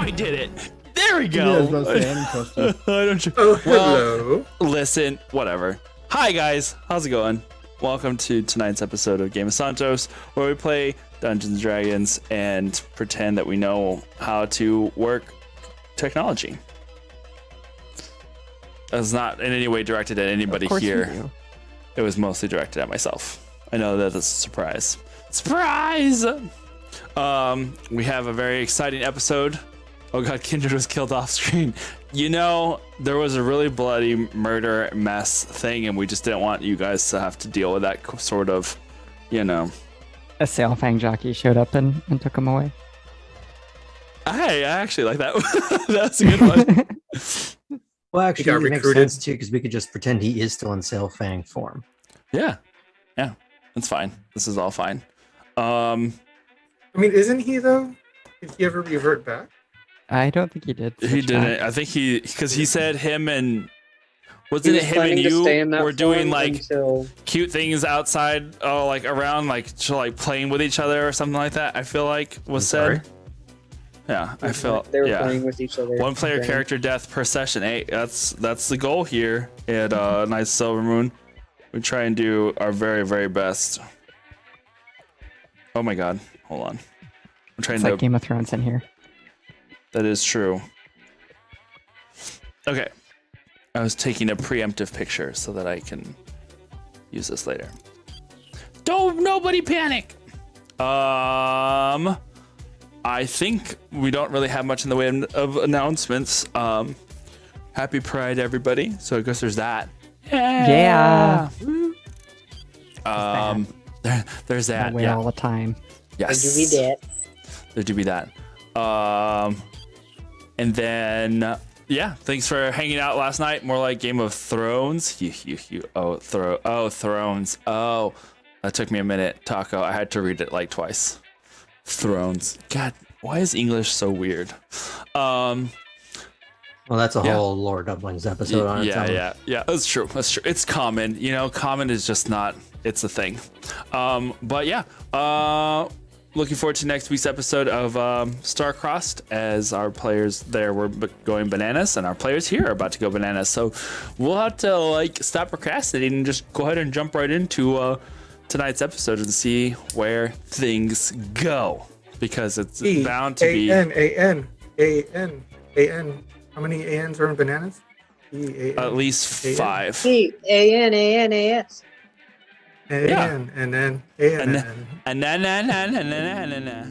I did it. There we Yeah, I was go. about to say, I don't trust you. I don't. Oh, Well, hello. listen, whatever. Hi guys, how's it going? Welcome to tonight's episode of Game of Santos, where we play Dungeons and Dragons and pretend that we know how to work technology. That's not in any way directed at anybody here. It was mostly directed at myself. I know that is a surprise. Surprise! We have a very exciting episode. Oh god, Kindred was killed off screen. You know, there was a really bloody murder mess thing, and we just didn't want you guys to have to deal with that sort of, you know. A Sailfang jockey showed up and took him away. Hey, I actually like that. That's a good one. Well, He actually, got it makes recruited. sense too, because we could just pretend he is still in Sailfang form. Yeah, that's fine. This is all fine. I mean, isn't he though? Did he ever revert back? I don't think he did. He switch didn't. back. I think because he said him and He wasn't it was him and planning to stay in you that were doing form like until cute things outside, like around, like playing with each other or something like that. I feel like was I'm said. Yeah, I felt. they were Yeah, playing with each other. one player Okay. character death per session. Hey, that's the goal here at Night Silver Moon. We try and do our very, very best. Oh my God, hold on. I'm trying It's to. like Game of Thrones in here. That is true. Okay. I was taking a preemptive picture so that I can use this later. Don't nobody panic. I think we don't really have much in the way of announcements. Happy Pride, everybody. So I guess there's that. Yeah. There's that. That way Yeah. all the time. Yes. Do we that? There do be that. And then yeah, thanks for hanging out last night. More like Game of Thrones. Thrones. Oh, that took me a minute. Taco. I had to read it like twice. Thrones. God, why is English so weird? Well, that's a Yeah. whole Lore Dumplings episode on its own. Yeah. That's true. It's common. You know, common is just not. It's a thing. But yeah. Looking forward to next week's episode of Star-Crossed, as our players there were going bananas and our players here are about to go bananas. So we'll have to stop procrastinating and just go ahead and jump right into tonight's episode and see where things go, because it's bound to be A-N. How many A-N's are in bananas? E-A-N. at least 5. C-A-N-A-N-A-S. A-N, and then A-N, And na.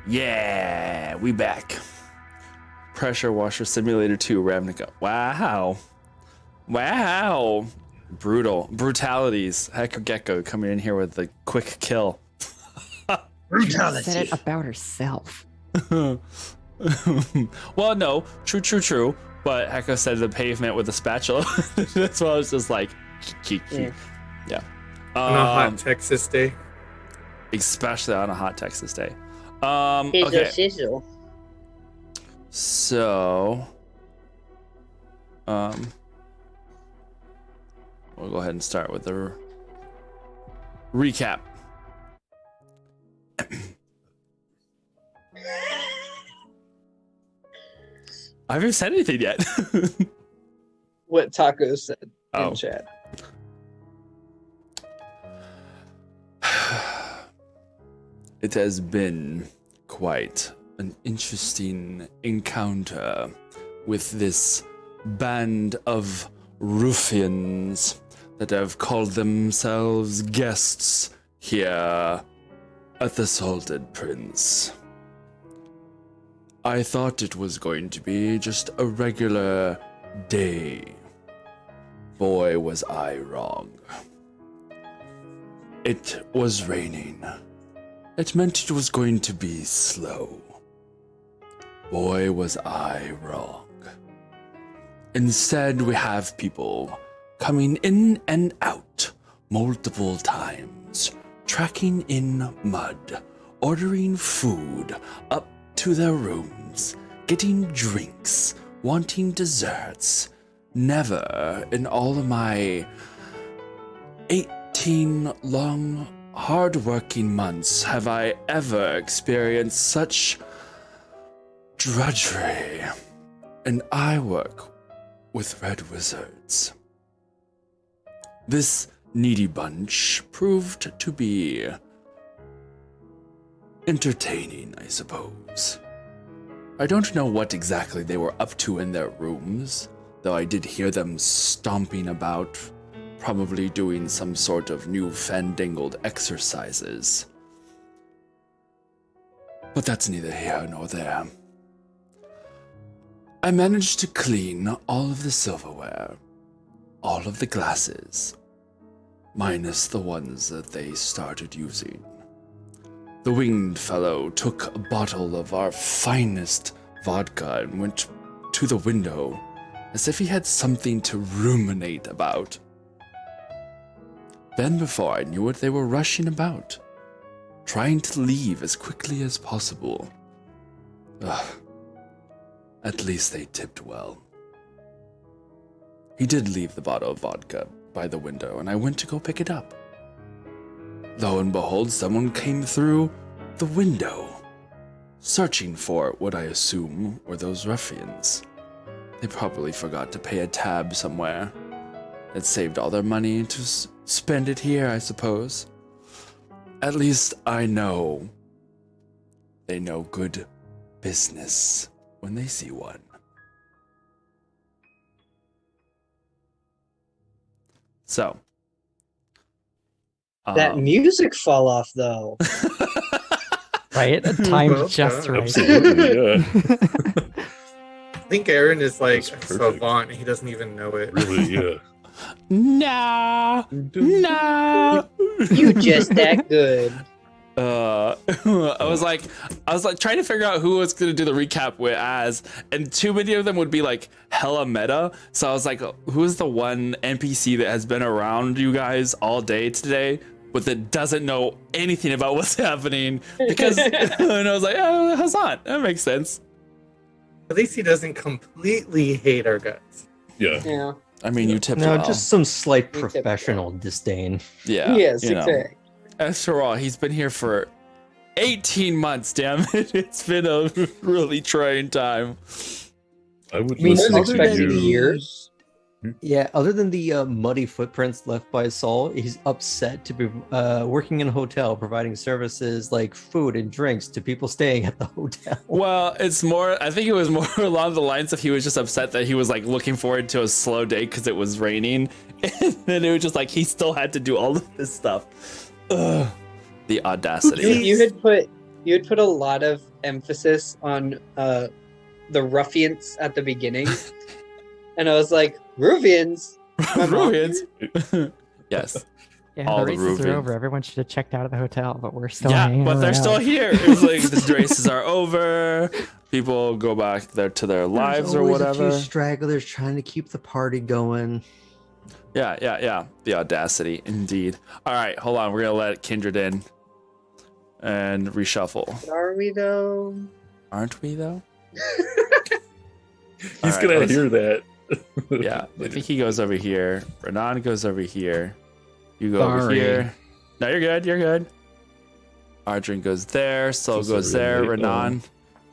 Yeah, we back. Pressure Washer Simulator 2 Ravnica. Wow. Brutalities. Hecker Gecko coming in here with the quick kill. Said it about herself. Well, no. True. but Heko said the pavement with a spatula. That's why I was just like, yeah. On a hot Texas day. Especially on a hot Texas day. Sizzle, Okay. sizzle. So, we'll go ahead and start with the recap. I haven't said anything yet. What Taco said Oh. in chat. It has been quite an interesting encounter with this band of ruffians that have called themselves guests here at the Salted Prince. I thought it was going to be just a regular day. Boy, was I wrong. It was raining. It meant it was going to be slow. Boy, was I wrong. Instead, we have people coming in and out multiple times, tracking in mud, ordering food up to their rooms, getting drinks, wanting desserts. Never in all of my 18 long, hard-working months have I ever experienced such drudgery. And I work with Red Wizards. This needy bunch proved to be entertaining, I suppose. I don't know what exactly they were up to in their rooms, though I did hear them stomping about, probably doing some sort of new fandangled exercises. But that's neither here nor there. I managed to clean all of the silverware, all of the glasses, minus the ones that they started using. The winged fellow took a bottle of our finest vodka and went to the window as if he had something to ruminate about. Then before I knew it, they were rushing about, trying to leave as quickly as possible. Ugh. At least they tipped well. He did leave the bottle of vodka by the window, and I went to go pick it up. Lo and behold, someone came through the window, searching for what I assume were those ruffians. They probably forgot to pay a tab somewhere. It saved all their money to spend it here, I suppose. At least I know they know good business when they see one. So. That music fall off though. Right? Timed Well just done. right. Absolutely, yeah. I think Aaron is like a That's perfect. savant. He doesn't even know it. Really, yeah. Nah. Nah. You just that good. I was like trying to figure out who was gonna do the recap with as, and too many of them would be like hella meta. So I was like, who's the one NPC that has been around you guys all day today, but that doesn't know anything about what's happening? Because and I was like, oh, Hassan, that makes sense. At least he doesn't completely hate our guts. Yeah. Yeah. I mean, you tipped No, well. just some slight You tipped professional disdain. yeah. Yes, you know. exactly. After all, he's been here for 18 months. Damn it! It's been a really trying time. I would I mean, listen those to expected you. years. Yeah, other than the muddy footprints left by Saul, he's upset to be working in a hotel, providing services like food and drinks to people staying at the hotel. Well, it's more. I think it was more along the lines of he was just upset that he was like looking forward to a slow day because it was raining, and then it was just like he still had to do all of this stuff. Ugh. The audacity. You had put a lot of emphasis on the ruffians at the beginning, and I was like, ruffians. My mom- Ruffians. Yes. Yeah, all the the races roofing. are over. Everyone should have checked out of the hotel, but we're still Yeah, hanging but they're around. still here. It was like the races are over. People go back to their lives There's or always whatever. A few stragglers trying to keep the party going. Yeah. The audacity, indeed. All right, hold on. We're gonna let Kindred in and reshuffle. Are we though? Aren't we though? He's All right, gonna let's- hear that. Yeah, I think he goes over here. Renan goes over here. You go over Sorry. here. No, you're good. You're good. Arjun goes there. Sol So goes sorry, there. mate. Renan,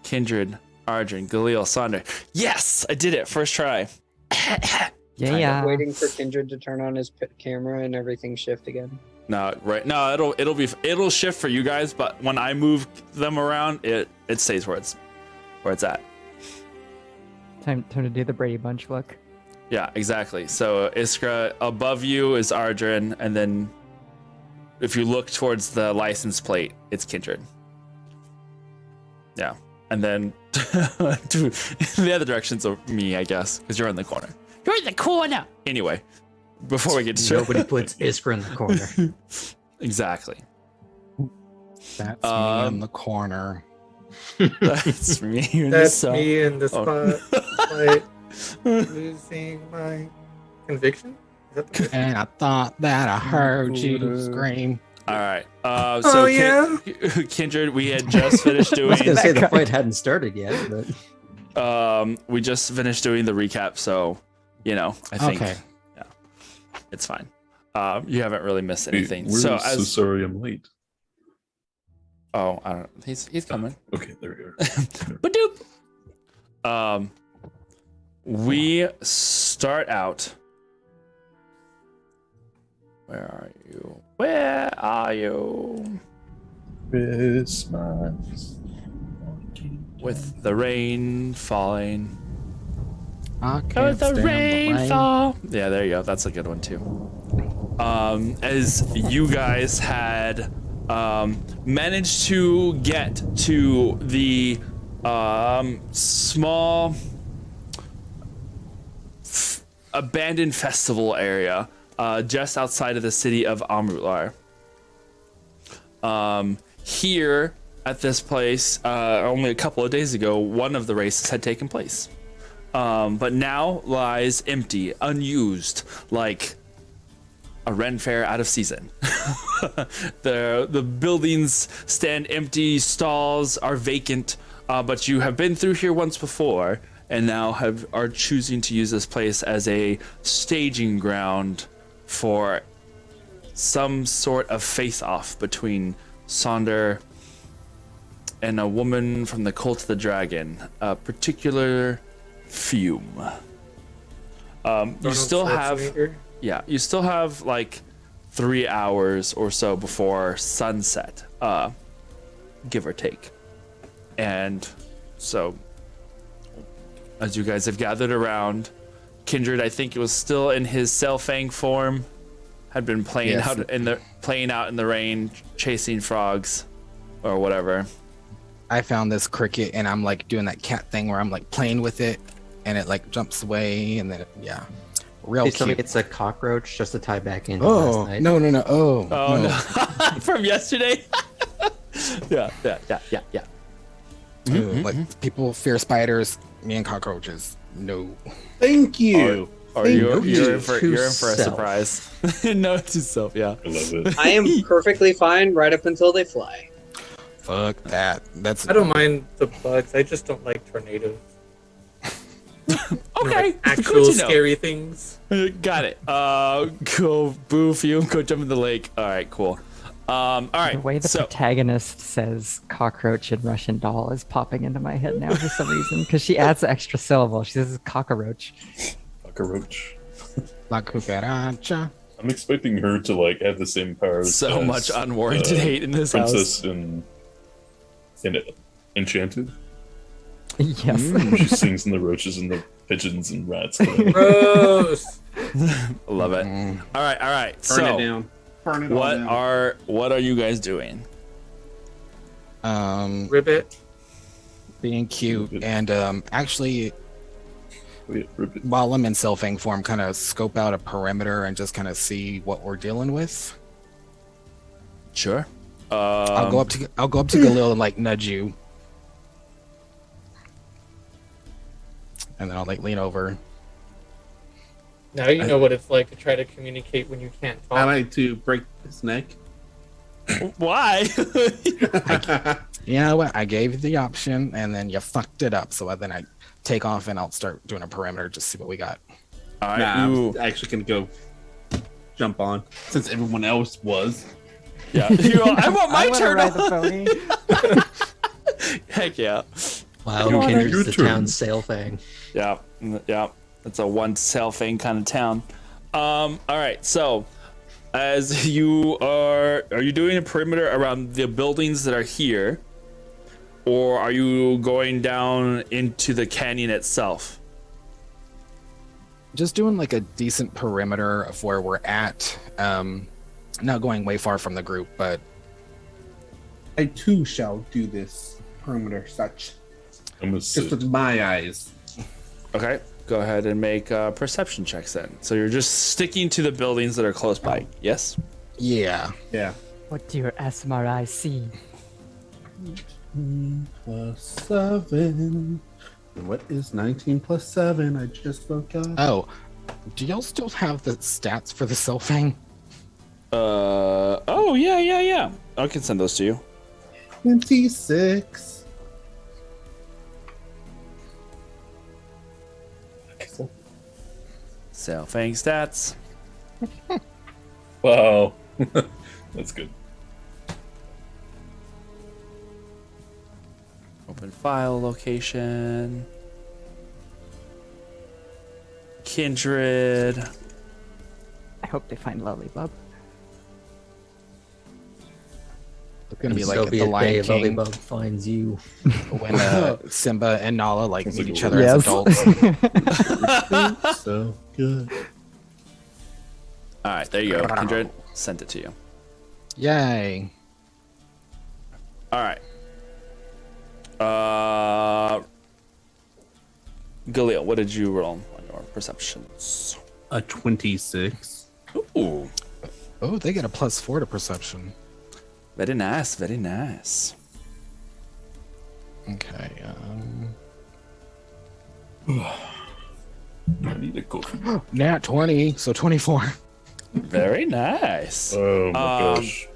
Kindred, Arjun, Galil, Sonder. Yes, I did it. First try. Yeah. Waiting for Kindred to turn on his camera and everything shift again. No, right. No, it'll shift for you guys, but when I move them around, it stays where it's at. Time to do the Brady Bunch look. Yeah, exactly. So Iskra, above you is Arjun, and then if you look towards the license plate, it's Kindred. Yeah, and then to the other direction's me, I guess, because you're in the corner. You're in the corner. Anyway, before we get to Nobody puts Iskra in the corner. exactly. That's me in the corner. That's me. In That's the me in the Oh. spotlight, losing my conviction. Is that the word? And I thought that I heard you scream. All right. So Kindred, we had just finished I was doing. gonna say the fight hadn't started yet, but We just finished doing the recap, so I think Okay. it's fine. You haven't really missed Hey, anything. we're So so sorry I'm late. I don't. He's coming. Okay, there we are. Badoop. We start out. Where are you? Where are you? Christmas. With the rain falling. I Oh, can't the stand rain the rain. fall. Yeah, there you go. That's a good one too. As you guys had managed to get to the small abandoned festival area just outside of the city of Amrutlar. Here at this place, only a couple of days ago, one of the races had taken place. But now lies empty, unused, like a Ren Fair out of season. The buildings stand empty, stalls are vacant, but you have been through here once before, and now are choosing to use this place as a staging ground for some sort of face-off between Sonder and a woman from the Cult of the Dragon, a particular Fume. You still have, Schwarzenegger? you still have like 3 hours or so before sunset, give or take. And so, as you guys have gathered around, Kindred, I think it was still in his Selfang form, had been playing Yes. out in the rain, chasing frogs, or whatever. I found this cricket and I'm like doing that cat thing where I'm like playing with it and it like jumps away and then real please tell me cute. it's a cockroach just to tie back into Oh last night. no. Oh Oh no. no, from yesterday. yeah. Like people fear spiders, me and cockroaches. No. Thank you. Or Hey, you're note in to for a self. surprise. No, to self, yeah. I love it. I am perfectly fine right up until they fly. Fuck that. That's I don't mind the bugs. I just don't like tornadoes. Okay, Actual good to know. scary things. Got it. Go boo Fume, go jump in the lake. All right, cool. All right. The way the so protagonist says cockroach in Russian doll is popping into my head now for some reason because she adds the extra syllable. She says cockroach. Cockroach. La cucaracha. I'm expecting her to like have the same powers. so as, much unwarranted hate in this Princess house. in Enchanted. Yes. Where she sings in the roaches and the pigeons and rats. Gross. Love it. Mm. All right. Burn So it down. Burn it all what down. are you guys doing? Ribbit. Being cute and actually Wait, rip it. while I'm in selfing form, kind of scope out a perimeter and just kind of see what we're dealing with. Sure. I'll go up to Galil and like nudge you, and then I'll like lean over. Now you know what it's like to try to communicate when you can't I talk. like to break his neck. Why? You know what? I gave you the option, and then you fucked it up. So then I take off, and I'll start doing a perimeter just to see what we got. All right. Nah, I Ooh. was actually gonna go jump on since everyone else was. Yeah. I want my I wanna turn. ride the pony. Heck yeah. Wow, Your Kindred's the turn. town sail thing. Yeah. Yeah. It's a one sail thing kind of town. All right. So, as you are you doing a perimeter around the buildings that are here, or are you going down into the canyon itself? Just doing like a decent perimeter of where we're at. Not going way far from the group, but I too shall do this perimeter such. I'm gonna Just sit. with my eyes. Okay. Go ahead and make perception checks then. So you're just sticking to the buildings that are close by. Yes. yeah. Yeah. What do your ASMR eyes see? Plus 7. And what is 19 plus 7? I just forgot. Oh, do y'all still have the stats for the Sylphang? Oh yeah. I can send those to you. 26. Selfang stats. Wow. That's good. Open file location. Kindred. I hope they find Lollybub. It's gonna be There'll like be the a day Lion King Lollybug finds you. when Simba and Nala like Sounds meet like each a other as adults. So good. All right, there you go. Kindred, sent it to you. Yay! All right. Galil, what did you roll on your perceptions? A 26. Ooh, Oh, they get a +4 to perception. very nice, very nice. Okay. I need a coffee. Nat 20, so 24. Very nice. Oh my gosh.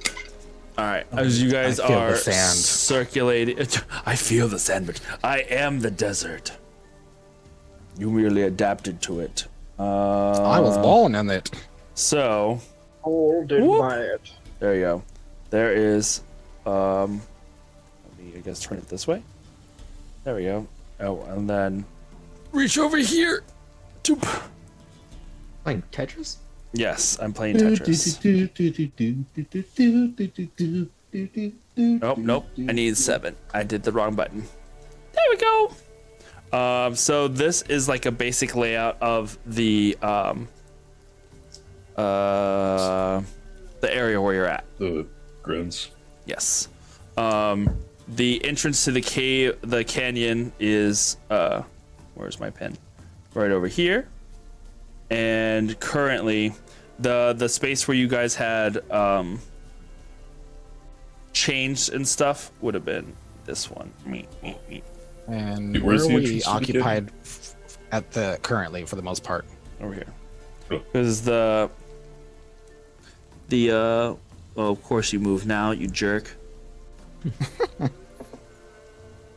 All right, as you guys I feel the are sand. circulating, I feel the sand, but I am the desert. You merely adapted to it. I was born in it. So Holded Whoop. by it. there you go. There is, let me, I guess, turn it this way. There we go. Oh, and then reach over here. To Playing Tetris? yes, I'm playing Tetris. Nope. I need 7. I did the wrong button. There we go. So this is like a basic layout of the area where you're at. The grins. Yes. The entrance to the cave, the canyon is where's my pen? Right over here. And currently, the space where you guys had changed and stuff would have been this one. Me. And Where's where are the we entrance to the occupied at the currently for the most part? Over here. Oh. Because well, of course you move now, you jerk.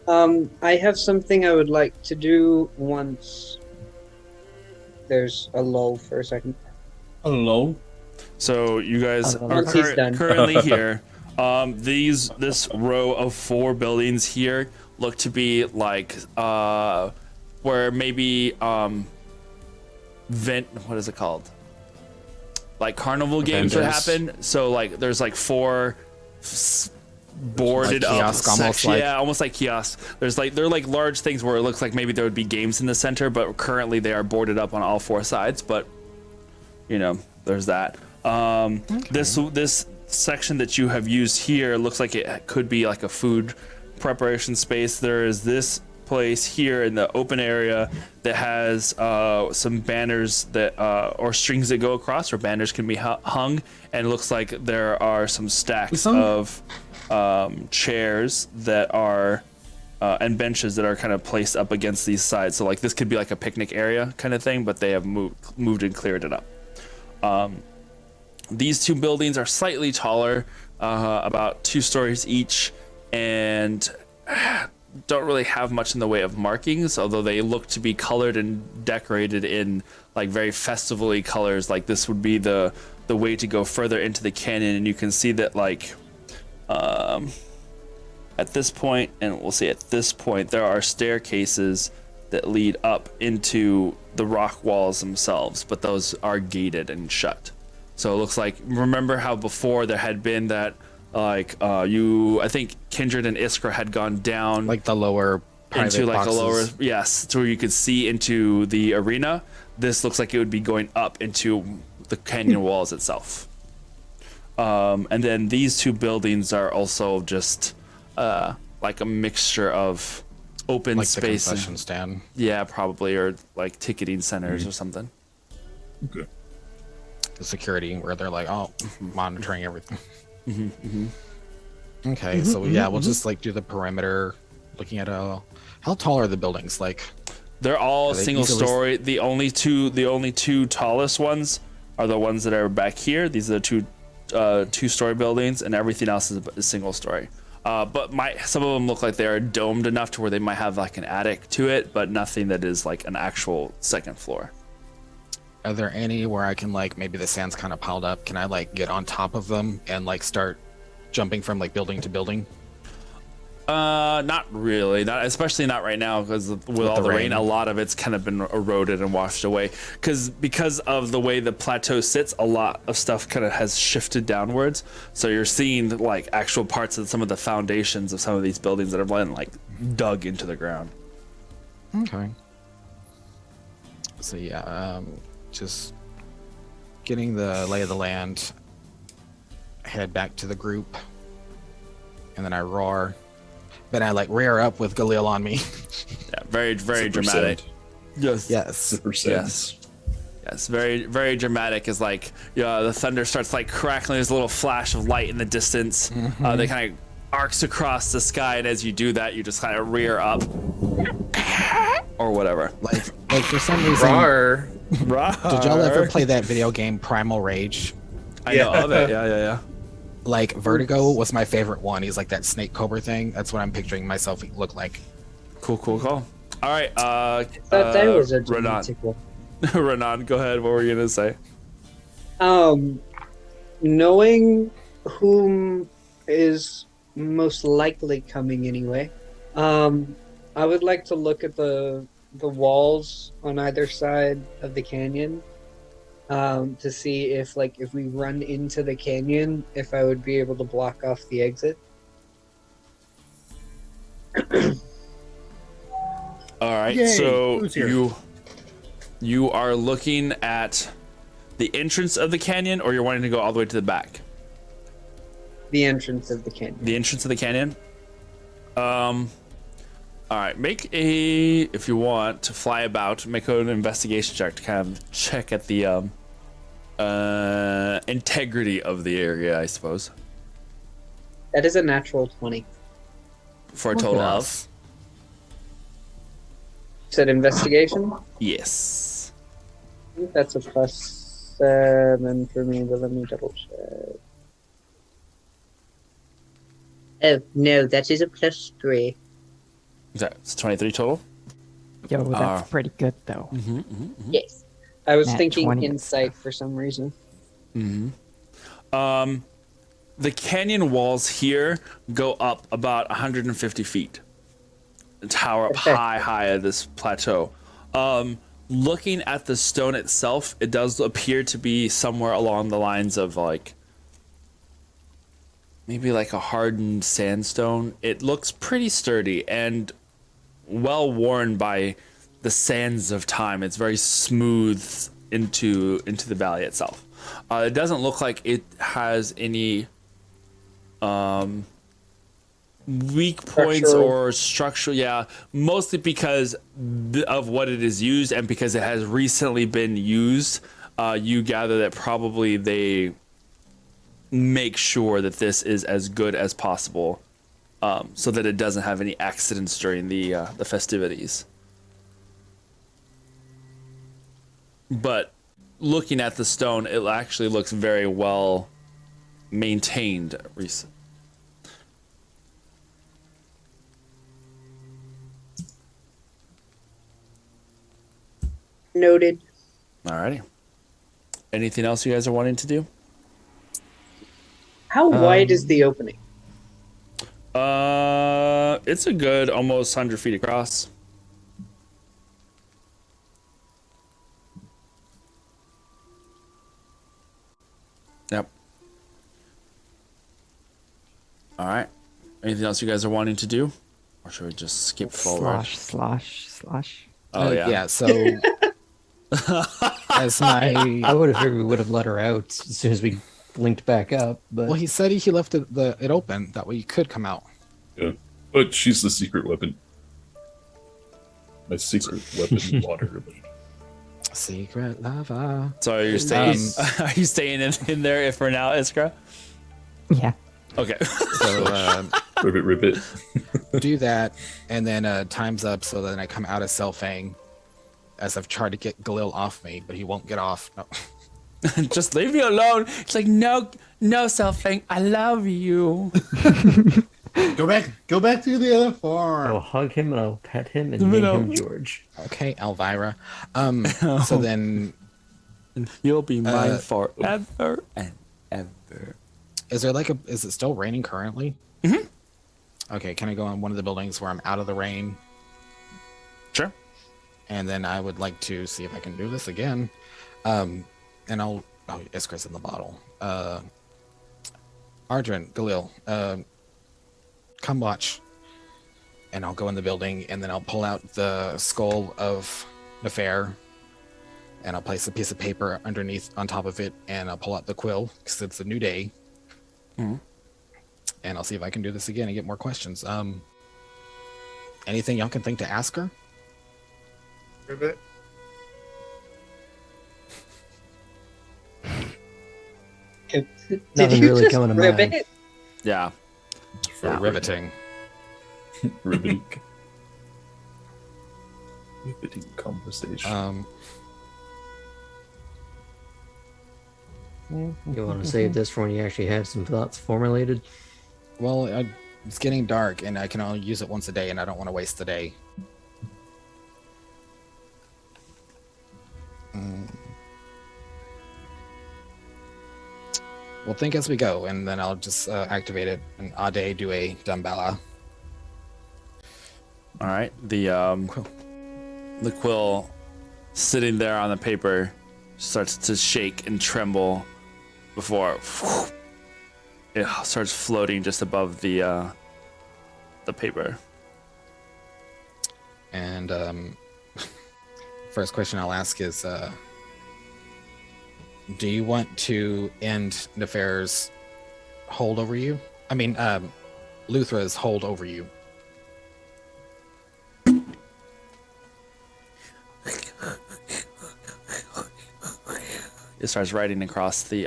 I have something I would like to do once there's a lull for a second. Hello. So you guys Oh, are once he's done. currently here. This row of 4 buildings here look to be like where maybe what is it called? Like carnival games would Vendors. happen. So like there's like 4 boarded Like up kiosk, almost section- like- yeah, almost like kiosks. They're like large things where it looks like maybe there would be games in the center, but currently they are boarded up on all 4 sides. But you know, there's that. This section that you have used here looks like it could be like a food preparation space. There is this place here in the open area that has some banners that or strings that go across, or banners can be hung, and it looks like there are some stacks of chairs that are and benches that are kind of placed up against these sides. So like this could be like a picnic area kind of thing, but they have moved and cleared it up. These two buildings are slightly taller, about 2 stories each, and don't really have much in the way of markings, although they look to be colored and decorated in like very festivally colors. Like this would be the way to go further into the canyon, and you can see that like at this point, and we'll see at this point, there are staircases that lead up into the rock walls themselves, but those are gated and shut. So it looks like, remember how before there had been that like I think Kindred and Iskra had gone down Like the lower private into like boxes. a lower, yes, to where you could see into the arena. This looks like it would be going up into the canyon walls itself. And then these two buildings are also just like a mixture of open like space the concession and, stand. yeah, probably, or like ticketing centers or something. Okay. The security where they're like, oh, monitoring everything. Mm-hmm. Okay, so yeah, we'll just like do the perimeter, looking at how tall are the buildings? Like They're all Are they single easily- story. The only two tallest ones are the ones that are back here. These are the two-story buildings, and everything else is a single story. But some of them look like they are domed enough to where they might have like an attic to it, but nothing that is like an actual second floor. Are there any where I can like, maybe the sand's kind of piled up, can I like get on top of them and like start jumping from like building to building? Not really, especially not right now, because with all the rain, a lot of it's kind of been eroded and washed away. Because of the way the plateau sits, a lot of stuff kind of has shifted downwards. So you're seeing like actual parts of some of the foundations of some of these buildings that have been like dug into the ground. Okay. So yeah, just getting the lay of the land, head back to the group, and then I roar. Then I like rear up with Galil on me. Yeah, very Super dramatic. sad. Yes. Yes. Super sad. Yes, very dramatic. Is like, yeah, the thunder starts like crackling. There's a little flash of light in the distance. They kind of arcs across the sky, and as you do that, you just kind of rear up, or whatever. Like for some reason, Rar. did y'all ever play that video game Primal Rage? I know of it. Yeah. Like Vertigo was my favorite one. He's like that snake cobra thing. That's what I'm picturing myself look like. Cool. All right. Thought that was a Renan. genetic one. Renan, go ahead. What were you gonna say? Knowing whom is most likely coming anyway, I would like to look at the walls on either side of the canyon, to see if we run into the canyon, if I would be able to block off the exit. All right. Yay, So who's here? you are looking at the entrance of the canyon, or you're wanting to go all the way to the back? The entrance of the canyon. The entrance of the canyon. All right. If you want to fly about, make an investigation check to kind of check at the integrity of the area, I suppose. That is a natural 20. For a total of Said investigation? yes. I think that's a +7 for me, but let me double check. Oh, no, that is a +3. It's 23 total. Yo, that's pretty good though. Yes. I was Nat thinking 20 insight for some reason. The canyon walls here go up about 150 feet. Tower up Okay. high at this plateau. Looking at the stone itself, it does appear to be somewhere along the lines of like maybe like a hardened sandstone. It looks pretty sturdy and well worn by the sands of time. It's very smooth into the valley itself. It doesn't look like it has any weak points Structural. or structural, yeah, mostly because of what it is used and because it has recently been used. You gather that probably they make sure that this is as good as possible, so that it doesn't have any accidents during the festivities. But looking at the stone, it actually looks very well maintained. Noted. Alrighty. Anything else you guys are wanting to do? How wide is the opening? It's a good almost 100 feet across. Yep. All right. Anything else you guys are wanting to do, or should we just skip forward? Slash. Oh yeah. Yeah. So as my I would have figured we would have let her out as soon as we blinked back up. But well, he said he left it open that way you could come out. Yeah. But she's the secret weapon. My secret weapon, water. Secret lava. So are you staying? Are you staying in there for now, Iskra? Yeah. Okay. So Ribbit. do that, and then time's up. So then I come out of Selfang, as I've tried to get Galil off me, but he won't get off. No. Just leave me alone. It's like no, Selfang, I love you. Go back to the other farm. I'll hug him and I'll pet him and name him George. Okay, Elvira. So then, You'll be mine forever and ever. is it still raining currently? Mm-hmm. Okay, can I go on one of the buildings where I'm out of the rain? Sure. And then I would like to see if I can do this again. And Iskra's in the bottle. Ardrin, Galil, come watch. And I'll go in the building, and then I'll pull out the skull of Nefer, and I'll place a piece of paper underneath on top of it, and I'll pull out the quill, because it's a new day. Mm-hmm. And I'll see if I can do this again and get more questions. Anything y'all can think to ask her? Ribbit. Did Nothing you really just coming to ribbit? mind. Yeah. For riveting. Riveting. Riveting conversation. You want to save this for when you actually have some thoughts formulated? Well, it's getting dark, and I can only use it once a day, and I don't want to waste the day. We'll think as we go, and then I'll just activate it, and Ade do a Dambala. All right. The quill sitting there on the paper starts to shake and tremble before it starts floating just above the paper. And first question I'll ask is, do you want to end Nefer's hold over you? I mean, Luthra's hold over you. It starts writing across the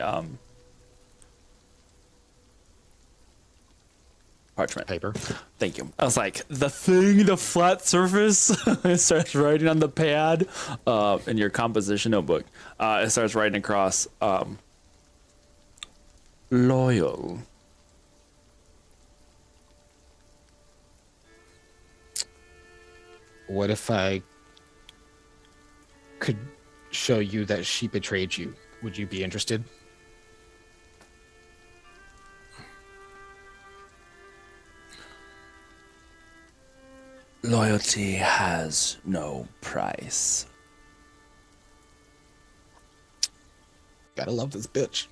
parchment Paper. Thank you. I was like, the flat surface. It starts writing on the pad in your composition notebook. It starts writing across loyal. What if I could show you that she betrayed you? Would you be interested? Loyalty has no price. Gotta love this bitch.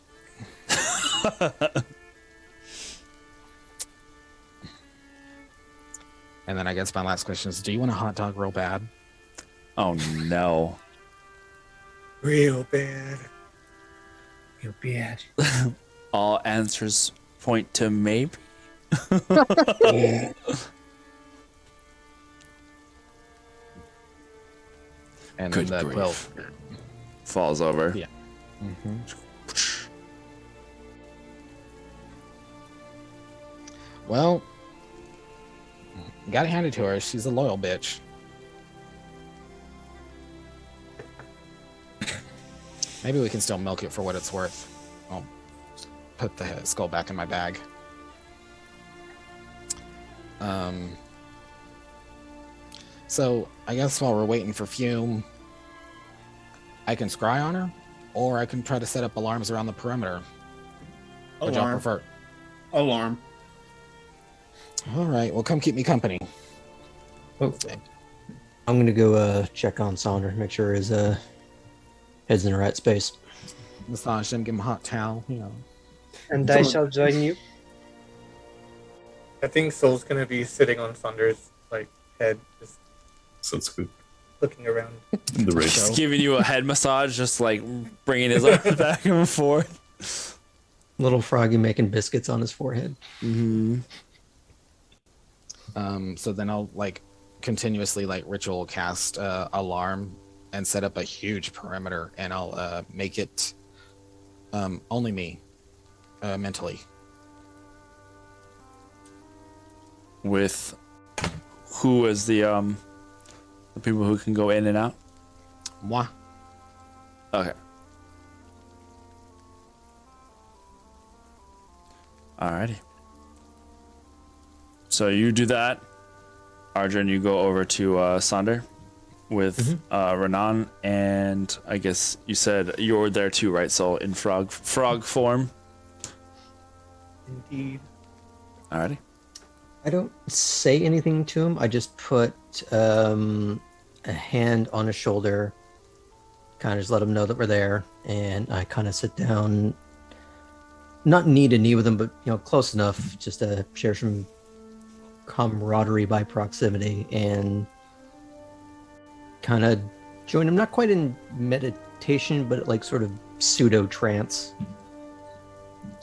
And then I guess my last question is, do you want a hot dog real bad? Oh no. Real bad. Real bad. All answers point to maybe. And Good then the quill. grief. Falls over. Yeah. Mm-hmm. Well, gotta hand it to her. She's a loyal bitch. Maybe we can still milk it for what it's worth. I'll put the skull back in my bag. So I guess while we're waiting for Fume, I can scry on her, or I can try to set up alarms around the perimeter. What y'all Alarm. prefer? Alarm. All right, well, come keep me company. Oh, I'm gonna go check on Saunders, make sure his head's in the right space. Massage him, give him a hot towel, you know. And I shall join you. I think Soul's gonna be sitting on Thunder's like head, just Sounds good. looking around. In the race. So- Just giving you a head massage, just like bringing his arms back and forth. Little Froggy making biscuits on his forehead. Mm-hmm. So then I'll like continuously like ritual cast alarm and set up a huge perimeter, and I'll make it only me mentally. With who is the people who can go in and out? Moi. Okay. Alrighty. So you do that. Arjun, you go over to Sonder with Renan, and I guess you said you're there too, right? So in frog form. Indeed. Alrighty. I don't say anything to him. I just put a hand on his shoulder, kind of just let him know that we're there, and I kind of sit down, not knee to knee with him, but close enough just to share some camaraderie by proximity, and kind of join him, not quite in meditation, but like sort of pseudo trance.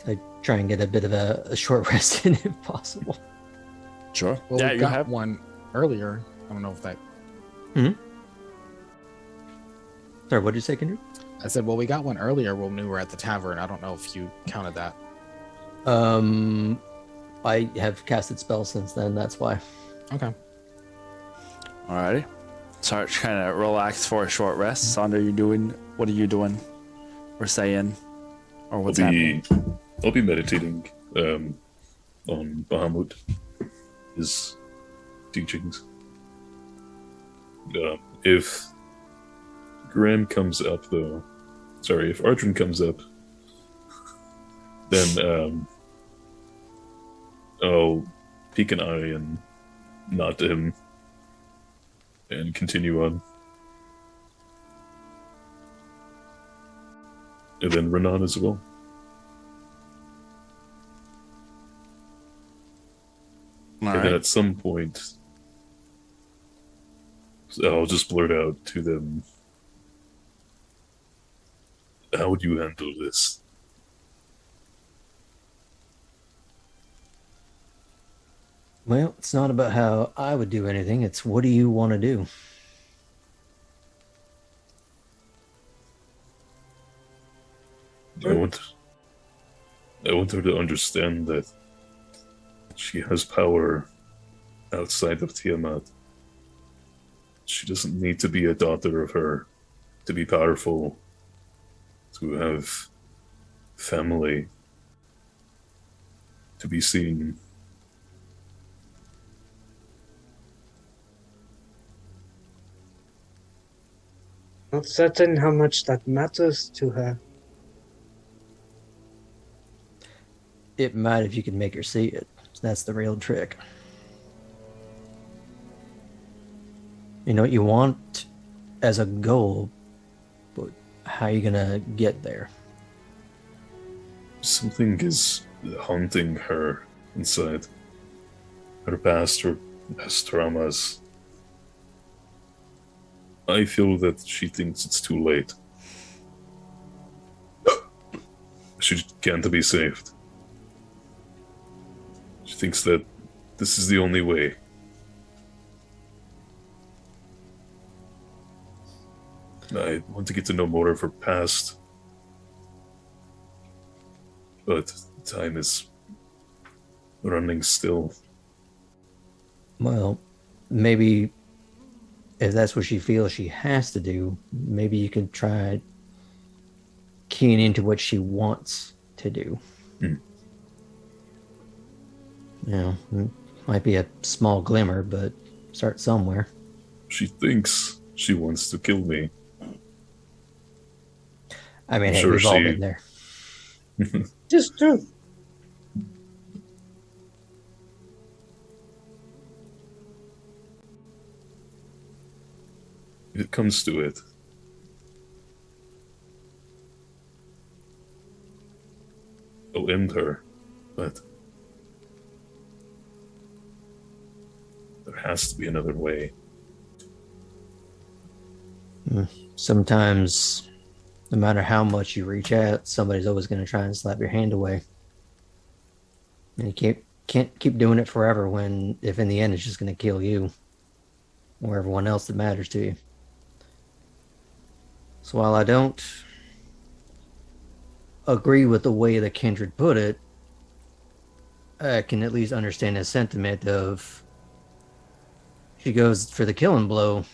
I try and get a bit of a short rest in if possible. Sure. Well, yeah, we you got have one earlier. I don't know if that. Sorry, what did you say, Kendrick? I said, well, we got one earlier when we were at the tavern. I don't know if you counted that. I have casted spells since then, that's why. Okay. Alrighty. Start trying to relax for a short rest. Sonder, what are you doing? Or saying? Or what's happening? I'll be meditating on Bahamut, his teachings. If Graham comes up, though, sorry, if Arjun comes up, then I'll peek an eye and nod to him and continue on. And then Renan as well. All And then right. at some point, I'll just blurt out to them, how would you handle this? Well, it's not about how I would do anything, it's what do you want to do? I want her to understand that she has power outside of Tiamat. She doesn't need to be a daughter of her to be powerful, to have family, to be seen. Not certain how much that matters to her. It might if you can make her see it. That's the real trick. You know what you want as a goal, but how are you gonna get there? Something is haunting her inside. Her past traumas. I feel that she thinks it's too late. She can't be saved. She thinks that this is the only way. I want to get to know more of her past, but time is running still. Well, maybe if that's what she feels she has to do, maybe you could try keying into what she wants to do. Hmm. Might be a small glimmer, but start somewhere. She thinks she wants to kill me. I mean, I'm hey, sure we've all she- been there. Just true. If it comes to it, I'll end her, but there has to be another way. Sometimes, no matter how much you reach out, somebody's always going to try and slap your hand away. And you can't keep doing it forever when, if in the end, it's just going to kill you or everyone else that matters to you. So while I don't agree with the way that Kindred put it, I can at least understand his sentiment of she goes for the killing blow,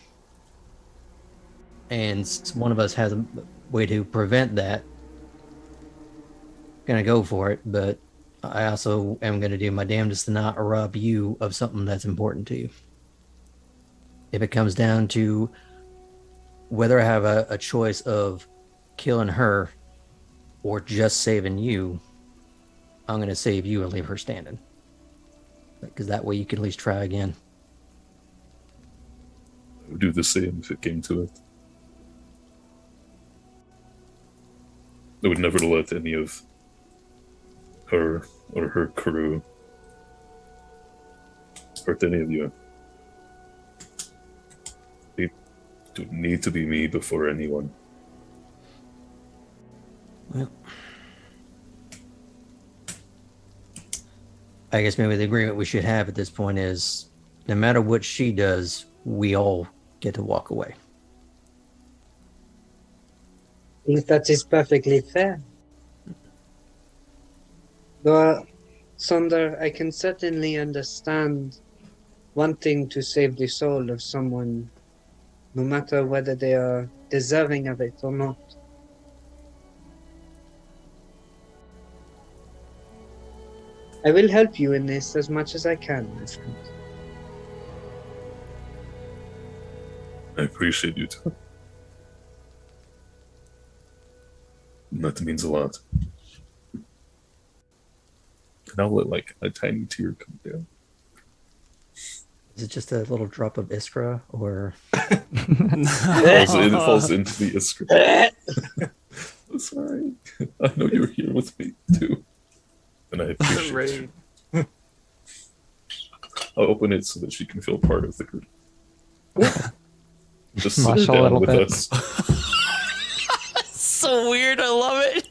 and one of us has a way to prevent that. Gonna go for it, but I also am gonna do my damnedest to not rob you of something that's important to you. If it comes down to whether I have a choice of killing her or just saving you, I'm going to save you and leave her standing. Because that way you can at least try again. I would do the same if it came to it. I would never let any of her or her crew hurt any of you. It would need to be me before anyone. Well, I guess maybe the agreement we should have at this point is no matter what she does, we all get to walk away. I think that is perfectly fair. Though, Sunder, I can certainly understand wanting to save the soul of someone, no matter whether they are deserving of it or not. I will help you in this as much as I can, my friend. I appreciate you too. That means a lot. And I'll let like a tiny tear come down. Is it just a little drop of Iskra or It falls into the Iskra. Sorry. I know you're here with me too. And I appreciate you. I'll open it so that she can feel part of the group. Just sit Mush her a down little with bit. us. So weird. I love it.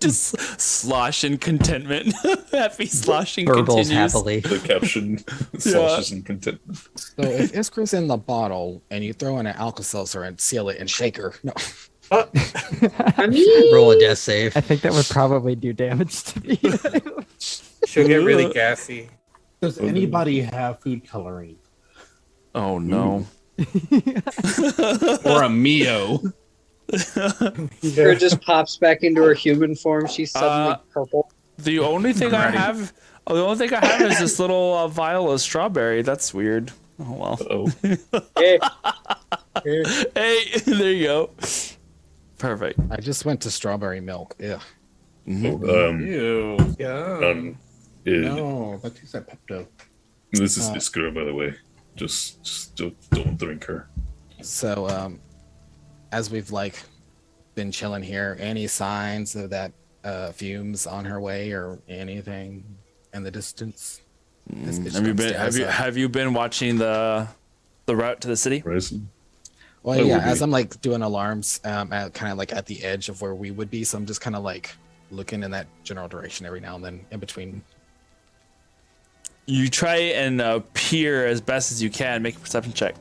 Just slosh in contentment. Happy sloshing burbles continues. happily? The caption sloshes in contentment. So if Iskra's in the bottle and you throw in an Alka-Seltzer and seal it and shake her, no. I mean, Roll a death save. I think that would probably do damage to me. She'll get really gassy. Does anybody have food coloring Oh no. or a Mio? her just pops back into her human form. She's suddenly purple. The only thing I have is this little vial of strawberry. That's weird. Oh well. Oh, Hey, Hey, there you go. Perfect. I just went to strawberry milk. Yeah. Ew. Yeah. No, that tastes like Pepto. This is Iskra, by the way. Just don't drink her. So, as we've like been chilling here, any signs of that fumes on her way or anything in the distance? Have you been watching the route to the city? Rising. Well, Oh, yeah. would As be. I'm like doing alarms, at kind of like at the edge of where we would be, so I'm just kind of like looking in that general direction every now and then in between. You try and peer as best as you can. Make a perception check.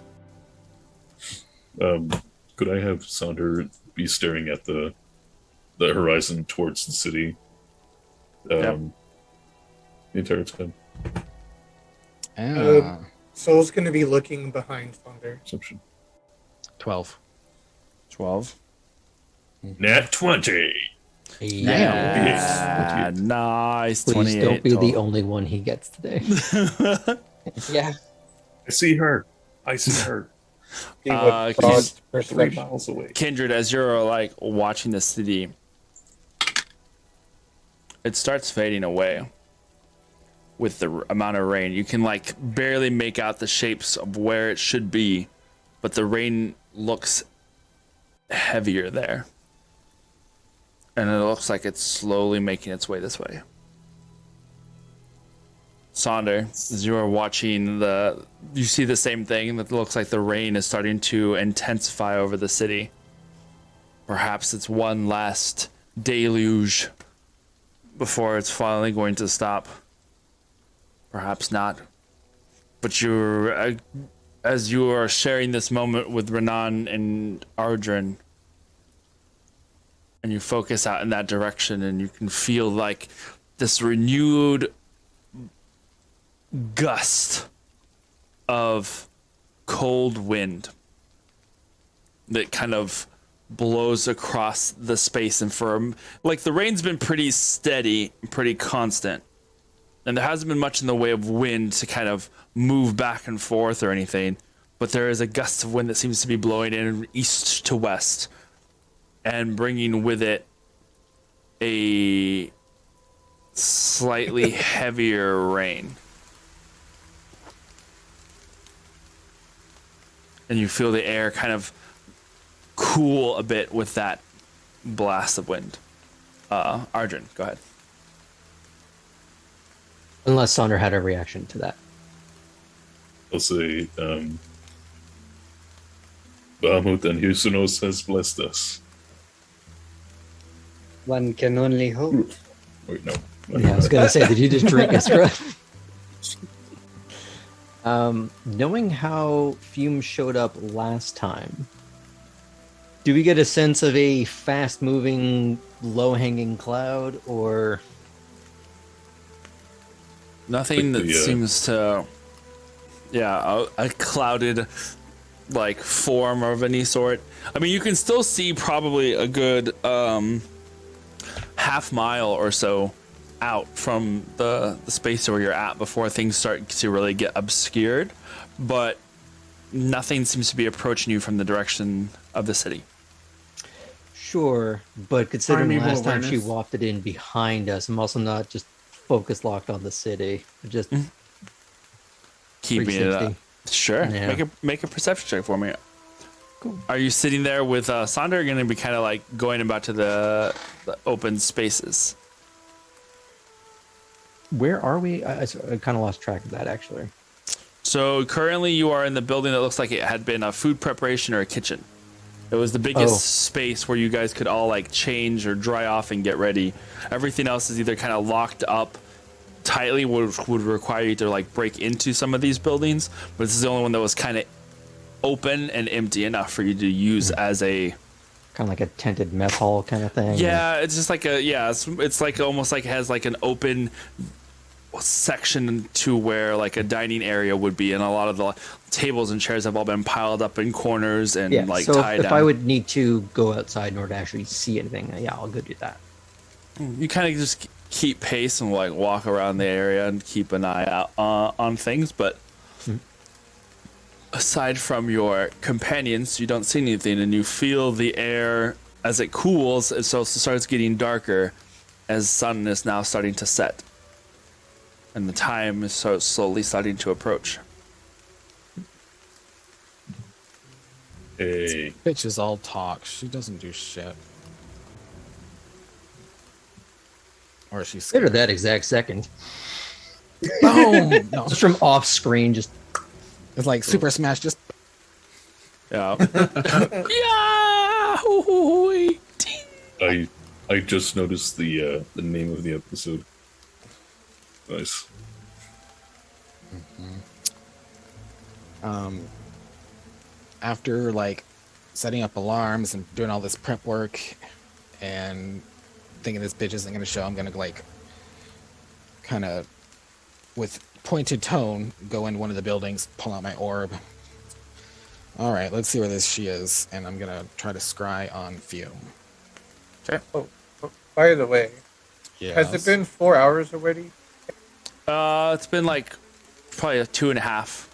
Could I have Sonder be staring at the horizon towards the city? Yep. The entire time. Soul's gonna be looking behind Thunder. Perception. 12. 12. Nat 20. Yeah, nice. Please 28 don't be the total. only one he gets today. Yeah. I see her. I see her. See what Kin- Frog's 3 perspective. miles away. Kindred, as you're like watching the city, it starts fading away with the amount of rain. You can like barely make out the shapes of where it should be, but the rain looks heavier there. And it looks like it's slowly making its way this way. Sonder, as you are watching you see the same thing. That looks like the rain is starting to intensify over the city. Perhaps it's one last deluge before it's finally going to stop. Perhaps not. But as you are sharing this moment with Renan and Ardrin, and you focus out in that direction, and you can feel like this renewed gust of cold wind that kind of blows across the space. And like the rain's been pretty steady, pretty constant, and there hasn't been much in the way of wind to kind of move back and forth or anything, but there is a gust of wind that seems to be blowing in east to west and bringing with it a slightly heavier rain. And you feel the air kind of cool a bit with that blast of wind. Ardrin, go ahead. Unless Sonder had a reaction to that. I'll say, Bahamut and Husunos has blessed us. One can only hope. Wait, no. Yeah, I was gonna say, did you just drink a scrub? Knowing how Fume showed up last time, do we get a sense of a fast-moving, low-hanging cloud, or Nothing that seems to, a clouded, like, form of any sort. I mean, you can still see probably a good half mile or so out from the space where you're at before things start to really get obscured, but nothing seems to be approaching you from the direction of the city. Sure, but considering Primeval last time she awareness. wafted in behind us, I'm also not just focus locked on the city. Just Keeping it up. 360. Sure. Yeah. Make a perception check for me. Cool. Are you sitting there with Sonder, or going to be kind of like going about to the open spaces? Where are we? I kind of lost track of that, actually. So currently you are in the building that looks like it had been a food preparation or a kitchen. It was the biggest space where you guys could all like change or dry off and get ready. Everything else is either kind of locked up tightly, which would require you to like break into some of these buildings, but this is the only one that was kind of open and empty enough for you to use as a Kind of like a tented mess hall kind of thing. yeah, it's just like it's like almost like it has like an open section to where like a dining area would be, and a lot of the tables and chairs have all been piled up in corners and Yeah, like so tied if down. I would need to go outside in order to actually see anything, yeah, I'll go do that. You kind of just keep pace and like walk around the area and keep an eye out on things, but aside from your companions, you don't see anything, and you feel the air as it cools. It also starts getting darker as sun is now starting to set, and the time is so slowly starting to approach. Hey, Bitch is all talk. She doesn't do shit. Or she's Consider scared. that exact second. Boom! No, Just from off screen, just it's like Super Smash. Just Yeah. Yeah. Hoo-hoo-hoo-y. Ding. I just noticed the name of the episode. Nice. After like setting up alarms and doing all this prep work and thinking this bitch isn't gonna show, I'm gonna like kind of with pointed tone go in one of the buildings, pull out my orb. All right, let's see where she is, and I'm gonna try to scry on Fume. Oh, by the way, Yeah. has it been 4 hours already? It's been like probably a 2.5.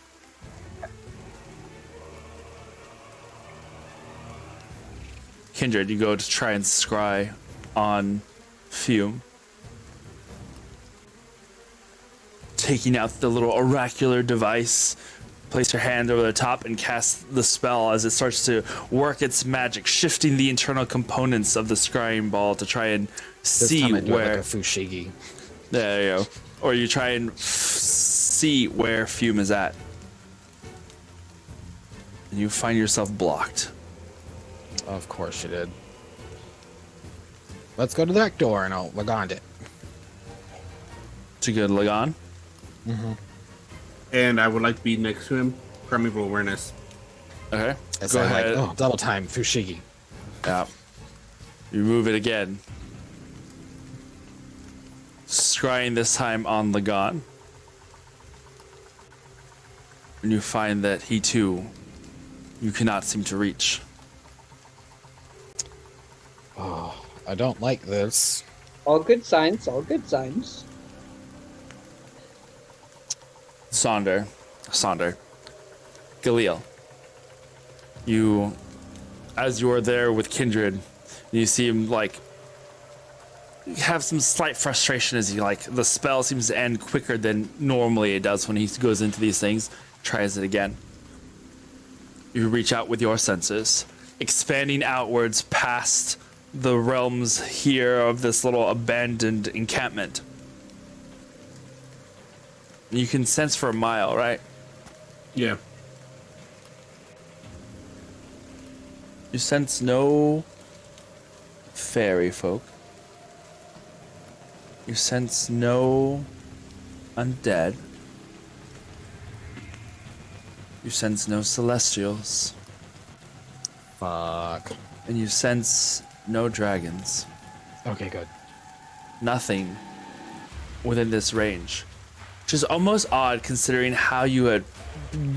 Kindred, you go to try and scry on Fume. Taking out the little oracular device, place your hand over the top and cast the spell as it starts to work its magic, shifting the internal components of the scrying ball to try and This see time I do it where. like a fushigi. There you go. Or you try and see where Fume is at. And you find yourself blocked. Of course you did. Let's go to that door and I'll Lagond it. To good Lagan. And I would like to be next to him. Primeval awareness. Okay. As Go I'm ahead. like, oh, double time fushigi. Yeah. You move it again. Scrying this time on Lagan. And you find that he too, you cannot seem to reach. Oh, I don't like this. All good signs. All good signs. Sonder, Galil, you, as you are there with Kindred, you seem like you have some slight frustration as you like the spell seems to end quicker than normally it does when he goes into these things. Tries it again. You reach out with your senses, expanding outwards past the realms here of this little abandoned encampment. You can sense for a mile, right? Yeah. You sense no fairy folk. You sense no undead. You sense no celestials. Fuck. And you sense no dragons. Okay, good. Nothing within this range. Which is almost odd considering how you had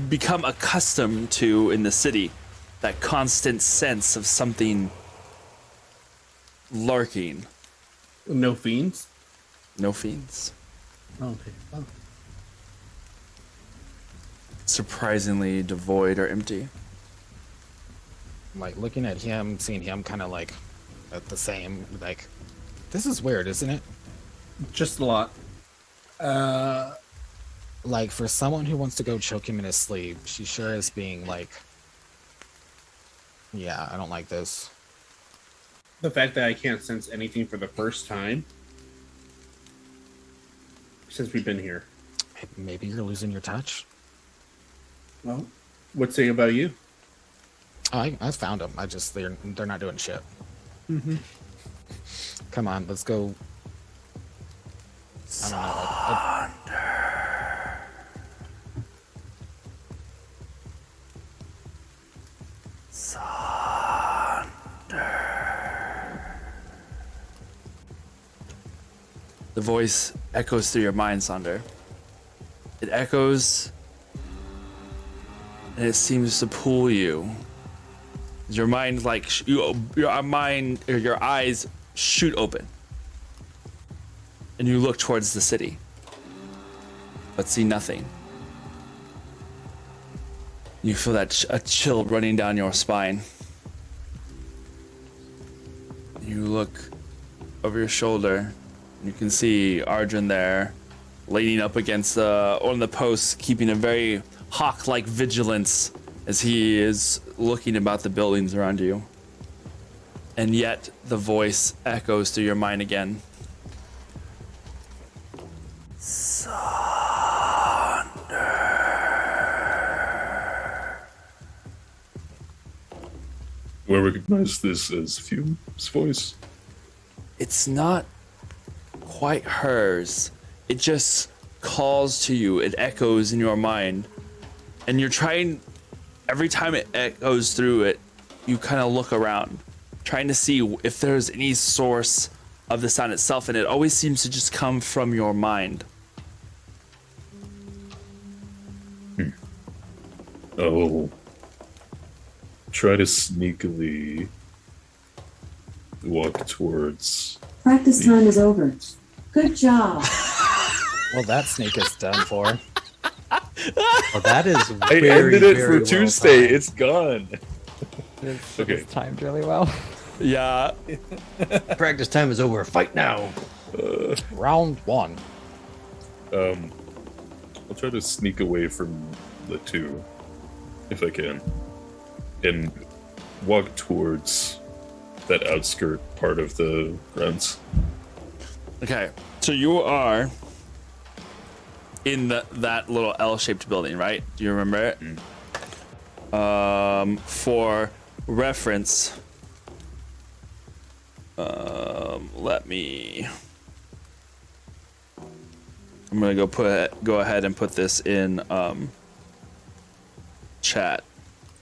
become accustomed to in the city. That constant sense of something lurking. No fiends? No fiends. Okay. Oh. Surprisingly devoid or empty. Like looking at him, seeing him kind of like at the same, like, this is weird, isn't it? Just a lot. Like for someone who wants to go choke him in his sleep, she sure is being like, yeah, I don't like this. The fact that I can't sense anything for the first time since we've been here. Maybe you're losing your touch. Well, what's it about you? I found them. I just they're not doing shit. Mm-hmm. Come on, let's go. I don't know. The voice echoes through your mind, Sonder. It echoes, and it seems to pull you. Your mind, like your eyes shoot open, and you look towards the city, but see nothing. You feel that a chill running down your spine. You look over your shoulder. You can see Arjun there, leaning up against one of the posts, keeping a very hawk-like vigilance as he is looking about the buildings around you. And yet, the voice echoes through your mind again. Do I recognize this as Fume's voice? It's not quite hers. It just calls to you. It echoes in your mind, and you're trying. Every time it echoes through it, you kind of look around, trying to see if there's any source of the sound itself, and it always seems to just come from your mind. Oh, try to sneakily walk towards. Practice time is over. Good job. Well, that snake is done for. Well, that is I very, ended it very for Tuesday. timed. It's gone. Okay. It's timed really well. Yeah. Practice time is over. Fight now. Round 1. I'll try to sneak away from the two, if I can, and walk towards that outskirt part of the grounds. Okay. So you are in that little L-shaped building, right? Do you remember it? For reference, let me. I'm gonna go ahead and put this in chat.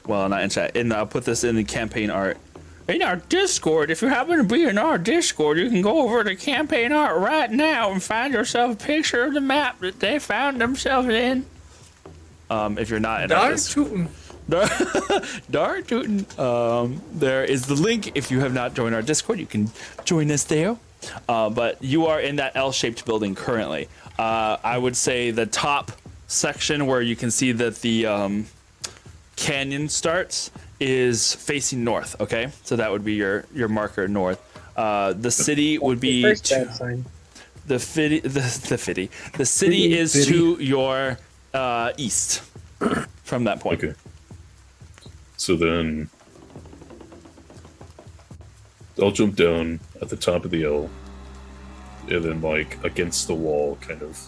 Well, not in chat. I'll put this in the campaign art. In our Discord, if you happen to be in our Discord, you can go over to campaign art right now and find yourself a picture of the map that they found themselves in. If you're not in our Darn Discord. tootin'. Darn tootin'. There is the link. If you have not joined our Discord, you can join us there. But you are in that L-shaped building currently. I would say the top section where you can see that the canyon starts is facing north. Okay, so that would be your marker north. The city would be First bad sign. the city is to your east from that point. Okay. So then I'll jump down at the top of the L, and then like against the wall, kind of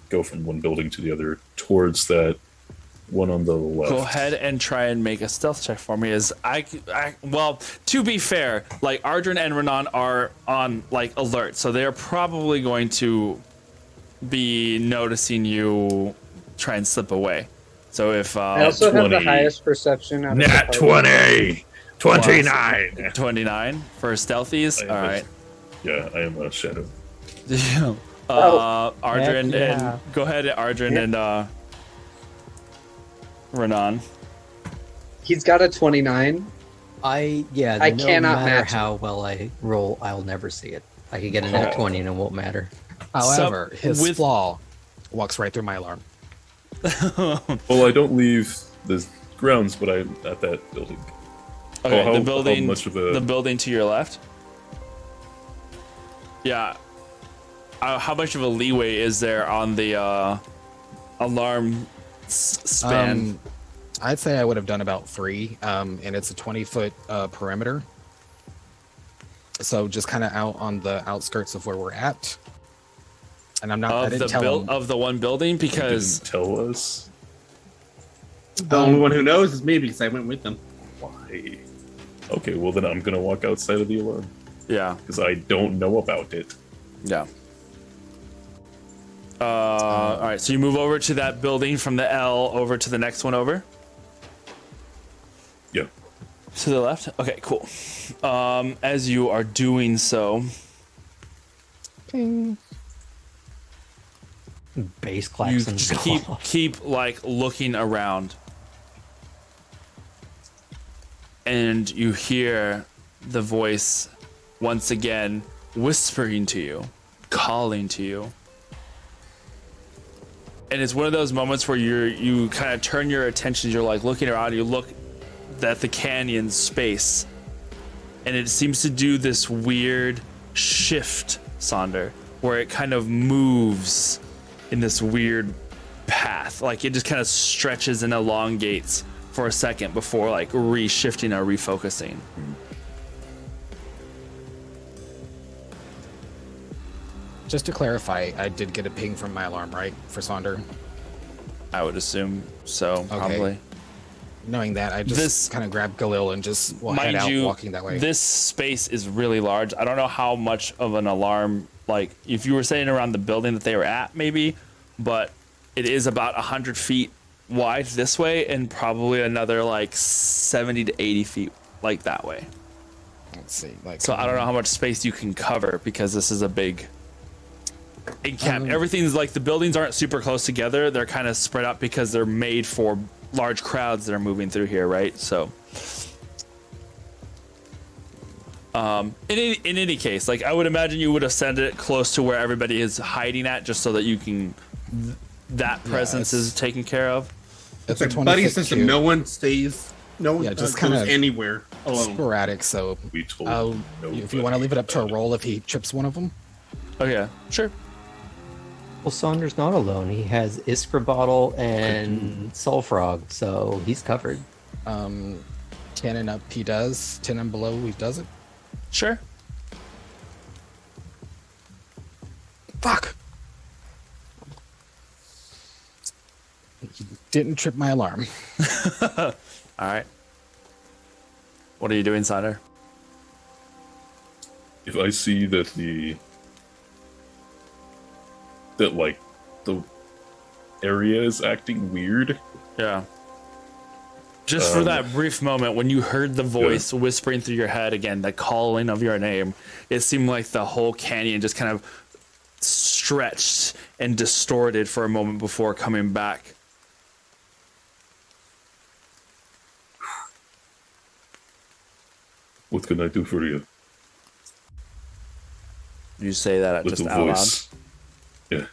go from one building to the other towards that one on the left. Go ahead and try and make a stealth check for me. Well, to be fair, like Ardrin and Renan are on like alert, so they're probably going to be noticing you try and slip away. So if I also have the 20. highest perception out of Nat the party. 20! 29! 29 for stealthies, all right. Yeah, I am a shadow. Ardrin, Heck yeah. and go ahead, Ardrin and Renan. He's got a 29. I I no cannot matter match how well I roll, I'll never see it. I could get a nat 20 and it won't matter. However, his with- flaw walks right through my alarm. Well, I don't leave the grounds, but I'm at that building. Okay, how the building, much of a- the building to your left. Yeah. How much of a leeway is there on the alarm span? I'd say I would have done about 3, and it's a 20-foot perimeter. So just kind of out on the outskirts of where we're at. And I'm not. I of didn't the tell him. of the one building, because Didn't tell us The only one who knows is me because I went with them. why. Okay, well then I'm gonna walk outside of the alarm yeah. because I don't know about it. Yeah. All right, so you move over to that building from the L over to the next one over. Yeah. To the left? Okay, cool. As you are doing so, Bass you klaxon. just keep like looking around. And you hear the voice once again whispering to you, calling to you. And it's one of those moments where you kind of turn your attention, you're like looking around, you look at the canyon space, and it seems to do this weird shift, Sonder, where it kind of moves in this weird path. Like it just kind of stretches and elongates for a second before like re-shifting or refocusing. Just to clarify, I did get a ping from my alarm, right, for Sonder? I would assume so, probably. knowing that, I just kind of grab Galil and just head mind out you, walking that way. this space is really large. I don't know how much of an alarm, like if you were saying around the building that they were at, maybe, but it is about 100 feet wide this way and probably another like 70 to 80 feet like that way. Let's see. Like, So I don't know how much space you can cover because this is a big encampment. Everything's like the buildings aren't super close together. They're kind of spread out because they're made for large crowds that are moving through here, right? So in any case, like I would imagine you would have sent it close to where everybody is hiding at just so that you can that presence is taken care of. It's a buddy system. No one stays. No one just goes kind of anywhere alone. sporadic. So We told if you want to leave it up to a roll, if he trips one of them. Okay, sure. Well, Saunder's not alone. He has Iskra Bottle and Soul Frog, so he's covered. 10 and up he does. 10 and below he doesn't. Sure. Fuck. He didn't trip my alarm. All right. What are you doing, Sonder? If I see that the area is acting weird, Yeah. Just for that brief moment when you heard the voice whispering through your head again, the calling of your name, it seemed like the whole canyon just kind of stretched and distorted for a moment before coming back. what can I do for you? You say that just Little out voice. Yeah.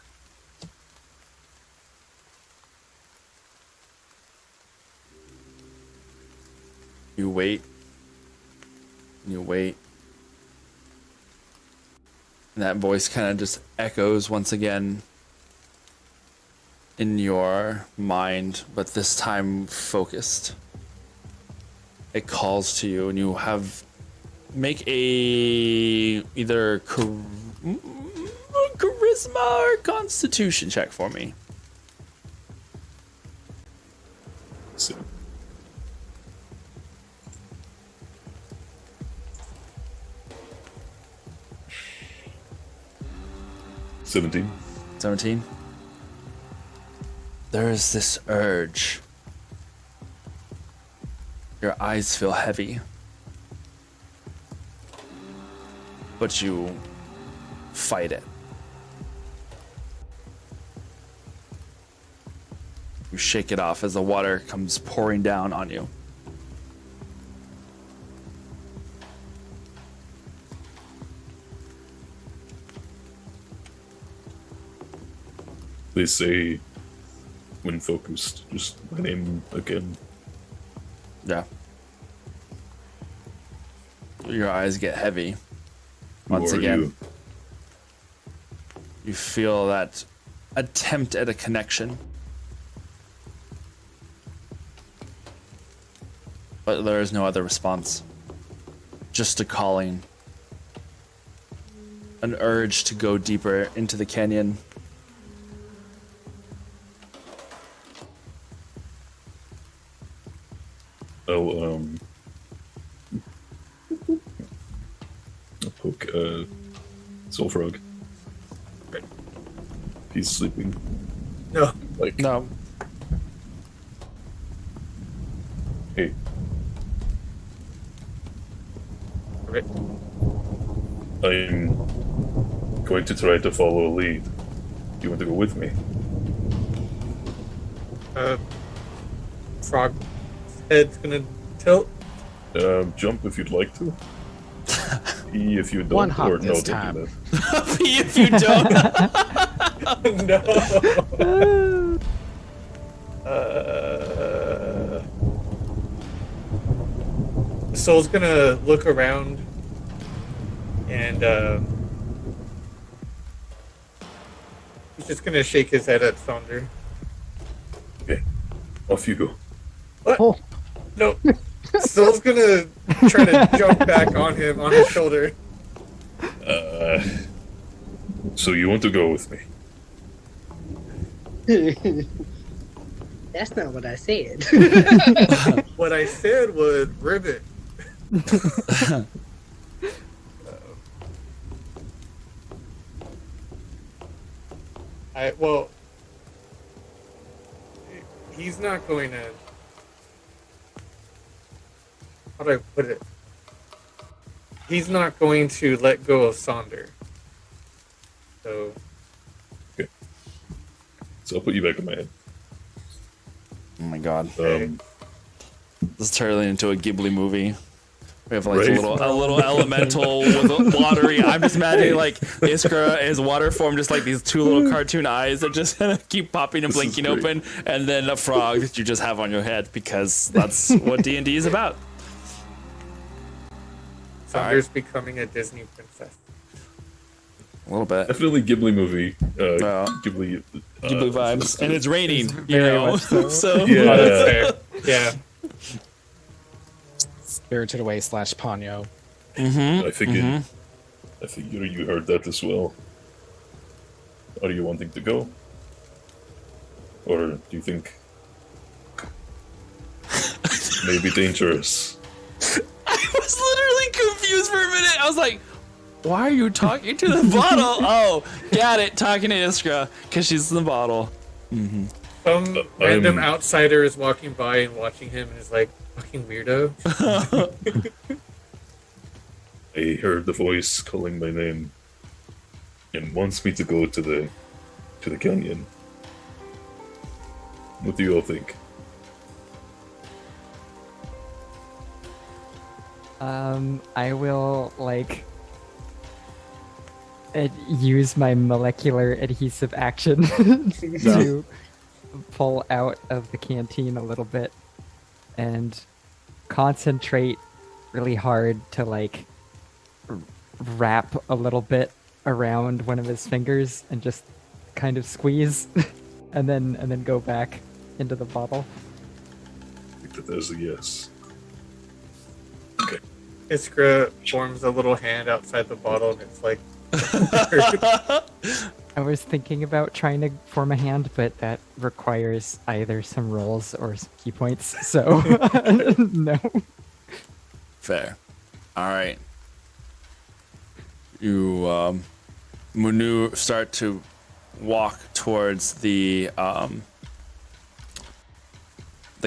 You wait. You wait. And that voice kind of just echoes once again in your mind, but this time focused. It calls to you, and you have make a either charisma or constitution check for me. So, $17. 17. There is this urge. Your eyes feel heavy. But you fight it. You shake it off as the water comes pouring down on you. They say, when focused, just my name again. Yeah. Your eyes get heavy. Who Once are again. you? You feel that attempt at a connection. But there is no other response. Just a calling. An urge to go deeper into the canyon. I'll poke Soul Frog. He's sleeping. No. Like, No. hey, Right. I'm going to try to follow a lead. Do you want to go with me? Frog head's gonna tilt. Jump if you'd like to. Pee if you don't. One hop or no, this don't time. do that. Pee if you don't. No. Soul's gonna look around and he's just gonna shake his head at Thunder. Okay, off you go. What? Oh. No. Soul's gonna try to jump back on him on his shoulder. So you want to go with me? That's not what I said. What I said was rivet. Well, he's not going to. How do I put it? He's not going to let go of Sonder. So. So I'll put you back in my head. Oh my god. Okay. This is turning into a Ghibli movie. We have like Right. a little elemental with watery. I'm just imagining like Iskra is water form, just like these two little cartoon eyes that just keep popping and This is blinking great. open, and then a frog that you just have on your head because that's what D&D is about. Sonder's becoming a Disney princess. A little bit. Definitely Ghibli movie. Ghibli. Ghibli vibes, and it's raining. It's You very know, much so. so Yeah. Oh, that's fair. Yeah. Spirited Away / Ponyo. Mm-hmm. I think you heard that as well. Are you wanting to go, or do you think it may be dangerous? I was literally confused for a minute. I was like, why are you talking to the bottle? Oh, got it. Talking to Iskra because she's in the bottle. Mm-hmm. Some random I'm- outsider is walking by and watching him and is like, fucking weirdo. I heard the voice calling my name and wants me to go to the canyon. What do you all think? I will like use my molecular adhesive action to pull out of the canteen a little bit and concentrate really hard to like wrap a little bit around one of his fingers and just kind of squeeze and then go back into the bottle. I think that there's a yes. Iskra forms a little hand outside the bottle and it's like, I was thinking about trying to form a hand, but that requires either some rolls or some key points. So, no. Fair. All right. You Munu start to walk towards the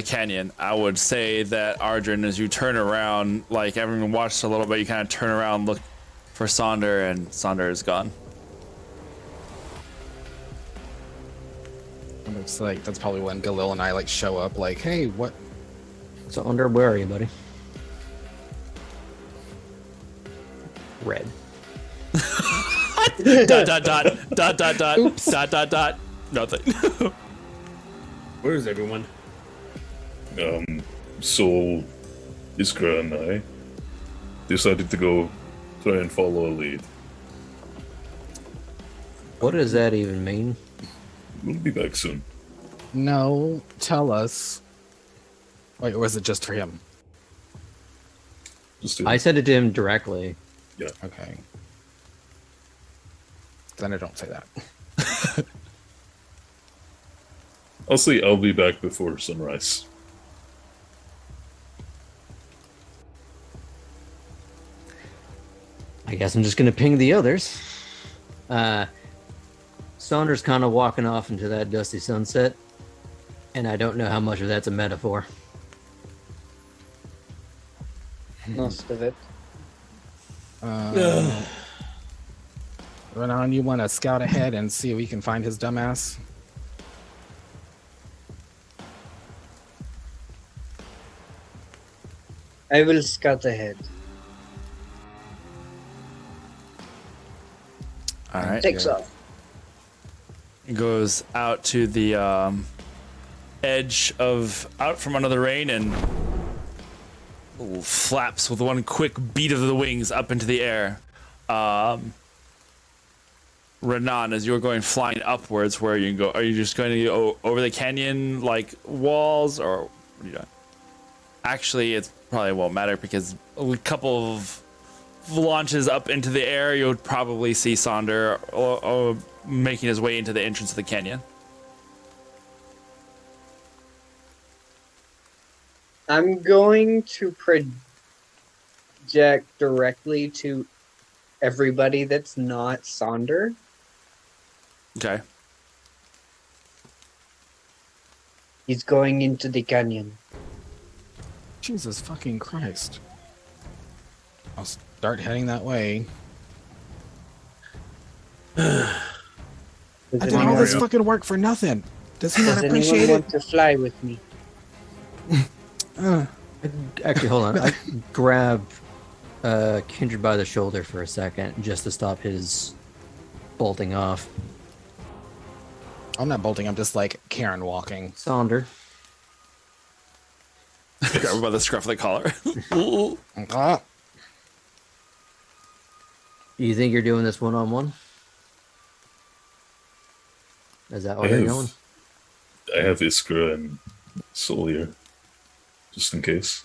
canyon. I would say that Ardrin, as you turn around, like everyone watched a little bit, you kind of turn around, look for Sonder, and Sonder is gone. And it's like that's probably when Galil and I like show up. Like, hey, what? So under, where are you, buddy? Red. dot dot dot dot dot dot dot dot dot. Nothing. Where's everyone? So Iskra and I decided to go try and follow a lead. What does that even mean? We'll be back soon. No, tell us. Wait, or was it just for him? Just I said it to him directly. Okay. Then I don't say that. I'll say I'll be back before sunrise. I guess I'm just gonna ping the others. Saunders kind of walking off into that dusty sunset, and I don't know how much of that's a metaphor. Most of it. Renan, you want to scout ahead and see if we can find his dumbass? I will scout ahead. All right. Takes off. Goes out to the edge of out from under the rain and flaps with one quick beat of the wings up into the air. Renan, as you're going flying upwards, where you go, are you just going to go over the canyon like walls, or what are you doing? Actually, it probably won't matter because a couple of launches up into the air, you'll probably see Sonder or making his way into the entrance of the canyon. I'm going to project directly to everybody that's not Sonder. Okay. He's going into the canyon. Jesus fucking Christ. I'll start heading that way. I Does did all this Mario. fucking work for nothing. Does he not does appreciate anyone it? want to fly with me? Actually, hold on. I grab Kindred by the shoulder for a second just to stop his bolting off. I'm not bolting. I'm just like Karen walking. Sonder. Grab him by the scruff of the collar. Ah, You think you're doing this one-on-one? Is that I where you're going? have Iskra and Solier, just in case.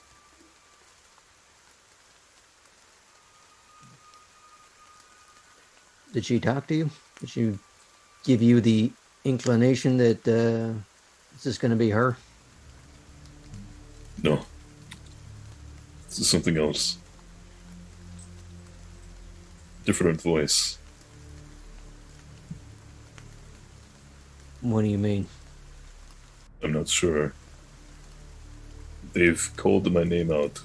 Did she talk to you? Did she give you the inclination that this is going to be her? No. This is something else. Different voice. What do you mean? I'm not sure. They've called my name out.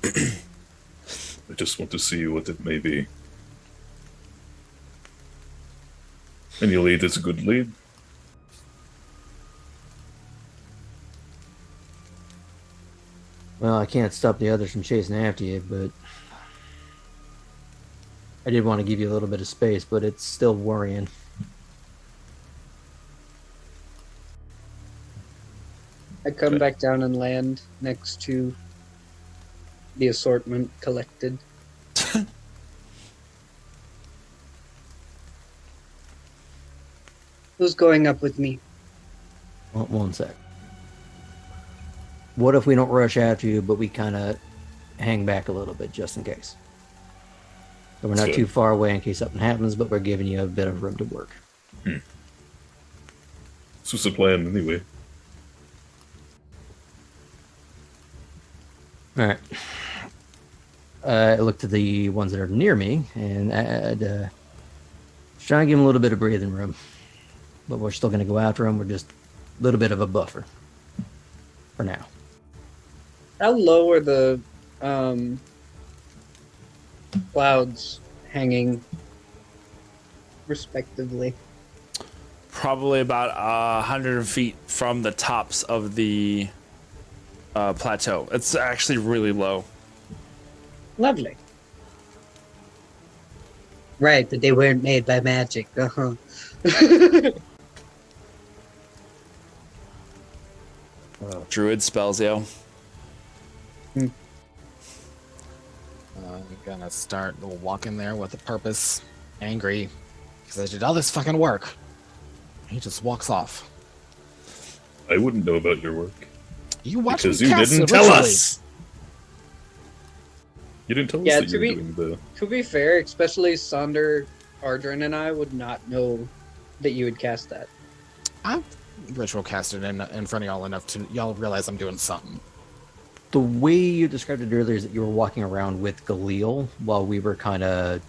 I just want to see what it may be. Any lead is a good lead. Well, I can't stop the others from chasing after you, but I did want to give you a little bit of space, but it's still worrying. I come back down and land next to the assortment collected. Who's going up with me? One sec. What if we don't rush after you, but we kind of hang back a little bit just in case? So we're not Sure. too far away in case something happens, but we're giving you a bit of room to work. This was the plan anyway. All right. I looked at the ones that are near me, and I'd try and give them a little bit of breathing room. But we're still going to go after them. We're just a little bit of a buffer for now. How low are the clouds hanging, respectively? Probably about 100 feet from the tops of the plateau. It's actually really low. Lovely. Right, but they weren't made by magic. Uh-huh. Druid spells, yo. I'm gonna start walking there with a purpose, angry, because I did all this fucking work. He just walks off. I wouldn't know about your work. You watched Because me you cast didn't it tell ritually. us! You didn't tell us Yeah, that to you were be- doing the... To be fair, especially Sonder, Ardrin, and I would not know that you would cast that. I've ritual casted in front of y'all enough to y'all realize I'm doing something. The way you described it earlier is that you were walking around with Galil while we were kind of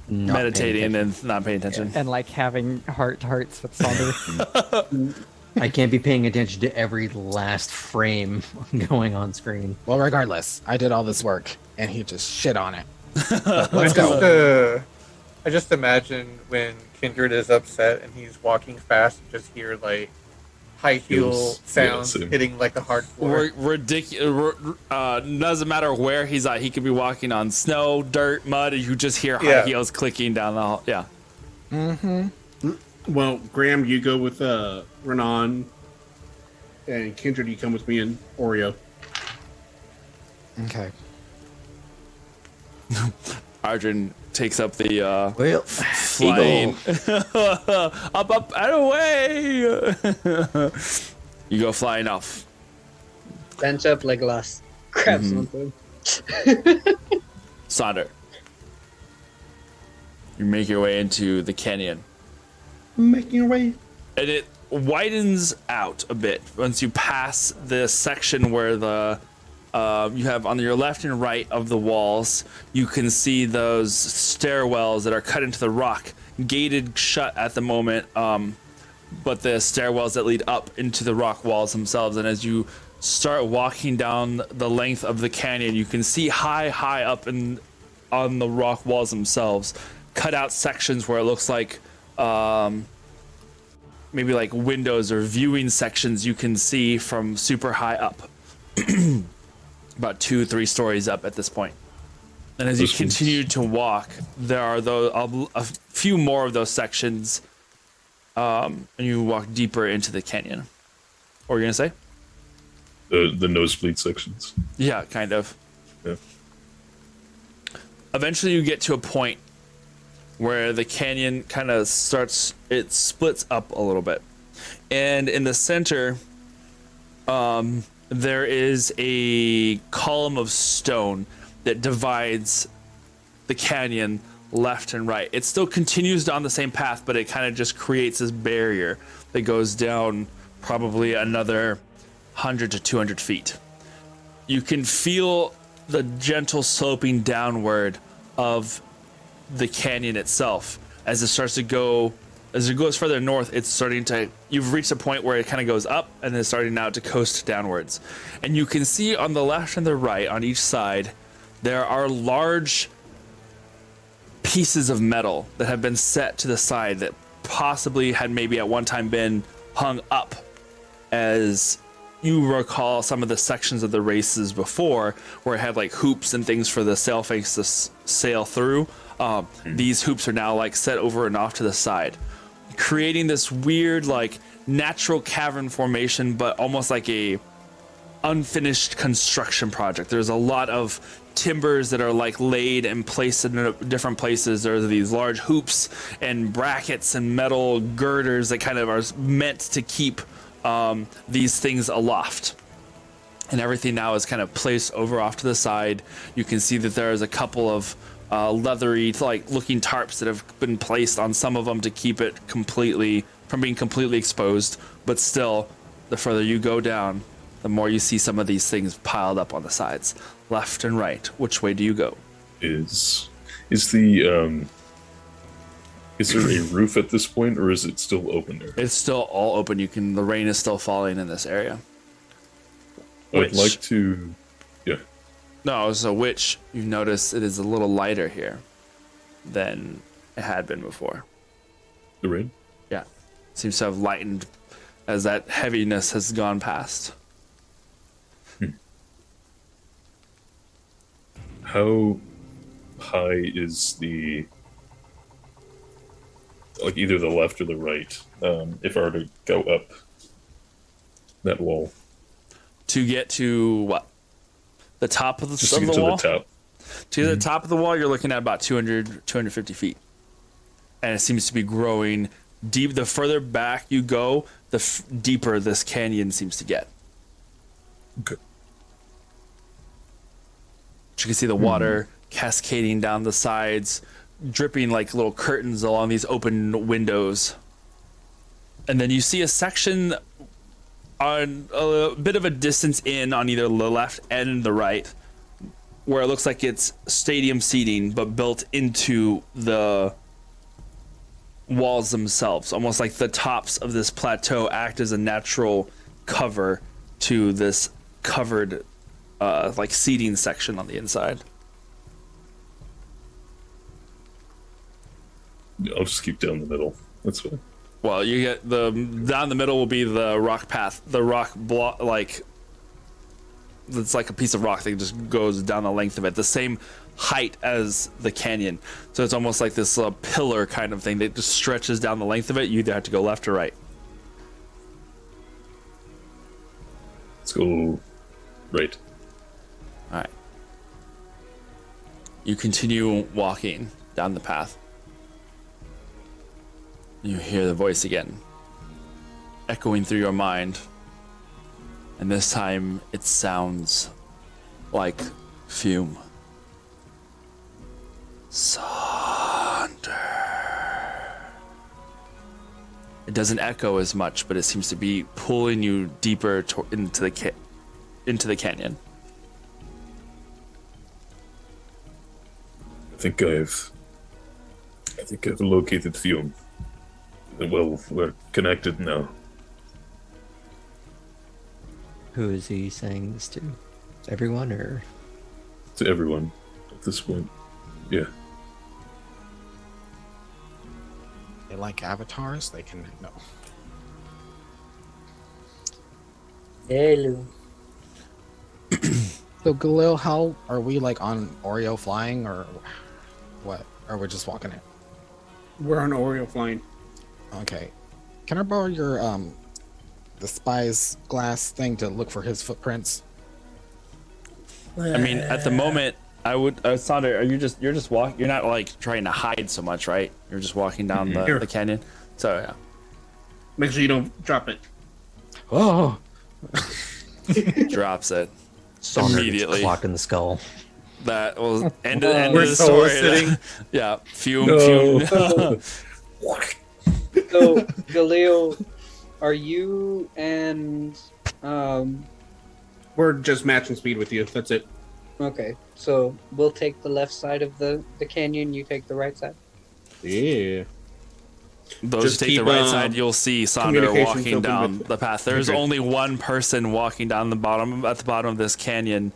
Meditating and not paying attention. And like having heart-to-hearts with Sonder. I can't be paying attention to every last frame going on screen. Well, regardless, I did all this work, and he just shit on it. I just imagine when Kindred is upset and he's walking fast, and just hear like high heel Heels. sounds Yeah, same. hitting like the hard floor. Ridiculous. Doesn't matter where he's at. He could be walking on snow, dirt, mud, and you just hear high Yeah. heels clicking down the hall. Yeah. Well, Graham, you go with Renan, and Kindred, you come with me and Oreo. Okay. Ardrin takes up the Well, flying. up, and away! You go flying off. Bench up like glass. Grab something. Sonder. You make your way into the canyon. Making your way. And it widens out a bit once you pass the section where the you have on your left and right of the walls. You can see those stairwells that are cut into the rock, gated shut at the moment, but the stairwells that lead up into the rock walls themselves. And as you start walking down the length of the canyon, you can see high up on the rock walls themselves, cut out sections where it looks like maybe like windows or viewing sections you can see from super high up. About 2-3 stories up at this point. And as you continue to walk, there are a few more of those sections, and you walk deeper into the canyon. What were you gonna say? The nosebleed sections. Yeah, kind of. Yeah. Eventually you get to a point where the canyon kind of it splits up a little bit. And in the center, there is a column of stone that divides the canyon left and right. It still continues down the same path, but it kind of just creates this barrier that goes down probably another 100 to 200 feet. You can feel the gentle sloping downward of the canyon itself as it starts to go. As it goes further north, you've reached a point where it kind of goes up and then starting now to coast downwards. And you can see on the left and the right on each side, there are large pieces of metal that have been set to the side that possibly had maybe at one time been hung up. As you recall some of the sections of the races before where it had like hoops and things for the sail face to sail through. These hoops are now like set over and off to the side, creating this weird like natural cavern formation, but almost like a unfinished construction project. There's a lot of timbers that are like laid and placed in different places. There's these large hoops and brackets and metal girders that kind of are meant to keep these things aloft. And everything now is kind of placed over off to the side. You can see that there is a couple of leathery like looking tarps that have been placed on some of them to keep it completely from being completely exposed. But still, the further you go down, the more you see some of these things piled up on the sides, left and right. Which way do you go? Is there a roof at this point, or is it still open there? It's still all open. The rain is still falling in this area. I'd like to. Yeah. No, so which you notice it is a little lighter here than it had been before. The rain? Yeah. Seems to have lightened as that heaviness has gone past. How high is like either the left or the right, if I were to go up that wall? To get to what? The top of the, Just to get to wall? the top. To the top of the wall, you're looking at about 250 feet. And it seems to be growing deep. The further back you go, the deeper this canyon seems to get. Okay. You can see the water cascading down the sides, dripping like little curtains along these open windows. And then you see a section on a bit of a distance in on either the left and the right, where it looks like it's stadium seating, but built into the walls themselves. Almost like the tops of this plateau act as a natural cover to this covered like seating section on the inside. I'll just keep down the middle. That's fine. Well, you get down the middle will be the rock path, the rock block, like it's like a piece of rock that just goes down the length of it, the same height as the canyon. So it's almost like this pillar kind of thing that just stretches down the length of it. You either have to go left or right. Let's go right. All right. You continue walking down the path. You hear the voice again, echoing through your mind. And this time it sounds like fume. Sundered. It doesn't echo as much, but it seems to be pulling you deeper into the canyon. I think I've located Fume. Well, we're connected now. Who is he saying this to? Everyone or? To everyone at this point. Yeah. They like avatars. They can no. Hello. So Galil, how are we like on Oreo flying or what? Or we're just walking it? We're on Oreo flying. Okay. Can I borrow your the spy's glass thing to look for his footprints? I mean, at the moment, I would. Sonder, you're just walking. You're not like trying to hide so much, right? You're just walking down the canyon. So yeah. Make sure you don't drop it. Oh. Drops it. Saunders Immediately. Clock in the skull. That was end of We're the story. sitting. Yeah. Fume. No. Fume. So, Galil, are you and We're just matching speed with you. That's it. okay? So we'll take the left side of the canyon. You take the right side. Yeah. Those Just who take the keep, right side, you'll see Sonder communications walking open down with- the path. There's Okay. only one person walking down the bottom at the bottom of this canyon,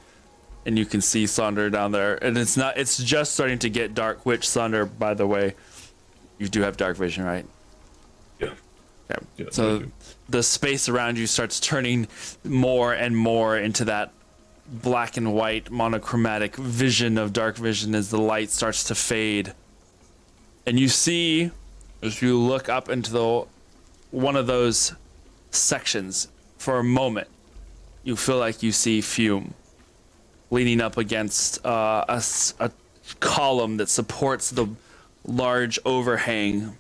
and you can see Sonder down there. And it's just starting to get dark. Which Sonder, by the way, you do have dark vision, right? Yeah. Okay. Yeah, So I do. the space around you starts turning more and more into that black and white monochromatic vision of dark vision as the light starts to fade. And you see, as you look up into one of those sections for a moment, you feel like you see Fume leaning up against a column that supports the large overhang.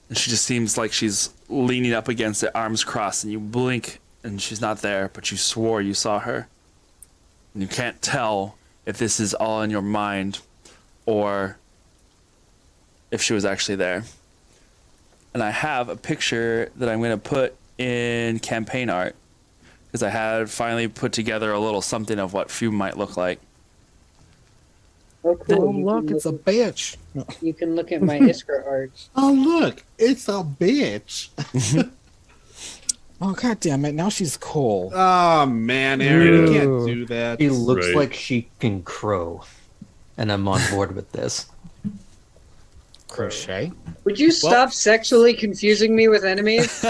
And she just seems like she's leaning up against it, arms crossed, and you blink and she's not there, but you swore you saw her. And you can't tell if this is all in your mind or if she was actually there. And I have a picture that I'm going to put in campaign art because I had finally put together a little something of what Fume might look like. Oh, cool. Oh look, it's a bitch. You can look at my Iskra art. Oh, look. It's a bitch. Oh god damn it! Now she's cool. Oh, man, Aaron. You Ooh. can't do that. He looks Right. like she can crow. And I'm on board with this. Crochet. Would you stop sexually confusing me with enemies?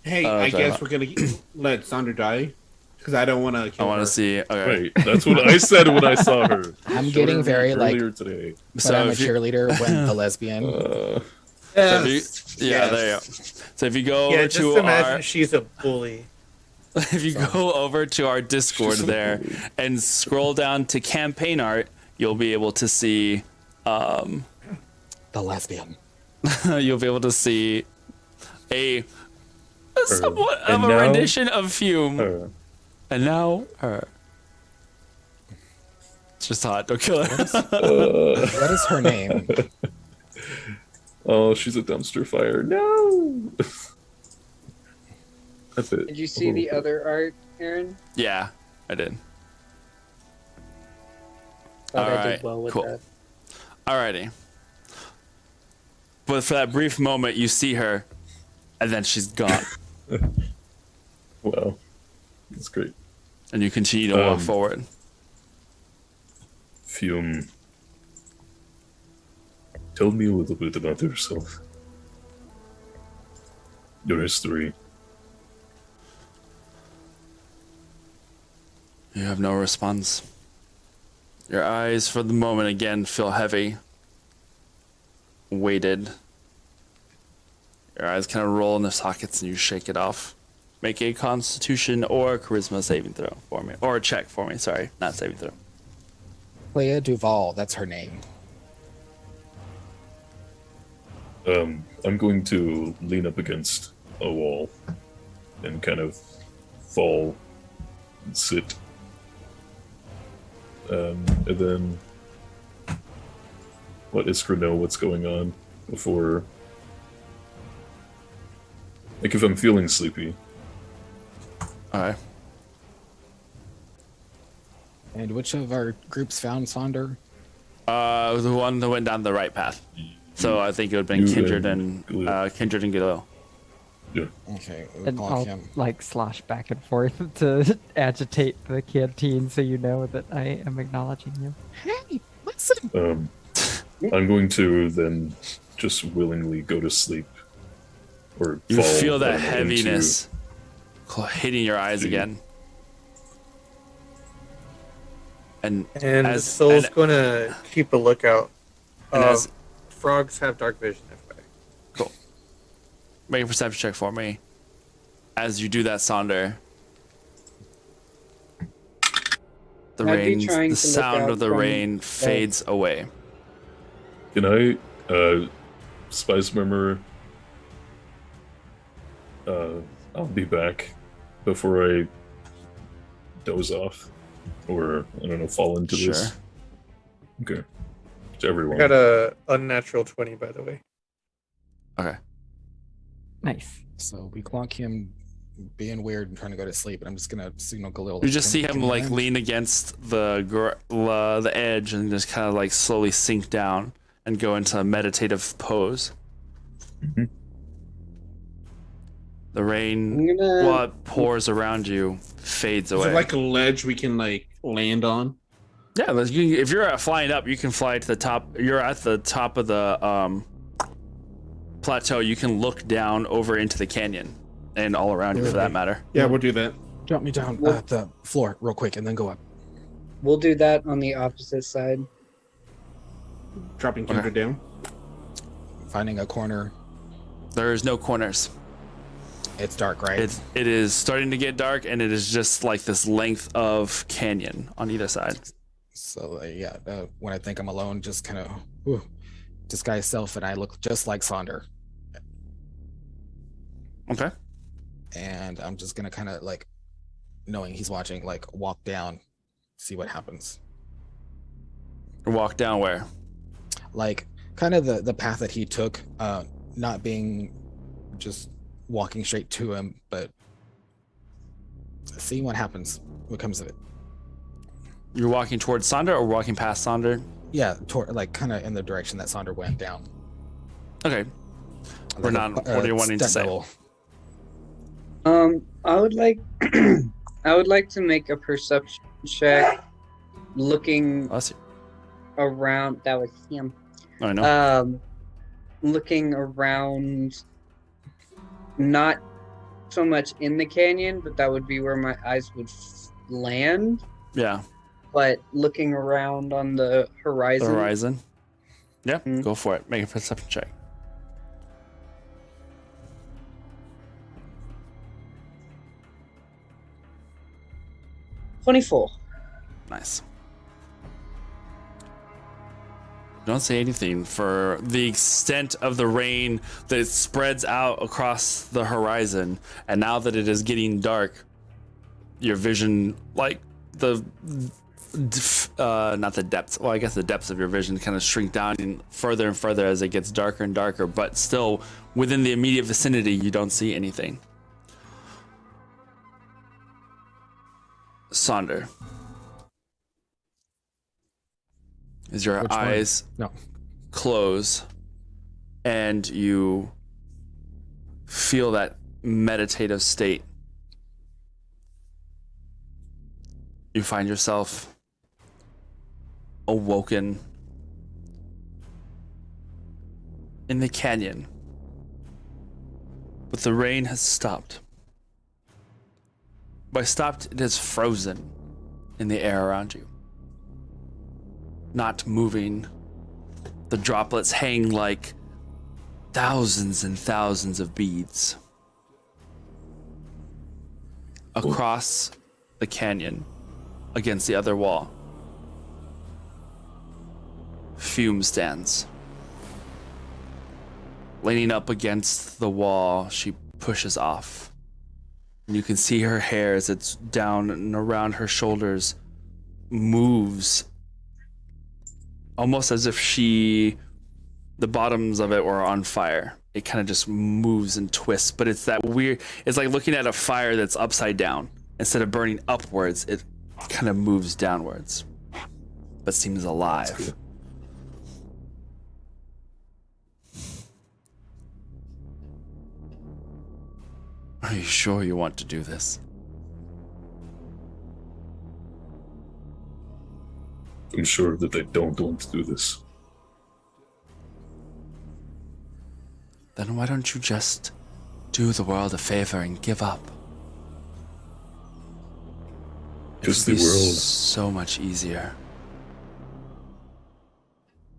Hey, Oh, I sorry. guess we're going to let Sonder die. Because I don't want to I kill want her. to see. Okay. Right, that's what I said when I saw her. I'm Showed getting her very, like- earlier today. But I'm a if you- cheerleader when the lesbian. Uh, So if you- yeah, Yes. there you go. So if you go over Yeah, just to imagine our, she's a bully. if you go over to our Discord She's a there bully. and scroll down to campaign art, you'll be able to see, The lesbian. you'll be able to see a somewhat of And a now- rendition of Fume, her. and now her. It's just hot. Don't kill her. What is her name? Oh, she's a dumpster fire. No. That's it. Did you see the other art, Aaron? Yeah, I did. Thought I Alright, did well with cool. that. Alrighty. But for that brief moment, you see her, and then she's gone, Wow, that's great. and you continue to walk Um, forward. Fume, tell me a little bit about yourself. Your history. You have no response. Your eyes, for the moment, again feel heavy, weighted. Your eyes kind of roll in their sockets, and you shake it off. Make a Constitution or a Charisma saving throw for me, or a check for me. Sorry, not saving throw. Clea Duval. That's her name. I'm going to lean up against a wall and kind of fall and sit. And then let Iskra know what's going on. before. Like if I'm feeling sleepy. All right. And which of our groups found Sonder? The one that went down the right path. So I think it would have been You Kindred and and Galil. Kindred and Galil. Yeah. Okay, we'll And clock I'll him. like slosh back and forth to agitate the canteen so you know that I am acknowledging you. Hey, listen! I'm going to then just willingly go to sleep. Or You fall, feel I that don't know, heaviness hitting your eyes See. again. And And as Soul's and- gonna keep a lookout. And as- Frogs have dark vision, FYI. Cool. Make a perception check for me. As you do that, Sonder. The I'd be rain, trying the to look sound out of the from- rain fades away. Can I, Spice Murmur, I'll be back before I doze off? Or, I don't know, fall into this? Sure. Okay. To everyone. I got a unnatural 20, by the way. Okay. Nice. So we clock him being weird and trying to go to sleep, and I'm just gonna signal Galil. You just see him like lean. lean against the edge and just kind of like slowly sink down and go into a meditative pose. Mhm. The rain, I'm gonna. while it pours around you, fades Is away. there like a ledge we can like land on? Yeah, but if you're flying up, you can fly to the top. You're at the top of the plateau. You can look down over into the canyon and all around you, for that matter. Yeah, we'll do that. Drop me down Well- at the floor real quick, and then go up. We'll do that on the opposite side. Dropping Kindred down. Finding a corner. There's no corners. It's dark, right? It is starting to get dark, and it is just like this length of canyon on either side. So yeah, when I think I'm alone, just kind of disguise self, and I look just like Sonder. Okay. And I'm just gonna kind of like, knowing he's watching, like walk down, see what happens. Walk down where? Like kind of the path that he took, not being just walking straight to him, but seeing what happens, what comes of it. You're walking towards Sonder or walking past Sonder? Yeah, like kind of in the direction that Sonder went down. Okay. We're not. What are you wanting to say? Double. I would like. I would like to make a perception check, looking Oh, I see. around. That was him. I know. Looking around, not so much in the canyon, but that would be where my eyes would land. Yeah. But looking around on the The horizon. horizon. Yeah. Mhm. Go for it. Make a perception check. 24. Nice. Don't say anything for the extent of the rain that spreads out across the horizon, and now that it is getting dark, your vision, like the not the depths. Well, I guess the depths of your vision kind of shrink down and further as it gets darker and darker. But still, within the immediate vicinity, you don't see anything. Sonder. As your Which one? eyes No. close and you feel that meditative state, you find yourself awoken in the canyon, but the rain has stopped. By stopped, it is frozen in the air around you, not moving. The droplets hang like thousands and thousands of beads across the canyon against the other wall. Fume stands. Leaning up against the wall, she pushes off. And you can see her hair as it's down and around her shoulders moves almost as if she the bottoms of it were on fire. It kind of just moves and twists, but it's that weird. It's like looking at a fire that's upside down. Instead of burning upwards, it kind of moves downwards, but seems alive. Are you sure you want to do this? I'm sure that I don't want to do this. Then why don't you just do the world a favor and give up? Because It'd the be world, so much easier.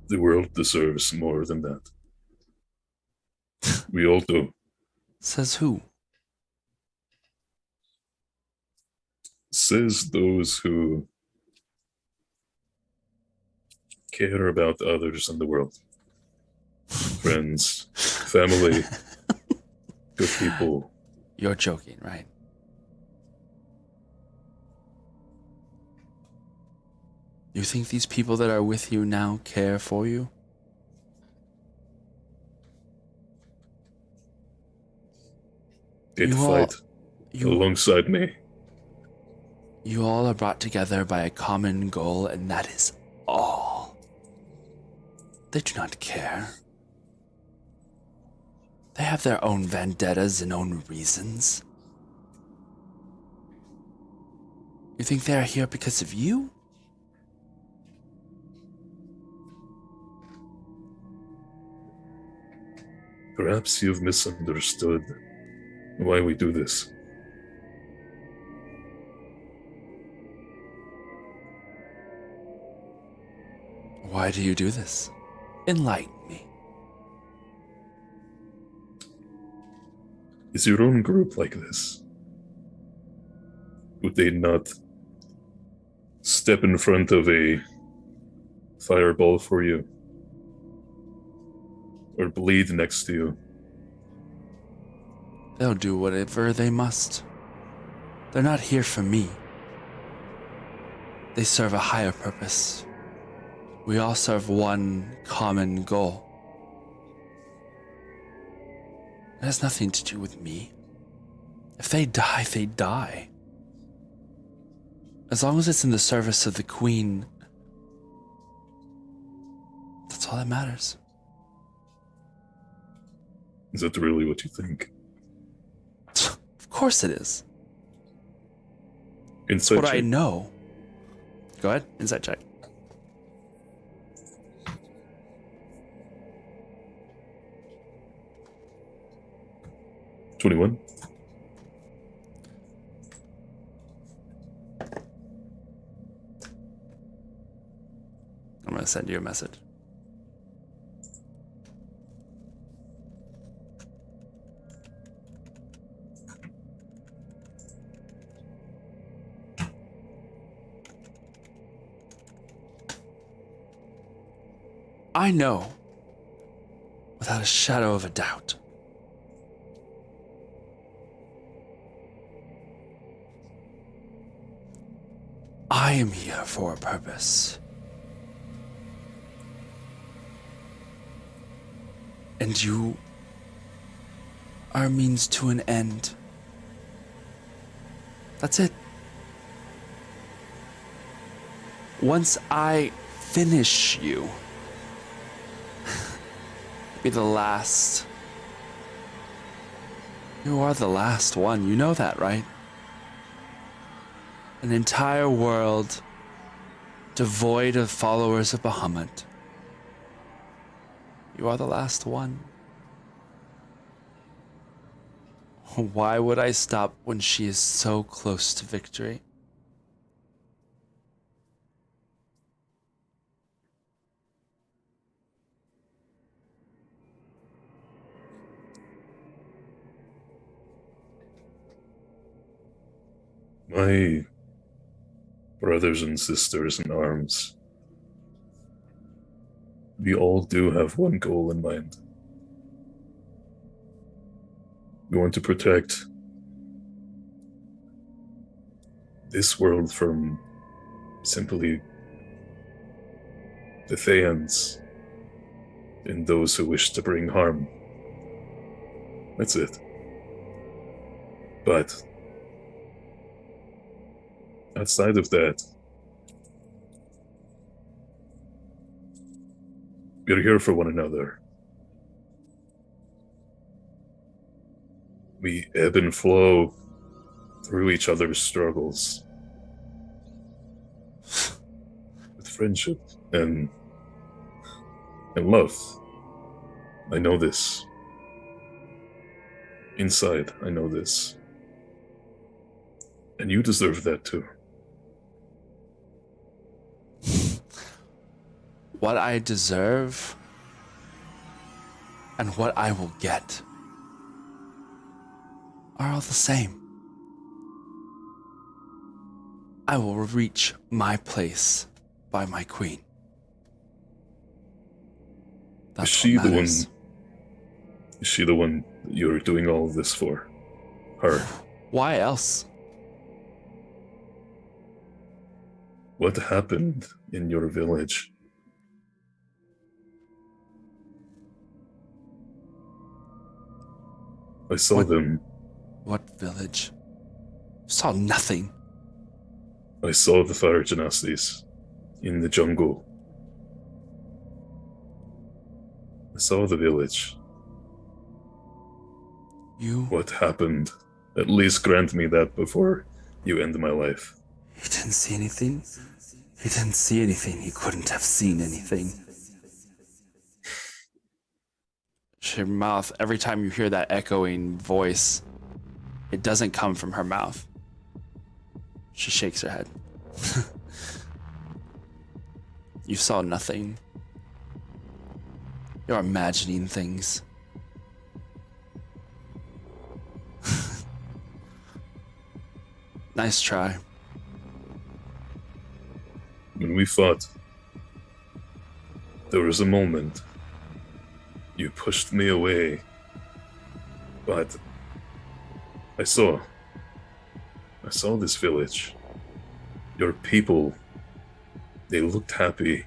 the world deserves more than that. We all do. Says who? Says those who care about others in the world. Friends, family, good people. You're joking, right? You think these people that are with you now care for you? They'd You all- fight You, alongside me. you all are brought together by a common goal, and that is all. They do not care. They have their own vendettas and own reasons. You think they are here because of you? Perhaps you've misunderstood why we do this. Why do you do this? Enlighten me. Is your own group like this? Would they not step in front of a fireball for you? Or bleed next to you? They'll do whatever they must. They're not here for me. They serve a higher purpose. We all serve one common goal. It has nothing to do with me. If they die, they die. As long as it's in the service of the Queen, that's all that matters. Is that really what you think? Of course it is. It's Insight what I check. know. Go ahead, insight check. $21. I'm gonna send you a message. I know, without a shadow of a doubt, I am here for a purpose. And you are a means to an end. That's it. Once I finish you, be the last. You are the last one. You know that, right? An entire world devoid of followers of Bahamut. You are the last one. Why would I stop when she is so close to victory? My brothers and sisters in arms, we all do have one goal in mind. We want to protect this world from simply the Thayans and those who wish to bring harm. That's it. But outside of that, we're here for one another. We ebb and flow through each other's struggles with friendship and love. I know this. Inside, I know this. And you deserve that too. What I deserve and what I will get are all the same. I will reach my place by my queen. That's Is she what the one? matters. Is she the one that you're doing all of this for? Her. Why else? What happened in your village? I saw What- them. What village? Saw nothing. I saw the fire genasties in the jungle. I saw the village. You What happened? At least grant me that before you end my life. He didn't see anything. He didn't see anything. He couldn't have seen anything. Her mouth, every time you hear that echoing voice, it doesn't come from her mouth. She shakes her head. You saw nothing. You're imagining things. Nice try. When we fought, there was a moment you pushed me away, but I saw this village. Your people, they looked happy.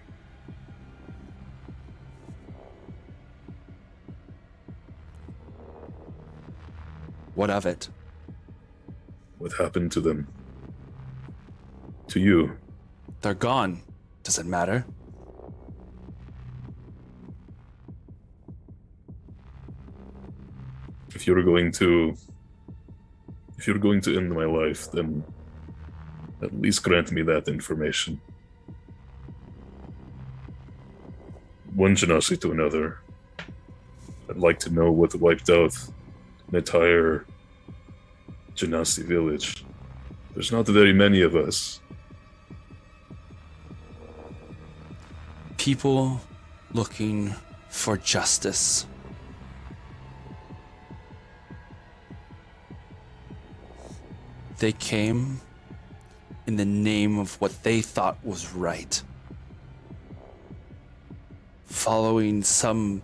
What of it? What happened to them? To you? They're gone. Does it matter? If you're going to end my life, then at least grant me that information. One genasi to another. I'd like to know what wiped out an entire genasi village. There's not very many of us. People looking for justice. They came in the name of what they thought was right. Following some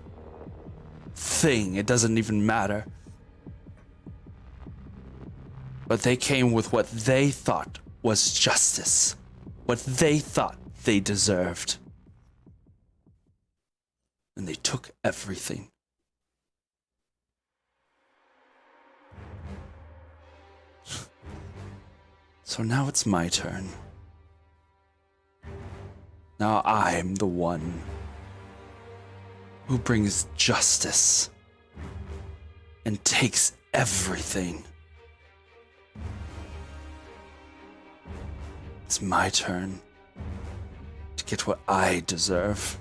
thing, it doesn't even matter. But they came with what they thought was justice. What they thought they deserved. And they took everything. So now it's my turn. Now I'm the one who brings justice and takes everything. It's my turn to get what I deserve,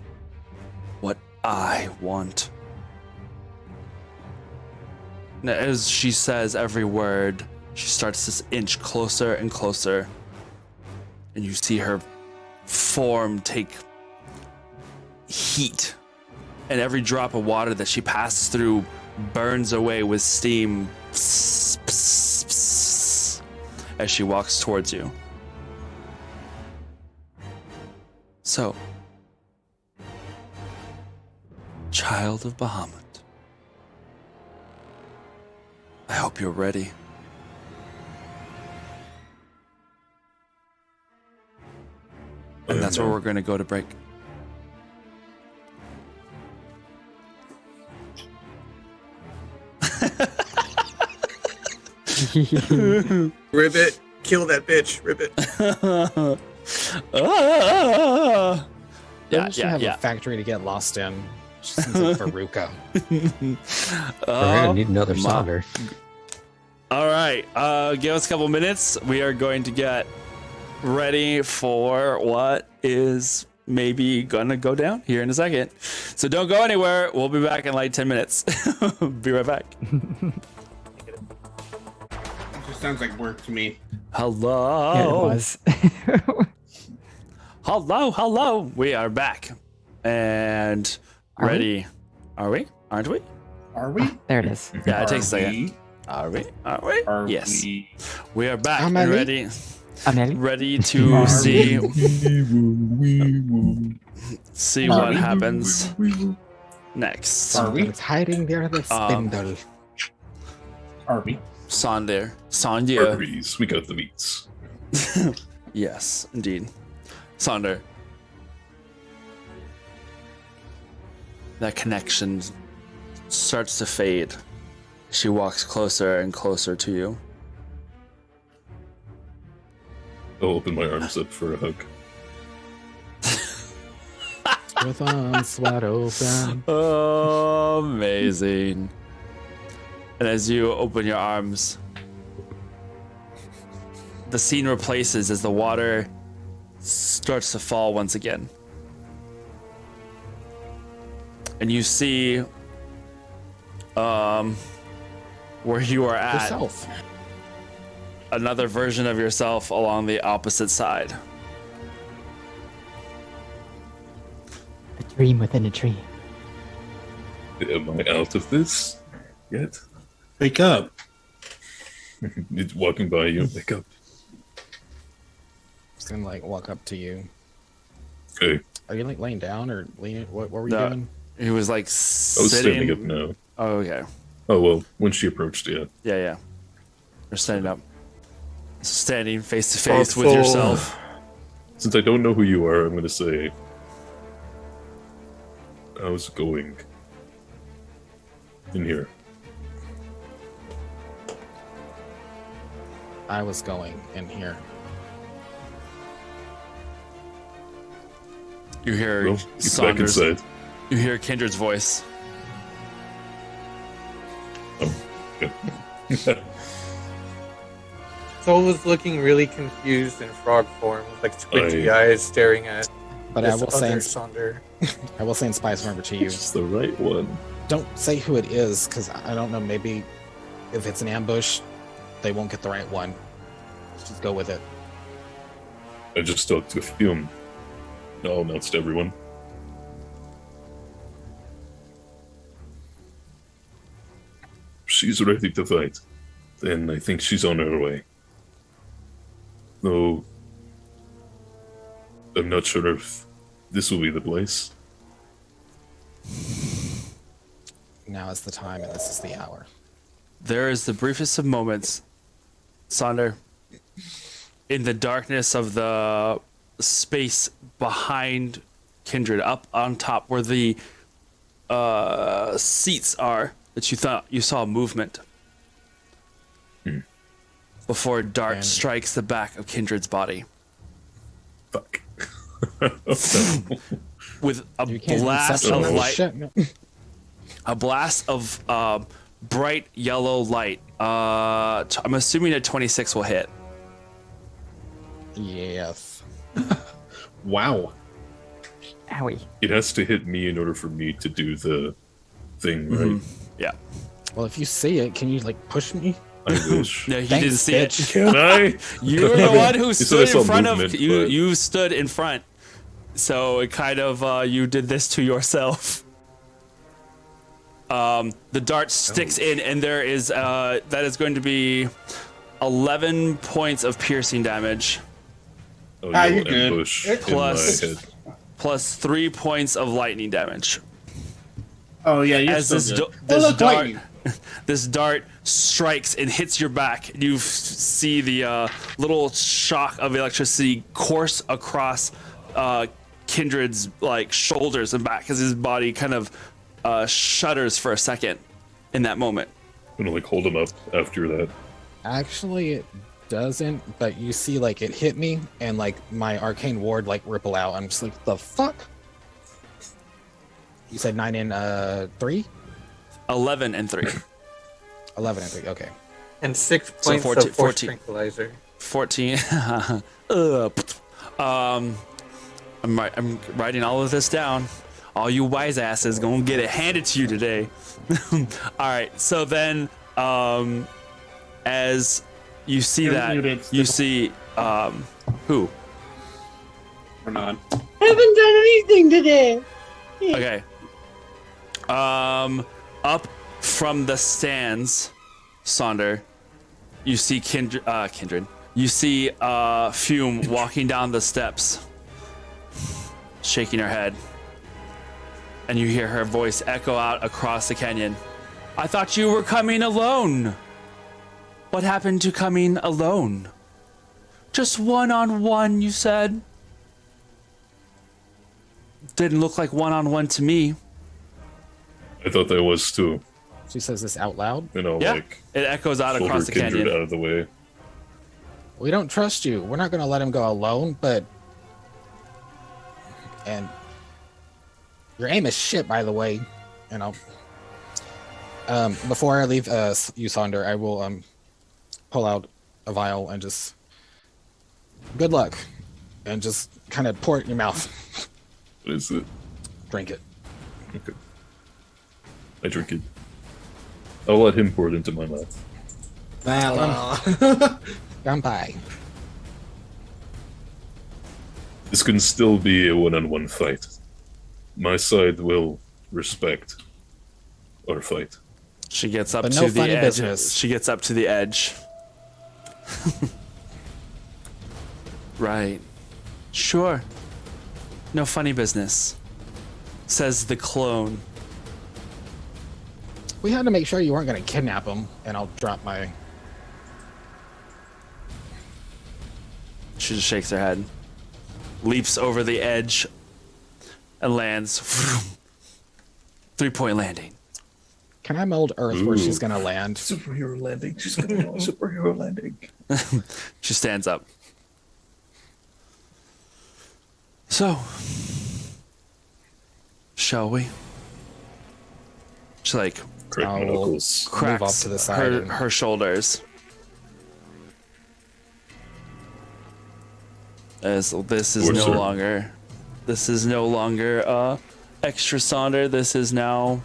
what I want. Now, as she says every word, she starts to inch closer and closer, and you see her form take heat, and every drop of water that she passes through burns away with steam as she walks towards you. So, child of Bahamut, I hope you're ready. And that's where we're going to go to break. Ribbit, kill that bitch. Ribbit. Ah! Maybe Yeah, we should yeah, have yeah. a factory to get lost in. She seems like Veruca. We're gonna need another my- solder. All right, give us a couple minutes. We are going to get ready for what is maybe gonna go down here in a second. So don't go anywhere. We'll be back in like 10 minutes. Be right back. It just sounds like work to me. Hello. Yeah, it was. Hello. We are back and Are we? ready. Are we? Aren't we? Are we? There it is. Yeah, it takes a Are second. we? Are we? Are we? Are Yes. we? We are back and Amelie? ready. Amelie? Ready to see Are what happens next. Are we? It's hiding there, the spindle. Are we? Sonder. Arby's, we got the meats. Yes, indeed. Sonder. That connection starts to fade. She walks closer and closer to you. I'll open my arms up for a hug. With arms wide open. Oh, amazing. And as you open your arms, the scene replaces as the water starts to fall once again. And you see where you are at, Yourself. another version of yourself along the opposite side. A dream within a dream. Am I out of this yet? Wake up. It's walking by you. Wake up. Just gonna like walk up to you. Okay. Are you like laying down or leaning? What were you No. doing? He was like I was standing sitting. up now. Oh, okay. Oh, well, when she approached, yeah. Yeah. You're standing up. Standing face to face with yourself. Since I don't know who you are, I'm going to say, how's it going in here? I was going in here. You hear Well, get back Saunders. inside. You hear Kindred's voice. Soul was looking really confused in frog form, with like squinty I- eyes staring at But I this will say, other Sonder. I will say in Spice Remember to you, It's the right one. don't say who it is, because I don't know. Maybe if it's an ambush, they won't get the right one. Just go with it. I just talked to Fume. I'll announce to everyone. She's ready to fight. Then I think she's on her way. Though, I'm not sure if this will be the place. Now is the time, and this is the hour. There is the briefest of moments, Sonder, in the darkness of the space behind Kindred, up on top where the seats are, that you thought you saw movement. Before a dart And- strikes the back of Kindred's body. Fuck. With a You can't blast inception of that light. shit. No. A blast of bright yellow light. I'm assuming a 26 will hit. Yes. Wow. Owie. It has to hit me in order for me to do the thing, right? Yeah. Well, if you see it, can you like push me? I wish. No, he Thanks, didn't see bitch. it. Can I? You're the one who said I stood saw in front movement, of you. but- You stood in front, so it kind of you did this to yourself. The dart sticks in, and there is that is going to be 11 points of piercing damage, Oh, Ah, you'll you're good. ambush You're in Plus- my head. plus 3 points of lightning damage. Oh yeah, you're As still this good. do- Oh, this look, dart lightning. this dart strikes and hits your back. You see the little shock of electricity course across Kindred's like shoulders and back as his body kind of shudders for a second in that moment. I'm gonna like hold him up after that. Actually, it doesn't, but you see, like, it hit me, and, like, my arcane ward, like, ripple out. I'm just like, the fuck? You said 9 and 3? 11 and 3. 11 and 3, okay. And 6 So points 14 of force 14. tranquilizer. 14. I'm writing all of this down. All you wise asses gonna get it handed to you today. All right. So then, as you see You're that, muted, you Stefan. see who? Or not. I haven't done anything today. Okay. Up from the stands, Sonder, you see Kindred. You see Fume walking down the steps, shaking her head. And you hear her voice echo out across the canyon. I thought you were coming alone. What happened to coming alone? Just one-on-one, you said. Didn't look like one-on-one to me. I thought that was too. She says this out loud. You know, Yeah, like it echoes out shoulder across the Kindred canyon. out of the way. We don't trust you. We're not going to let him go alone, but... And... Your aim is shit, by the way. You know. Before I leave you, Sonder, I will pull out a vial and just... Good luck. And just kind of pour it in your mouth. What is it? Drink it. Okay. I drink it. I'll let him pour it into my mouth. Gampai. This can still be a one-on-one fight. My side will respect our fight. She gets up But to no the funny edge. business. She gets up to the edge. Right. Sure. No funny business, says the clone. We had to make sure you weren't going to kidnap him, and I'll drop my... She just shakes her head, leaps over the edge, and lands. 3-point landing. Can I mold Earth where Ooh. she's going to land? Superhero landing. She's gonna do a superhero landing. She stands up. So, shall we? She like Crack my I'll- knuckles. cracks off to the side and- her shoulders. As this is Or no sir. longer, extra Sonder. This is now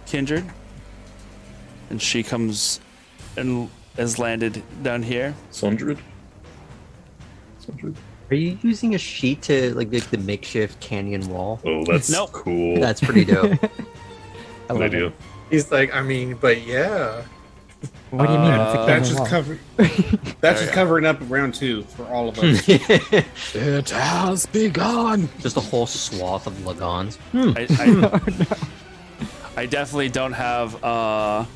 Kindred, and she comes and has landed down here. Sundered? Sundered? Are you using a sheet to like the makeshift canyon wall? Oh, that's Nope. cool. That's pretty dope. I Good love idea. it. He's like, I mean, but yeah. What do you mean? It's a That's canyon just wall. cover. That's just covering up round 2 for all of us. It has begun! Just a whole swath of Lagons. I definitely don't have Oh,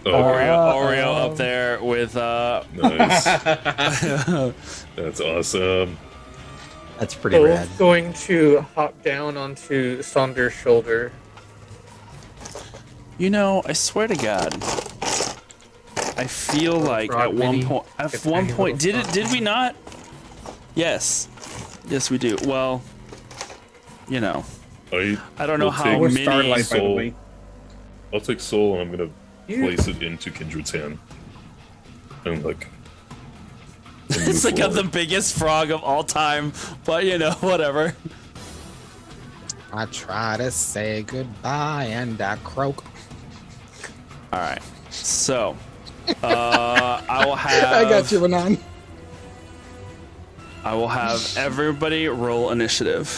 Oreo up there with nice. That's awesome. That's pretty rad. Both going to hop down onto Saunder's shoulder. You know, I swear to God, I feel like frog at one mini. point, A tiny little frog. did we not? Yes, we do. Well, you know, I don't know will how take Or many. Starlight, by the Soul. way. I'll take Soul and I'm gonna place it into Kindred's hand. And like. and It's move like the forward. biggest frog of all time, but you know, whatever. I try to say goodbye and I croak. All right, so I will have. I got you, Anon. I will have everybody roll initiative.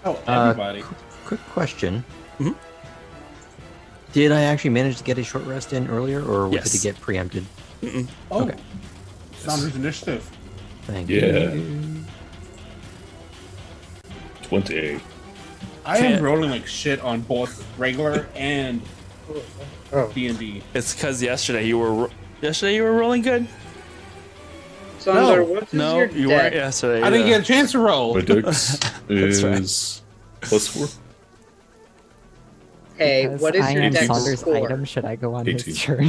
Oh, everybody. Quick question. Mhm. Did I actually manage to get a short rest in earlier, or Yes. did it get preempted? Oh, okay. Sounders initiative. Thank Yeah. you. 20. I Can't- am rolling like shit on both regular and Oh. D&D. It's because yesterday you were rolling good. Sonder, No. what is No, your you deck? weren't yesterday. I didn't either. get a chance to roll. My dex That's right. is +4. Hey, Because what is I your am dex Saunders' score? item, should I go on 18. his turn?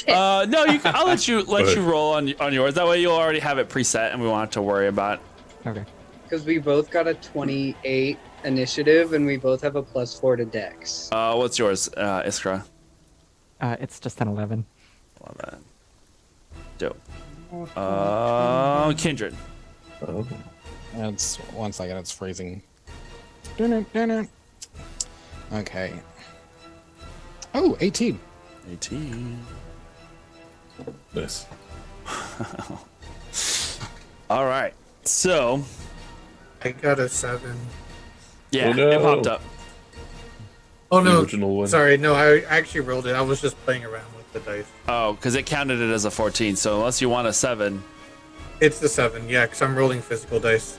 No, I'll let you ahead. roll on yours. That way you'll already have it preset, and we won't have to worry about. Okay. Because we both got a 28 initiative, and we both have a +4 to dex. What's yours, Iskra? It's just an 11. 11. Dope. Kindred. Oh. It's 1 second. It's freezing. Okay. Oh, 18. 18. Nice. All right. So, I got a 7. yeah, Oh, no. it popped up. Oh The no, original one. sorry, no, I actually rolled it. I was just playing around with the dice. Oh, because it counted it as a 14. So unless you want a 7, It's the 7, yeah, because I'm rolling physical dice.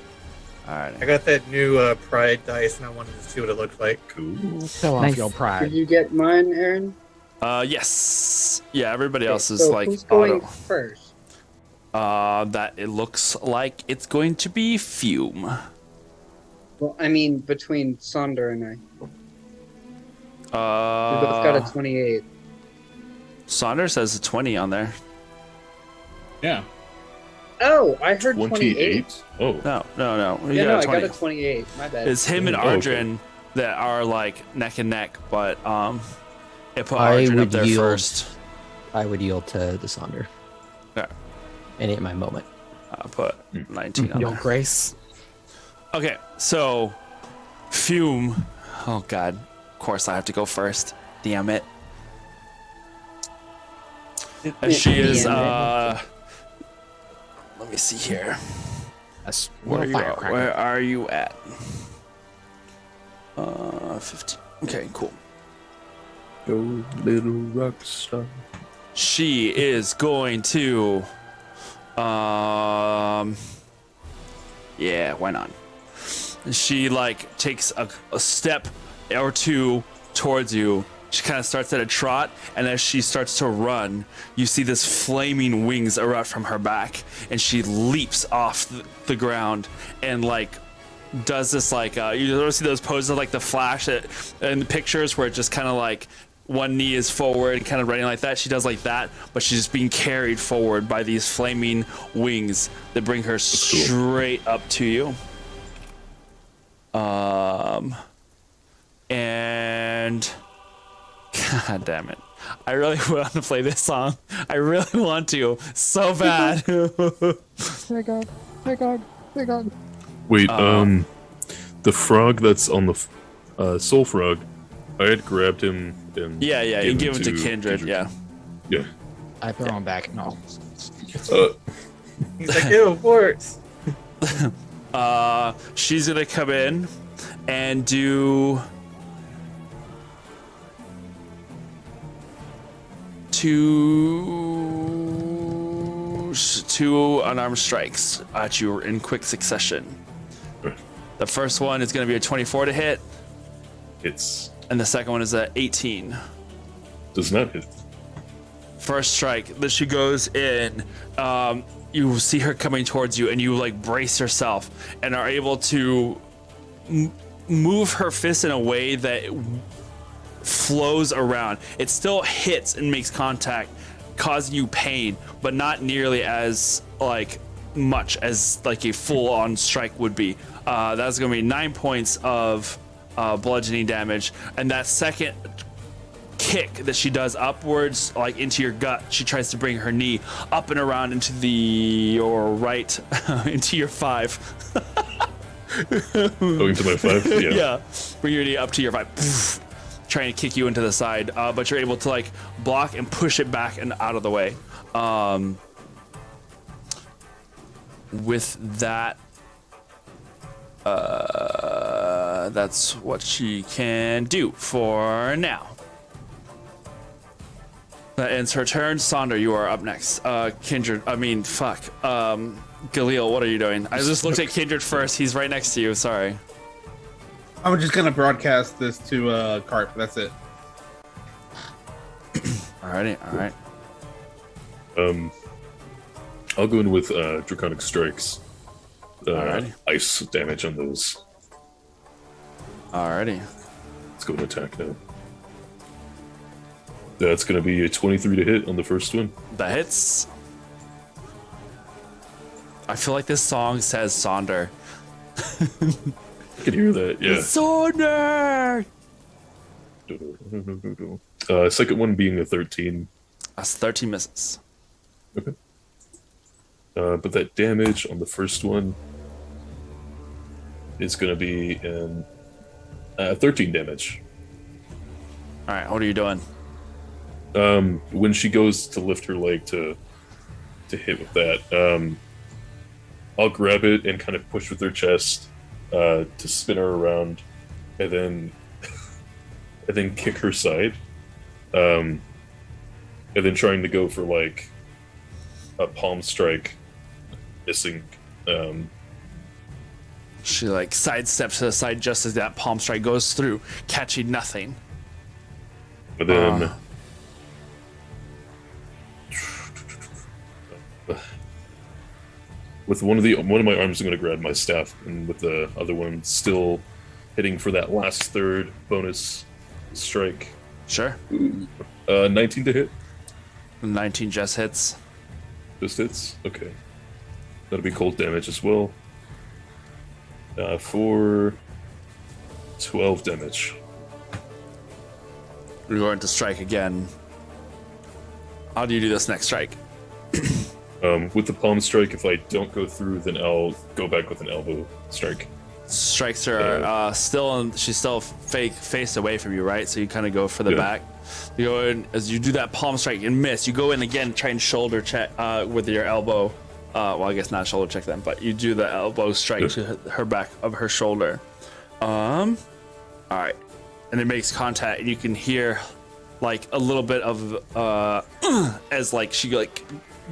all right. I got that new Pride dice, and I wanted to see what it looks like. Cool. Show off Nice. your Did pride. you get mine, Aaron? Yes. Yeah. Everybody else is So like who's going auto. first? That it looks like it's going to be Fume. Well, I mean, between Sonder and I. We both got a 28. Saunders says a 20 on there. Yeah. Oh, I heard 28. 28? Oh. No. You Yeah, got no, a I 20. got a 28. My bad. It's him and Oh, okay. Arjun that are like neck and neck, but it put I Arjun up would there yield. first. I would yield to the Sonder. Yeah. Any at my moment. I put 19 on Your there. grace. Okay, so Fume. Oh god. Of course I have to go first. Damn it. As she is let me see here. That's Where firecracker. are you at? 15. Okay, cool. Go, little rock star. She is going to yeah, why not? She like takes a step or two towards you. She kind of starts at a trot, and as she starts to run, you see this flaming wings erupt from her back, and she leaps off the ground and like does this like you ever see those poses of, like the Flash in the pictures where it just kind of like one knee is forward and kind of running like that. She does like that, but she's just being carried forward by these flaming wings that bring her straight up to you. And god damn it, I really want to play this song. I really want to so bad. Wait, the frog that's on the soul frog, I had grabbed him and yeah, you given give it to Kindred. Yeah. Yeah. I throw him back. No. He's like, ew, warts. She's gonna come in and do two unarmed strikes at you in quick succession. The first one is going to be a 24 to hit, It's and the second one is a 18. does not hit. First strike, then she goes in. You see her coming towards you, and you like brace yourself and are able to move her fist in a way that it flows around. It still hits and makes contact, causing you pain, but not nearly as like much as like a full-on strike would be. That's gonna be 9 points of bludgeoning damage, and that second kick that she does upwards, like into your gut, she tries to bring her knee up and around into your right, into your 5. Going to my 5? Yeah. Yeah, bring your knee up to your 5. Trying to kick you into the side, but you're able to like block and push it back and out of the way. With that, that's what she can do for now. That ends her turn. Sonder, you are up next. Kindred, Galil, what are you doing? I just looked at Kindred first. He's right next to you. Sorry. I'm just gonna broadcast this to Carp. That's it. Alrighty, all right. I'll go in with Draconic Strikes. Alrighty. Ice damage on those. Alrighty. It's Let's go and attack now. That's going to be a 23 to hit on the first one. That hits. I feel like this song says Sonder. I can hear that, yeah. Sonder! Second one being a 13. That's 13 misses. Okay. But that damage on the first one is going to be in 13 damage. All right, what are you doing? When she goes to lift her leg to hit with that, I'll grab it and kind of push with her chest to spin her around, and then kick her side, and then trying to go for like a palm strike, missing. She like sidesteps to the side just as that palm strike goes through, catching nothing. But then with one of my arms, I'm going to grab my staff, and with the other one still hitting for that last third bonus strike. Sure. 19 to hit. 19 just hits. Just hits. Okay. That'll be cold damage as well. For 12 damage. We're going to strike again. How do you do this next strike? With the palm strike, if I don't go through, then I'll go back with an elbow strike. Strikes her she's still face away from you, right? So you kind of go for the back. You go in as you do that palm strike and miss. You go in again, try and shoulder check with your elbow. Well, I guess not shoulder check then, but you do the elbow strike to her back of her shoulder. All right, and it makes contact, and you can hear like a little bit of as like she like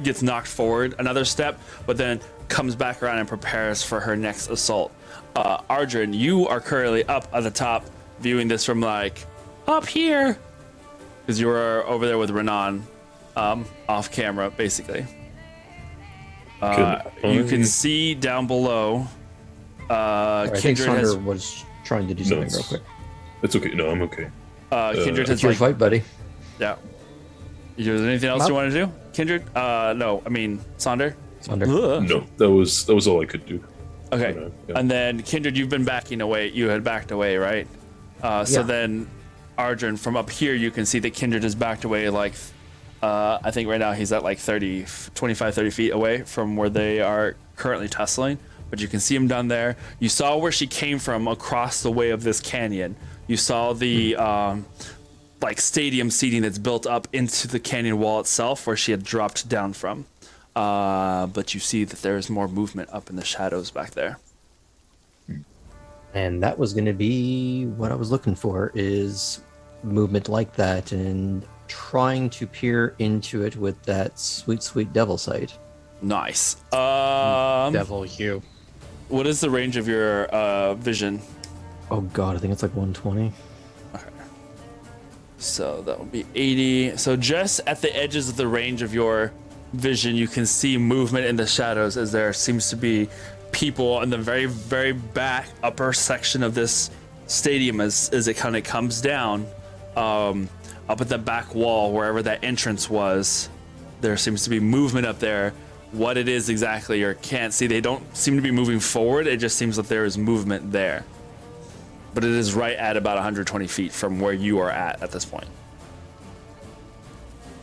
gets knocked forward another step, but then comes back around and prepares for her next assault. Arjun, you are currently up at the top, viewing this from like up here, because you were over there with Renan, off camera, basically. You can see down below. I think Kindred Sander was trying to do something real quick. It's okay. No, I'm okay. Kindred has It's your like, fight, buddy. yeah. Is there anything else you want to do, Kindred? No, I mean Sonder. Sander. No, that was all I could do. Okay, Yeah. and then Kindred, you've been backing away. You had backed away, right? So Yeah. then, Arjun, from up here, you can see that Kindred has backed away like, I think right now he's at like 25, 30 feet away from where they are currently tussling. But you can see him down there. You saw where she came from across the way of this canyon. You saw the like stadium seating that's built up into the canyon wall itself where she had dropped down from. But you see that there's more movement up in the shadows back there. And that was going to be what I was looking for, is movement like that, and trying to peer into it with that sweet, sweet devil sight. Nice. Devil you. What is the range of your vision? Oh god, I think it's like 120. Okay. So that would be 80. So just at the edges of the range of your vision, you can see movement in the shadows, as there seems to be people in the very, very back upper section of this stadium as it kind of comes down. Up at the back wall, wherever that entrance was, there seems to be movement up there. What it is exactly, you can't see. They don't seem to be moving forward. It just seems that there is movement there. But it is right at about 120 feet from where you are at this point.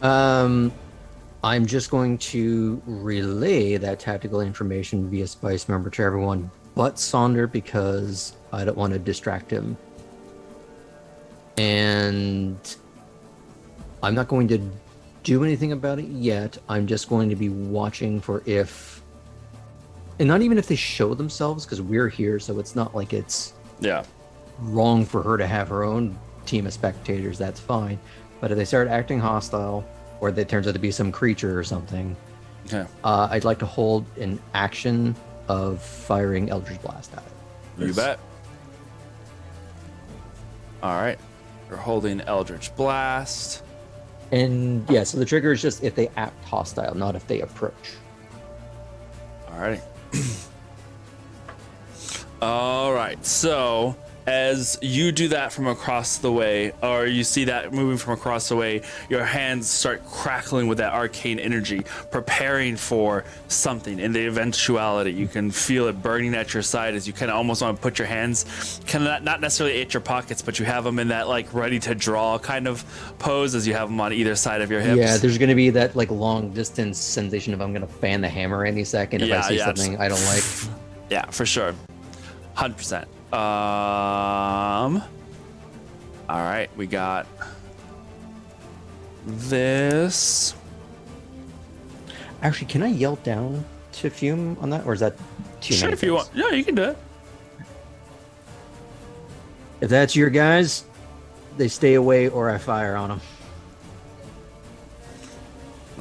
I'm just going to relay that tactical information via Spice member to everyone but Sonder, because I don't want to distract him. And I'm not going to do anything about it yet. I'm just going to be watching for if, and not even if they show themselves, because we're here, so it's not like it's wrong for her to have her own team of spectators. That's fine. But if they start acting hostile, or there turns out to be some creature or something, I'd like to hold an action of firing Eldritch Blast at it. You bet. All right. You're holding Eldritch Blast. And yeah, so the trigger is just if they act hostile, not if they approach. Alrighty. All right. So as you do that from across the way, or you see that moving from across the way, your hands start crackling with that arcane energy, preparing for something in the eventuality. You can feel it burning at your side as you kind of almost want to put your hands kind of not necessarily at your pockets, but you have them in that like ready to draw kind of pose as you have them on either side of your hips. Yeah, there's going to be that like long distance sensation of I'm going to fan the hammer any second if I see something I don't like. Yeah, for sure. 100%. All right, we got this. Actually, can I yell down to Fume on that, or is that too Sure, many if you things? want. Yeah, you can do it. If that's your guys, they stay away or I fire on them.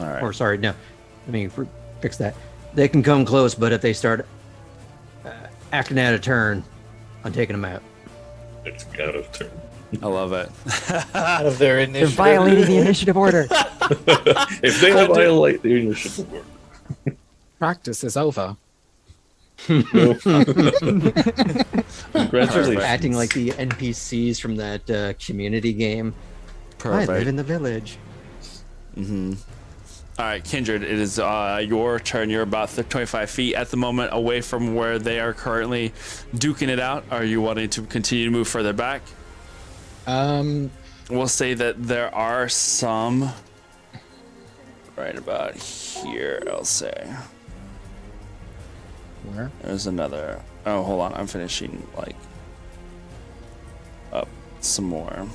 All right. Or sorry, no, let me fix that. They can come close, but if they start acting out of turn, I'm taking them out. It's out of turn. I love it. Out of their They're initiative. violating the initiative order. If they violate the initiative order. Practice is over. Congratulations. Acting like the NPCs from that community game. I live Perfect. in the village. All right, Kindred, it is your turn. You're about 25 feet at the moment away from where they are currently duking it out. Are you wanting to continue to move further back? We'll say that there are some right about here, I'll say. Where? There's another. Oh, hold on. I'm finishing, like, up some more.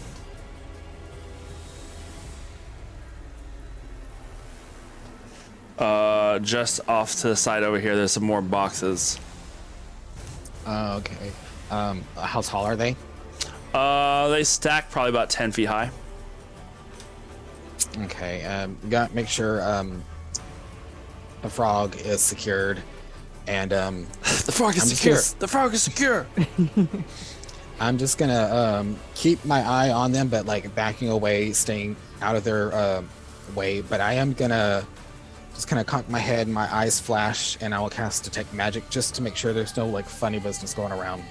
Just off to the side over here, there's some more boxes. Okay. How tall are they? They stack probably about 10 feet high. Okay. Got make sure the frog is secured, and The frog is I'm just secure. gonna- The frog is secure. I'm just gonna keep my eye on them, but like backing away, staying out of their way. But I am gonna just kind of cock my head, my eyes flash, and I will cast Detect Magic just to make sure there's no like funny business going around.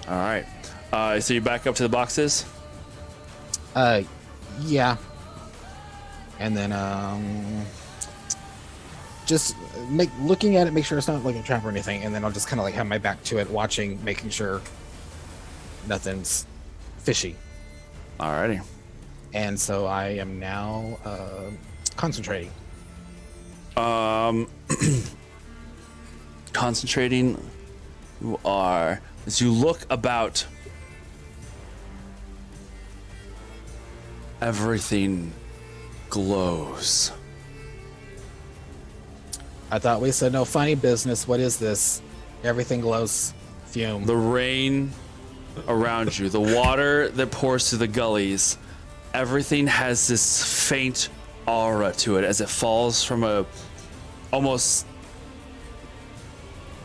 All right. So you back up to the boxes. Yeah. And then just looking at it, make sure it's not like a trap or anything, and then I'll just kind of like have my back to it, watching, making sure nothing's fishy. Alrighty. And so I am now concentrating. Concentrating. You are as you look about. Everything glows. I thought we said no funny business. What is this? Everything glows. Fume. The rain around you, the water that pours through the gullies, everything has this faint aura to it as it falls from a almost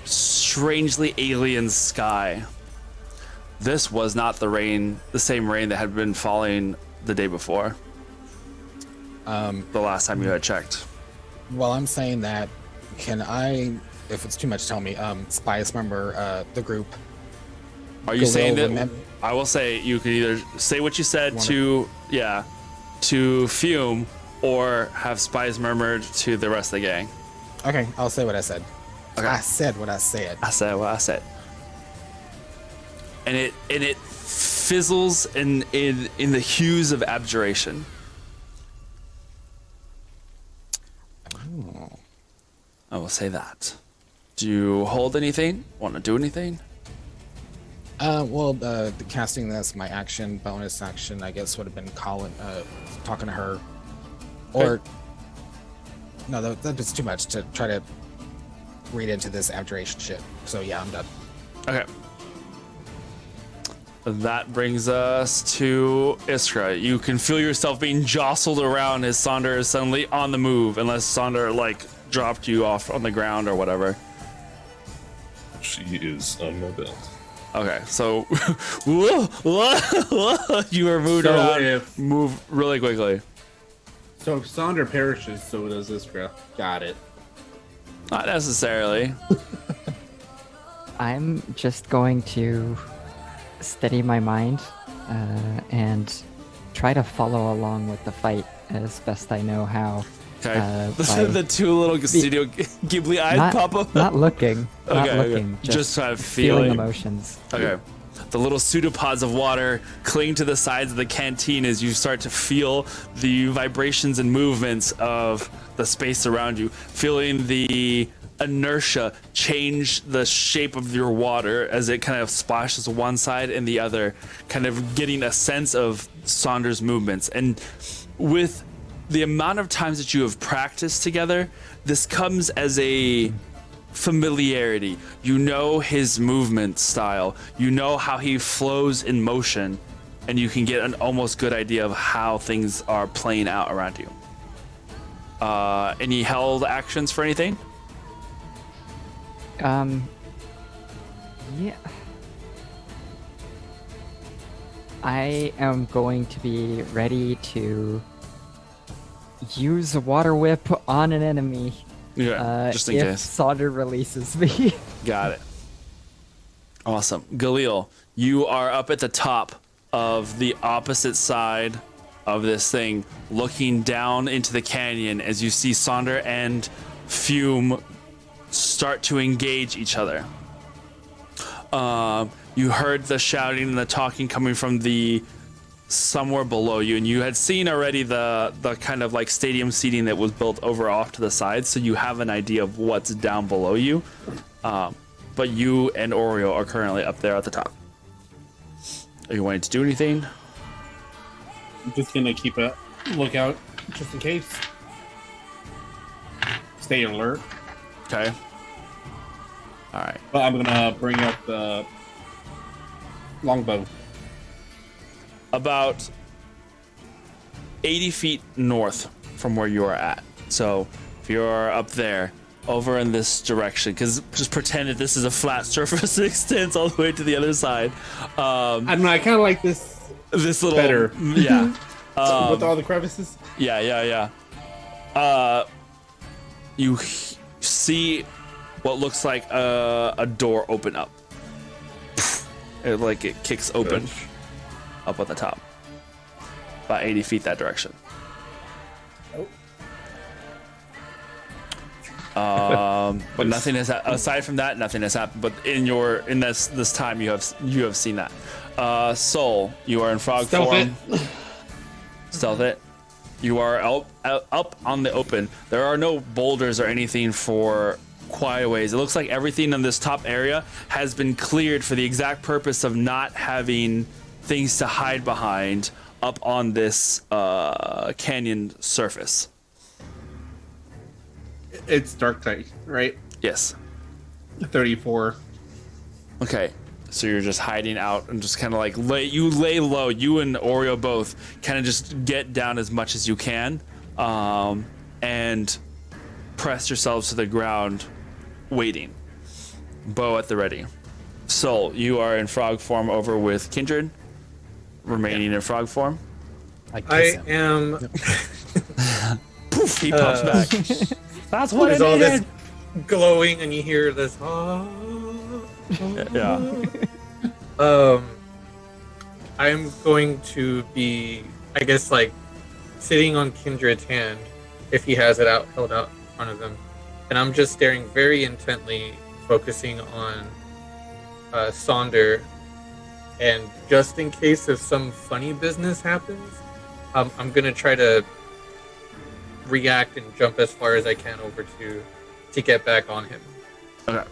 strangely alien sky. This was not the same rain that had been falling the day before. The last time you had checked. While I'm saying that, can I, if it's too much, tell me, spies member the group? Are you saying that? remem- I will say you can either say what you said to Fume, or have spies murmured to the rest of the gang. Okay, I'll say what I said. Okay. I said what I said. I said what I said. And it fizzles in the hues of abjuration. Oh. I will say that. Do you hold anything? Want to do anything? Well, the casting that's my action, bonus action, I guess would have been calling, talking to her, or no, that's too much to try to read into this abjuration shit. So yeah, I'm done. Okay. That brings us to Iskra. You can feel yourself being jostled around as Sonder is suddenly on the move, unless Sonder like dropped you off on the ground or whatever. She is on my belt. Okay, so you are moved So around. if- Move really quickly. So if Sonder perishes, so does Iskra. Got it. Not necessarily. I'm just going to steady my mind and try to follow along with the fight as best I know how. Okay. By The two little Studio Ghibli eyes not, pop up. not looking, not Okay, looking, okay. Just kind of feeling feeling. emotions. Okay. The little pseudopods of water cling to the sides of the canteen as you start to feel the vibrations and movements of the space around you, feeling the inertia change the shape of your water as it kind of splashes one side and the other, kind of getting a sense of Saunders' movements. And with the amount of times that you have practiced together, this comes as a familiarity. You know his movement style, you know how he flows in motion, and you can get an almost good idea of how things are playing out around you. Any held actions for anything? Yeah. I am going to be ready to use a water whip on an enemy. Yeah, just in if case. Saunder releases me. Got it. Awesome. Galil, you are up at the top of the opposite side of this thing, looking down into the canyon as you see Saunder and Fume start to engage each other. You heard the shouting and the talking coming from the somewhere below you, and you had seen already the kind of like stadium seating that was built over off to the side, so you have an idea of what's down below you. But you and Oreo are currently up there at the top. Are you wanting to do anything? I'm just gonna keep a lookout just in case. Stay alert. Okay. All right. But I'm gonna bring up the longbow. About 80 feet north from where you are at. So if you're up there, over in this direction, because just pretend that this is a flat surface that extends all the way to the other side. I don't know. I kind of like this Little better. Yeah. With all the crevices. Yeah. You see what looks like a door open up. It kicks open up at the top. About 80 feet that direction. But nothing has aside from that, nothing has happened. But in this time, you have seen that. Soul, you are in frog form. Stealth it. You are up on the open. There are no boulders or anything for quiet ways. It looks like everything in this top area has been cleared for the exact purpose of not having things to hide behind up on this canyon surface. It's dark type, right? Yes. 34. Okay. So you're just hiding out and just kind of like lay low. You and Oreo both kind of just get down as much as you can, and press yourselves to the ground, waiting. Bow at the ready. Soul, you are in frog form over with Kindred, remaining in frog form. I am. Poof! He pops back. That's what There's it all is. this glowing, and you hear this. Yeah. I'm going to be, I guess, like sitting on Kindred's hand if he has it held out in front of him, and I'm just staring very intently, focusing on Saunder. And just in case if some funny business happens, I'm gonna try to react and jump as far as I can over to get back on him. Okay.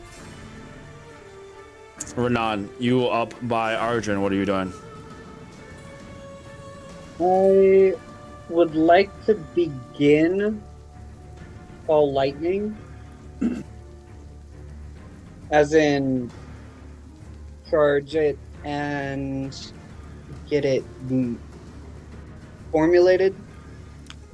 Renan, you up by Arjun. What are you doing? I would like to begin Ball Lightning. As in, charge it and get it formulated.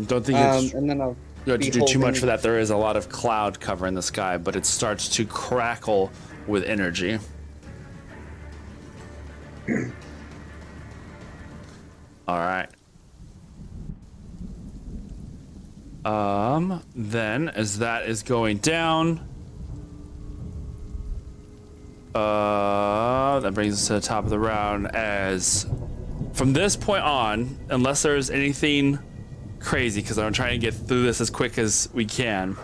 Don't think it's and then I'll you have to be do too much holding- for that. There is a lot of cloud covering the sky, but it starts to crackle with energy. All right. Then as that is going down, That brings us to the top of the round. As from this point on, unless there's anything crazy, because I'm trying to get through this as quick as we can.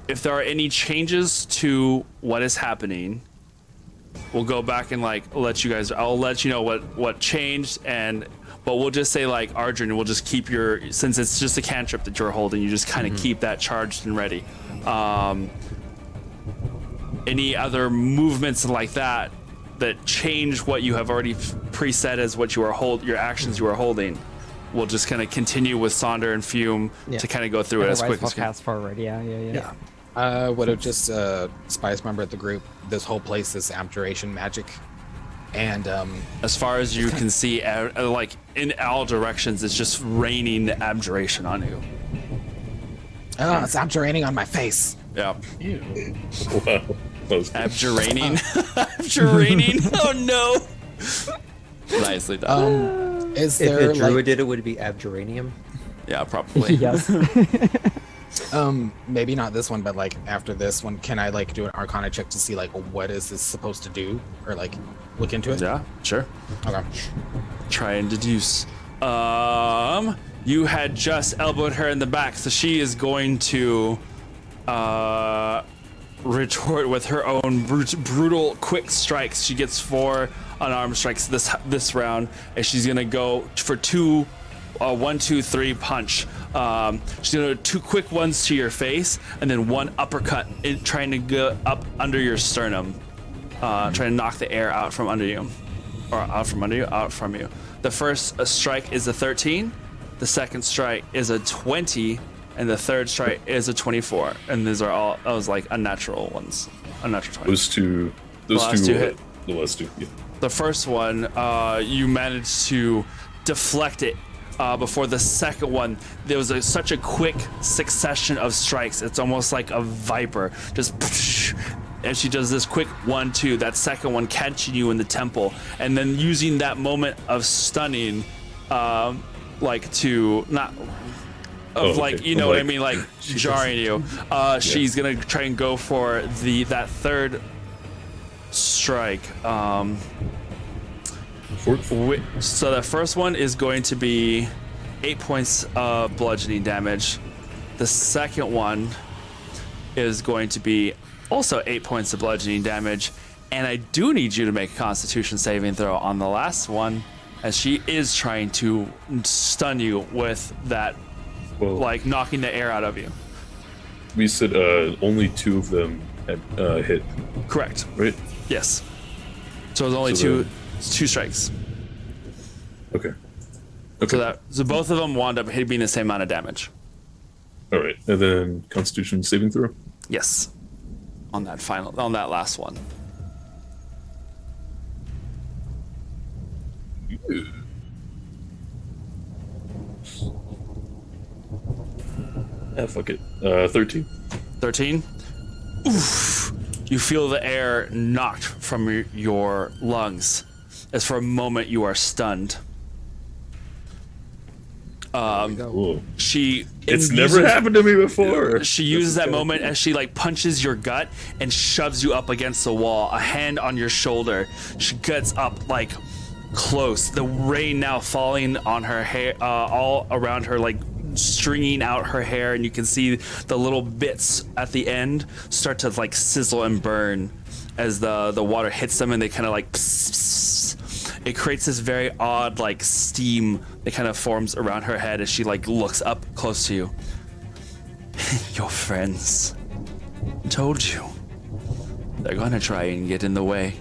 If there are any changes to what is happening, we'll go back and like let you guys. I'll let you know what changed, but we'll just say like Arjun, we'll just keep your, since it's just a cantrip that you're holding, you just kind of keep that charged and ready. Any other movements like that change what you have already preset as what you are your actions you are holding, we'll just kind of continue with Sonder and Fume to kind of go through it as quick as we can. Fast forward, yeah. I would have just spice member at the group. This whole place is abjuration magic, and as far as you can see, like in all directions, it's just raining abjuration on you. Oh, it's abjurating on my face. Yeah. Ew. Wow. Abjurating. Abjurating. Oh no. Nicely done. Is If there a druid did it, would it be abjuranium? Yeah, probably. Yes. Maybe not this one, but like after this one, can I like do an Arcana check to see like what is this supposed to do, or like look into it? Yeah, sure. Okay. Try and deduce. You had just elbowed her in the back, so she is going to retort with her own brutal quick strikes. She gets 4 unarmed strikes this round, and she's gonna go for 2 1 2 3 punch. She's gonna do 2 quick ones to your face and then 1 uppercut trying to go up under your sternum, trying to knock the air out from under you, or out from you. The first strike is a 13, the second strike is a 20, and the third strike is a 24. And those are all like unnatural ones. Unnatural 20. Those two hit. The last two, yeah. The first one, you managed to deflect it. Before the second one, there was such a quick succession of strikes. It's almost like a viper, just, and she does this quick 1 2. That second one catching you in the temple, and then using that moment of stunning, like to not. Like, you know what I mean, like jarring you. She's gonna try and go for that third strike. So the first one is going to be 8 points of bludgeoning damage. The second one is going to be also 8 points of bludgeoning damage. And I do need you to make a Constitution saving throw on the last one, as she is trying to stun you with that, like knocking the air out of you. We said only 2 of them had hit. Correct. Right? Yes. So it was only two strikes. Okay. So both of them wound up hitting the same amount of damage. All right, and then Constitution saving throw. Yes. On that last one. Ew. Fuck it. 13. 13. Oof. You feel the air knocked from your lungs, as for a moment you are stunned. It's never happened to me before. She uses that moment as she like punches your gut and shoves you up against the wall, a hand on your shoulder. She gets up like close, the rain now falling on her hair, all around her, like stringing out her hair, and you can see the little bits at the end start to like sizzle and burn as the water hits them, and they kind of like pss, pss. It creates this very odd like steam that kind of forms around her head as she like looks up close to you. Your friends, I told you, they're gonna try and get in the way.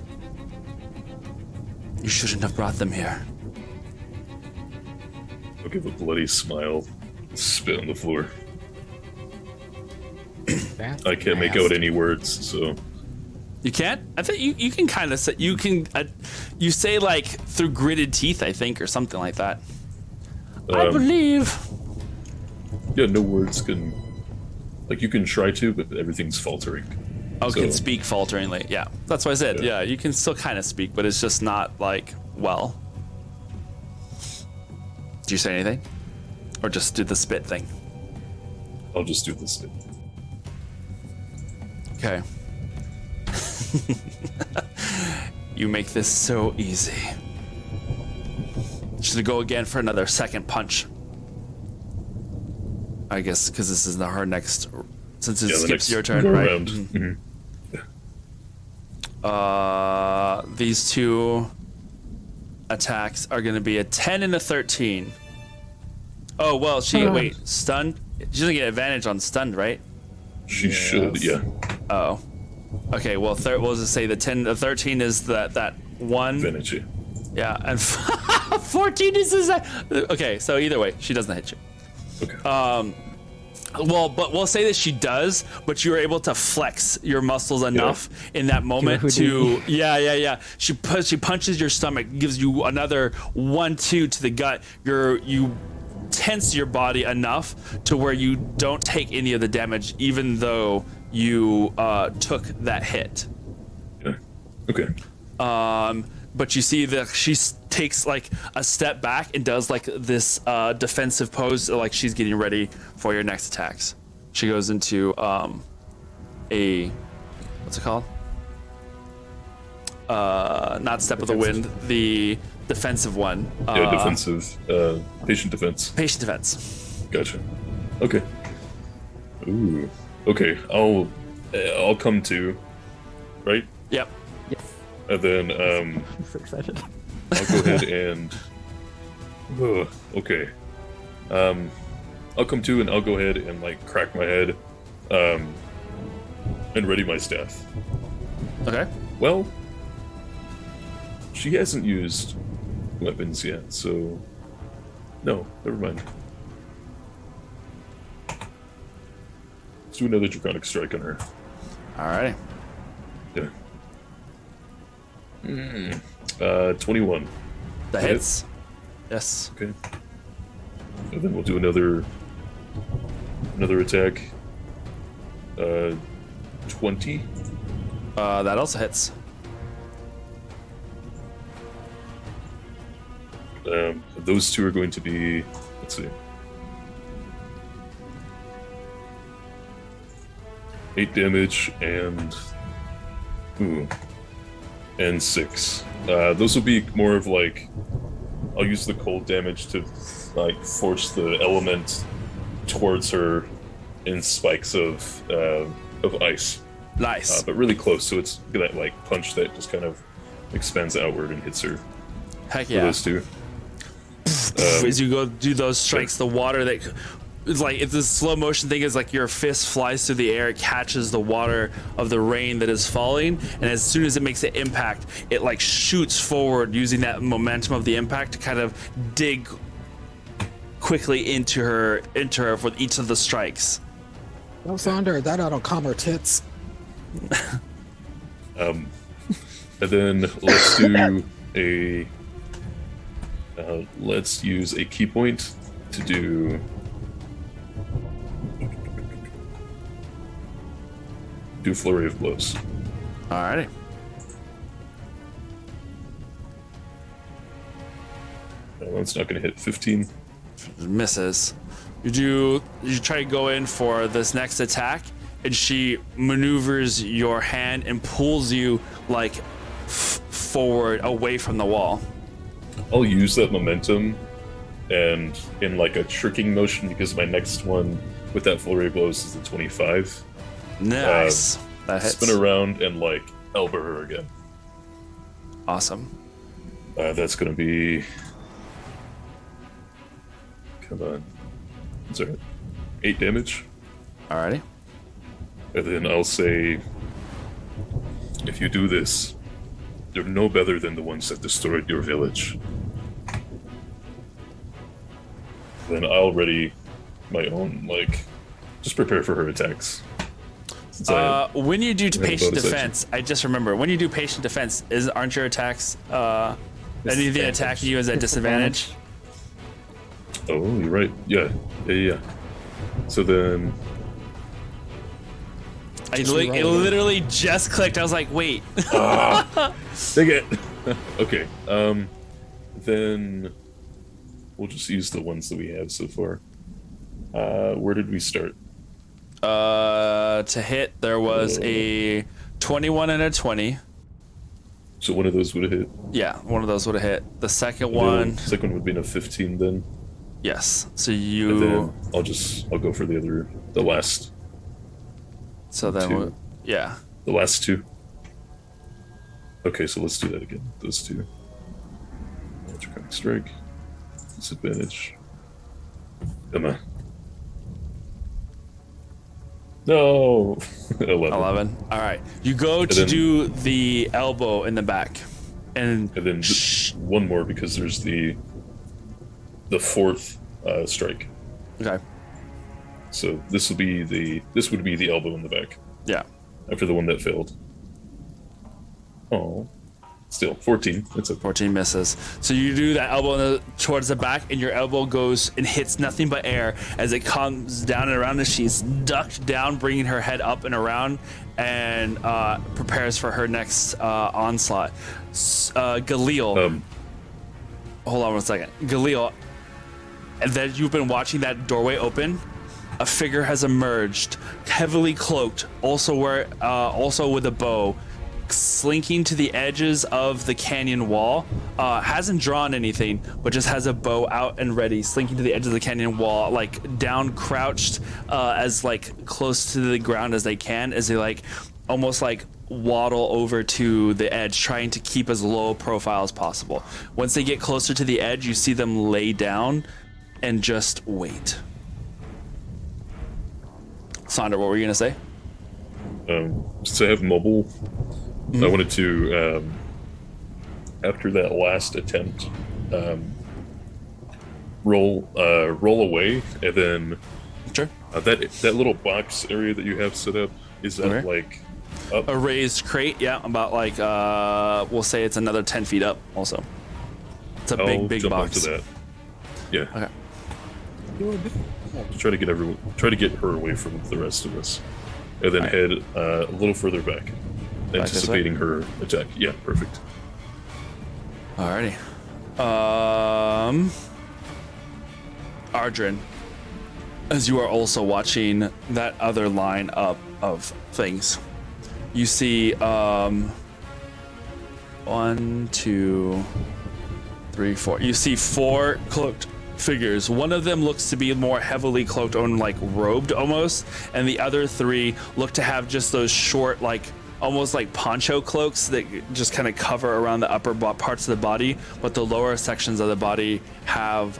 You shouldn't have brought them here. I'll give a bloody smile, spit on the floor. I can't make out any words, so. You can't? I think you can kind of say, you say like through gritted teeth, I think, or something like that. I believe. Yeah, no words can, like you can try to, but everything's faltering. Oh, so, can speak falteringly. Yeah, that's what I said. Yeah, you can still kind of speak, but it's just not like well. Do you say anything, or just do the spit thing? I'll just do the spit. Okay. You make this so easy. She's gonna go again for another second punch. I guess because this is her next, since it skips your turn, right? Mm-hmm. These two attacks are gonna be a 10 and a 13. Oh well, stunned. She doesn't get advantage on stunned, right? She should, yeah. Oh, okay. Well, we'll just say the 13 is that one. Advantage. Yeah, and 14 is that. Okay, so either way, she doesn't hit you. Okay. Well, but we'll say that she does, but you're able to flex your muscles enough in that moment to yeah. She punches your stomach, gives you another 1-2 to the gut. You tense your body enough to where you don't take any of the damage, even though you took that hit. Yeah. Okay. But you see that she takes like a step back and does like this defensive pose, like she's getting ready for your next attacks. She goes into a what's it called? Not step of the wind, the defensive one. Defensive. Patient defense. Patient defense. Gotcha. Okay. Ooh. Okay. I'll come to. Right. Yep. Yes. And then I'm so excited. I'll go ahead and. Okay. I'll come to and I'll go ahead and like crack my head, and ready my staff. Okay. Well, she hasn't used weapons yet, so no, never mind. Let's do another draconic strike on her. Alrighty. Yeah. 21. That hits. Yes. Okay. And then we'll do another attack. 20. That also hits. Those two are going to be, let's see, 8 damage and 6. Those will be more of like, I'll use the cold damage to like force the element towards her in spikes of ice. Nice. But really close, so it's that like punch that just kind of expands outward and hits her. Heck For yeah. those two. As you go do those strikes, the water that it's like it's a slow motion thing. Is like your fist flies through the air, it catches the water of the rain that is falling, and as soon as it makes an impact, it like shoots forward using that momentum of the impact to kind of dig quickly into her with each of the strikes. No, Sundered, that ought to calm her tits. And then let's do a. Let's use a key point to do. Do flurry of blows. Alrighty. That's not going to hit 15. Misses. You try to go in for this next attack, and she maneuvers your hand and pulls you like forward away from the wall. I'll use that momentum and in like a tricking motion because my next one with that flurry of blows is the 25. Nice. That hits. Spin around and like elbow her again. Awesome. That's going to be. Come on. Is that 8 damage? Alrighty. And then I'll say, if you do this, you're no better than the ones that destroyed your village. Then I'll ready my own, like, just prepare for her attacks. When you do patient bonus defense, I just remember when you do patient defense, aren't your attacks anything attacking you is at disadvantage? Oh, you're right. Yeah. So then. It literally just clicked. I was like, wait. Dang it. Okay. Then we'll just use the ones that we have so far. Where did we start? To hit, there was a 21 and a 20. So one of those would have hit. Yeah, one of those would have hit. The second And one, the second one would be a 15 then. yes. So And you. then I'll go for the last So then, two. yeah. The last two. Okay, so let's do that again. Those two. Electronic strike. Disadvantage. Come on. No. 11. 11. All right. You go to then- do the elbow in the back, and And then one more because there's the fourth strike. okay. So this would be the elbow in the back Yeah. after the one that failed. Oh, still 14. That's a 14 misses. So you do that elbow towards the back, and your elbow goes and hits nothing but air as it comes down and around, and she's ducked down, bringing her head up and around, and prepares for her next onslaught. Galil, hold on 1 second. Galil, and then you've been watching that doorway open. A figure has emerged, heavily cloaked, also with a bow, slinking to the edges of the canyon wall. Hasn't drawn anything, but just has a bow out and ready, slinking to the edge of the canyon wall, like down crouched, as like close to the ground as they can, as they like almost like waddle over to the edge, trying to keep as low profile as possible. Once they get closer to the edge, you see them lay down and just wait. Sonder, what were you gonna say? So I have mobile. I wanted to, after that last attempt, roll away, and then Sure. that little box area that you have set up, is that Okay. like up? A raised crate, yeah, about like we'll say it's another 10 feet up. Also, it's a I'll big jump box. onto that. Yeah. Okay. Try to get her away from the rest of us, and then head a little further back, this way? anticipating her attack. Yeah, perfect. Alrighty. Ardrin, as you are also watching that other line up of things, you see 1, 2, 3, 4. You see 4 cloaked figures. One of them looks to be more heavily cloaked, on like robed almost, and the other 3 look to have just those short, like almost like poncho cloaks that just kind of cover around the upper parts of the body, but the lower sections of the body have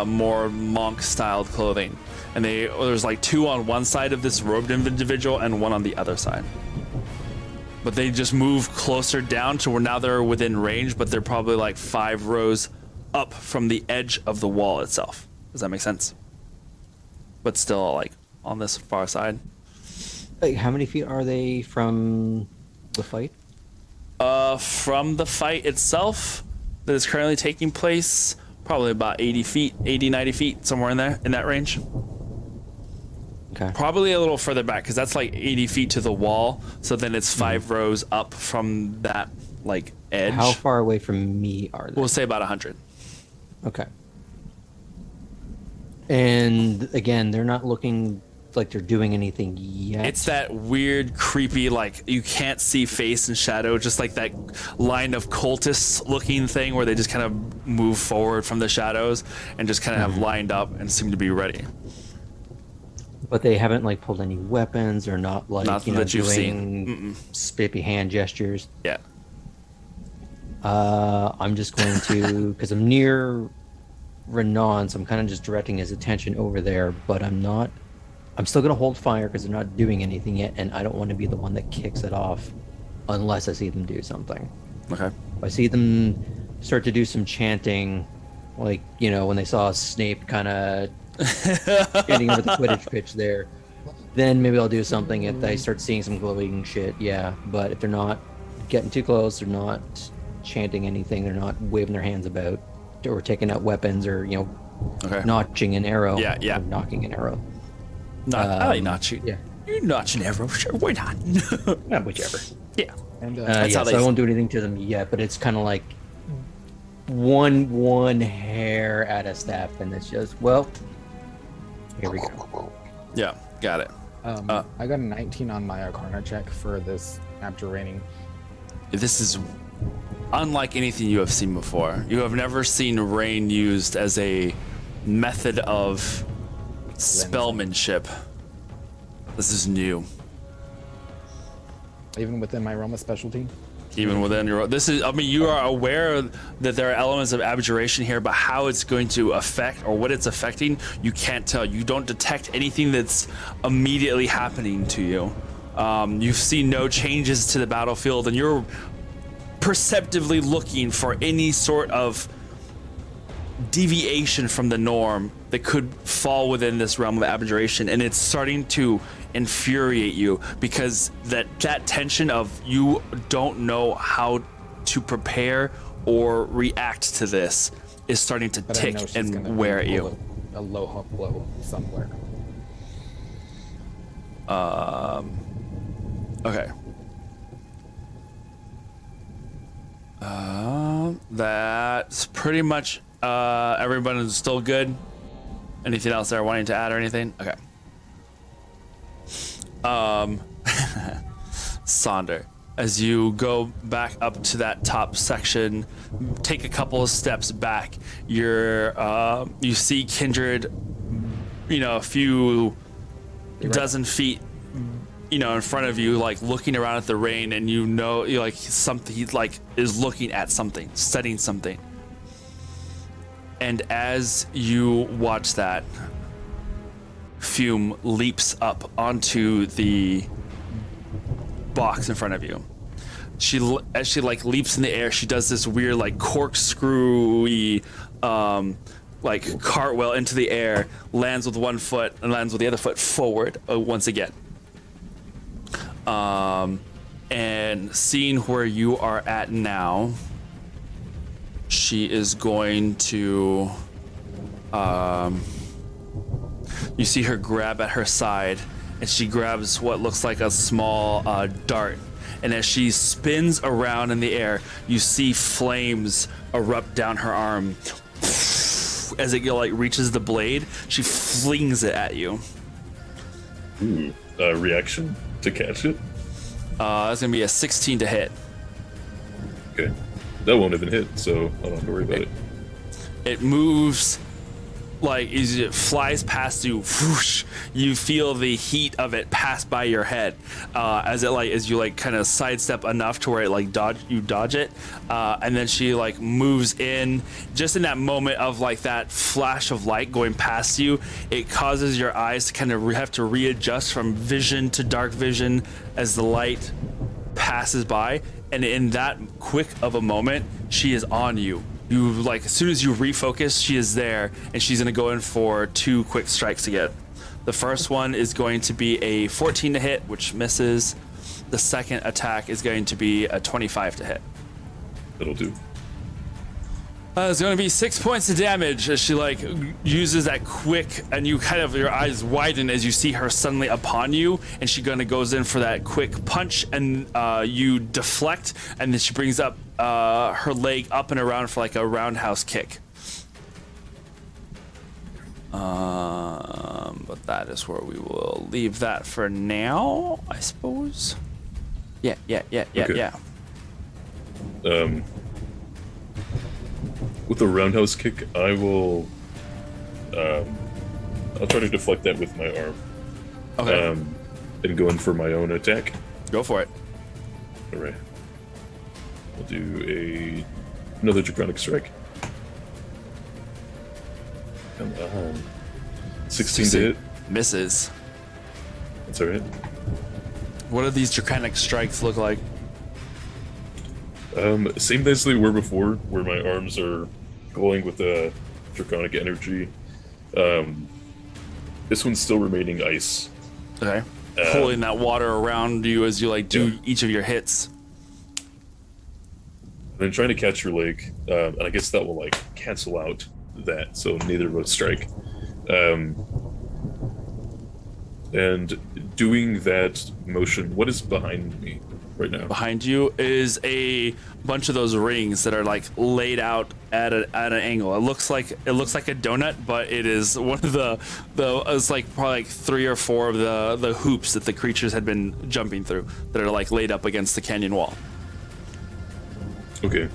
more monk styled clothing. And there's like 2 on one side of this robed individual and 1 on the other side. But they just move closer down to where now they're within range, but they're probably like 5 rows up from the edge of the wall itself. Does that make sense? But still like on this far side. Like, how many feet are they from the fight? From the fight itself that is currently taking place, probably about 80 feet, 80, 90 feet, somewhere in there, in that range. Okay. Probably a little further back, because that's like 80 feet to the wall. So then it's 5 rows up from that like edge. How far away from me are they? We'll say about 100. Okay. And again, they're not looking like they're doing anything yet. It's that weird, creepy, like you can't see face and shadow, just like that line of cultists looking thing where they just kind of move forward from the shadows and just kind of have lined up and seem to be ready. But they haven't like pulled any weapons or not like Nothing that you've doing spiffy hand gestures. Yeah. I'm just going to, because I'm near Renan, so I'm kind of just directing his attention over there, but I'm still going to hold fire because they're not doing anything yet, and I don't want to be the one that kicks it off unless I see them do something. Okay. If I see them start to do some chanting, like, when they saw Snape kind of standing over the Quidditch pitch there, then maybe I'll do something. If I start seeing some glowing shit, yeah. But if they're not getting too close, they're not chanting anything, they're not waving their hands about or taking out weapons or, Okay. notching an arrow. Yeah, yeah. Or knocking an arrow. I like notch you. Yeah. You notch an arrow, sure, why not? Yeah, whichever. Yeah. And That's how So they- I won't do anything to them yet, but it's kind of like one hair at a step, and it's just, well, here we go. Yeah, got it. I got a 19 on my Arcana check for this abjurating. This is unlike anything you have seen before. You have never seen rain used as a method of spellmanship. This is new. Even within my realm of specialty? Even within your, this is, I mean, you are aware that there are elements of abjuration here, but how it's going to affect or what it's affecting, you can't tell. You don't detect anything that's immediately happening to you. You've seen no changes to the battlefield, and you're perceptively looking for any sort of deviation from the norm that could fall within this realm of abjuration, and it's starting to infuriate you because that tension of you don't know how to prepare or react to this is starting to But I know tick she's and gonna wear at pull you. A low hawk blow somewhere. Okay. That's pretty much everyone is still good. Anything else they're wanting to add or anything? Okay. Sonder, as you go back up to that top section, take a couple of steps back. You see Kindred, a few dozen feet, in front of you, like looking around at the rain, and something he is looking at something, studying something. And as you watch that, Fume leaps up onto the box in front of you. As she leaps in the air, she does this weird corkscrewy cartwheel into the air, lands with one foot and lands with the other foot forward once again. And seeing where you are at now, she is going to you see her grab at her side, and she grabs what looks like a small dart, and as she spins around in the air, you see flames erupt down her arm. As it reaches the blade, she flings it at you. Ooh, reaction to catch it? That's gonna be a 16 to hit. Okay. That won't even hit, so I don't have to worry about it. It moves, as it flies past you, whoosh, you feel the heat of it pass by your head as you kind of sidestep enough to where it dodge it, and then she moves in. Just in that moment of that flash of light going past you, it causes your eyes to kind of have to readjust from vision to dark vision as the light passes by. And in that quick of a moment, she is on you. You as soon as you refocus, she is there, and she's gonna go in for 2 quick strikes again. The first one is going to be a 14 to hit, which misses. The second attack is going to be a 25 to hit. That'll do. It's going to be 6 points of damage as she uses that quick, and you kind of, your eyes widen as you see her suddenly upon you, and she goes in for that quick punch, and you deflect, and then she brings up her leg up and around for a roundhouse kick. But that is where we will leave that for now, I suppose. Yeah. Okay. With the roundhouse kick, I will. I'll try to deflect that with my arm. Okay. And go in for my own attack. Go for it. All right. I'll do another draconic strike. Come on. 16 to hit. Misses. That's all right. What do these draconic strikes look like? Same as they were before, where my arms are glowing with the draconic energy. This one's still remaining ice. Okay. Pulling that water around you as you do each of your hits. I'm trying to catch your leg, and I guess that will cancel out that, so neither of us strike. And doing that motion, what is behind me right now? Behind you is a bunch of those rings that are like laid out at an angle. It looks like a donut, but it is one of the it's like probably like 3 or 4 of the hoops that the creatures had been jumping through that are like laid up against the canyon wall. Okay.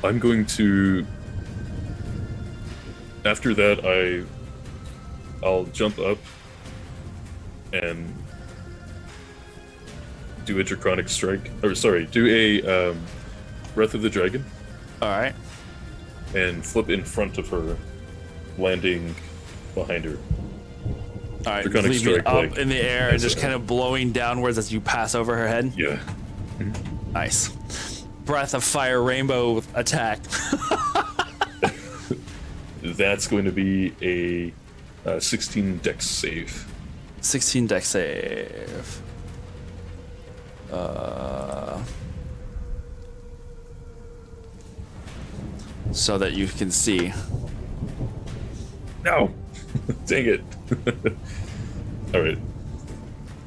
I'm going to. After that, I'll jump up and do a draconic strike. Or sorry, do a Breath of the Dragon. All right. And flip in front of her, landing behind her. All right. Draconic Leaving strike, up like, in the air and just kind of blowing downwards as you pass over her head. Yeah. Nice. Breath of Fire Rainbow attack. That's going to be a 16 dex save. 16 dex save. So that you can see. No! Dang it. Alright.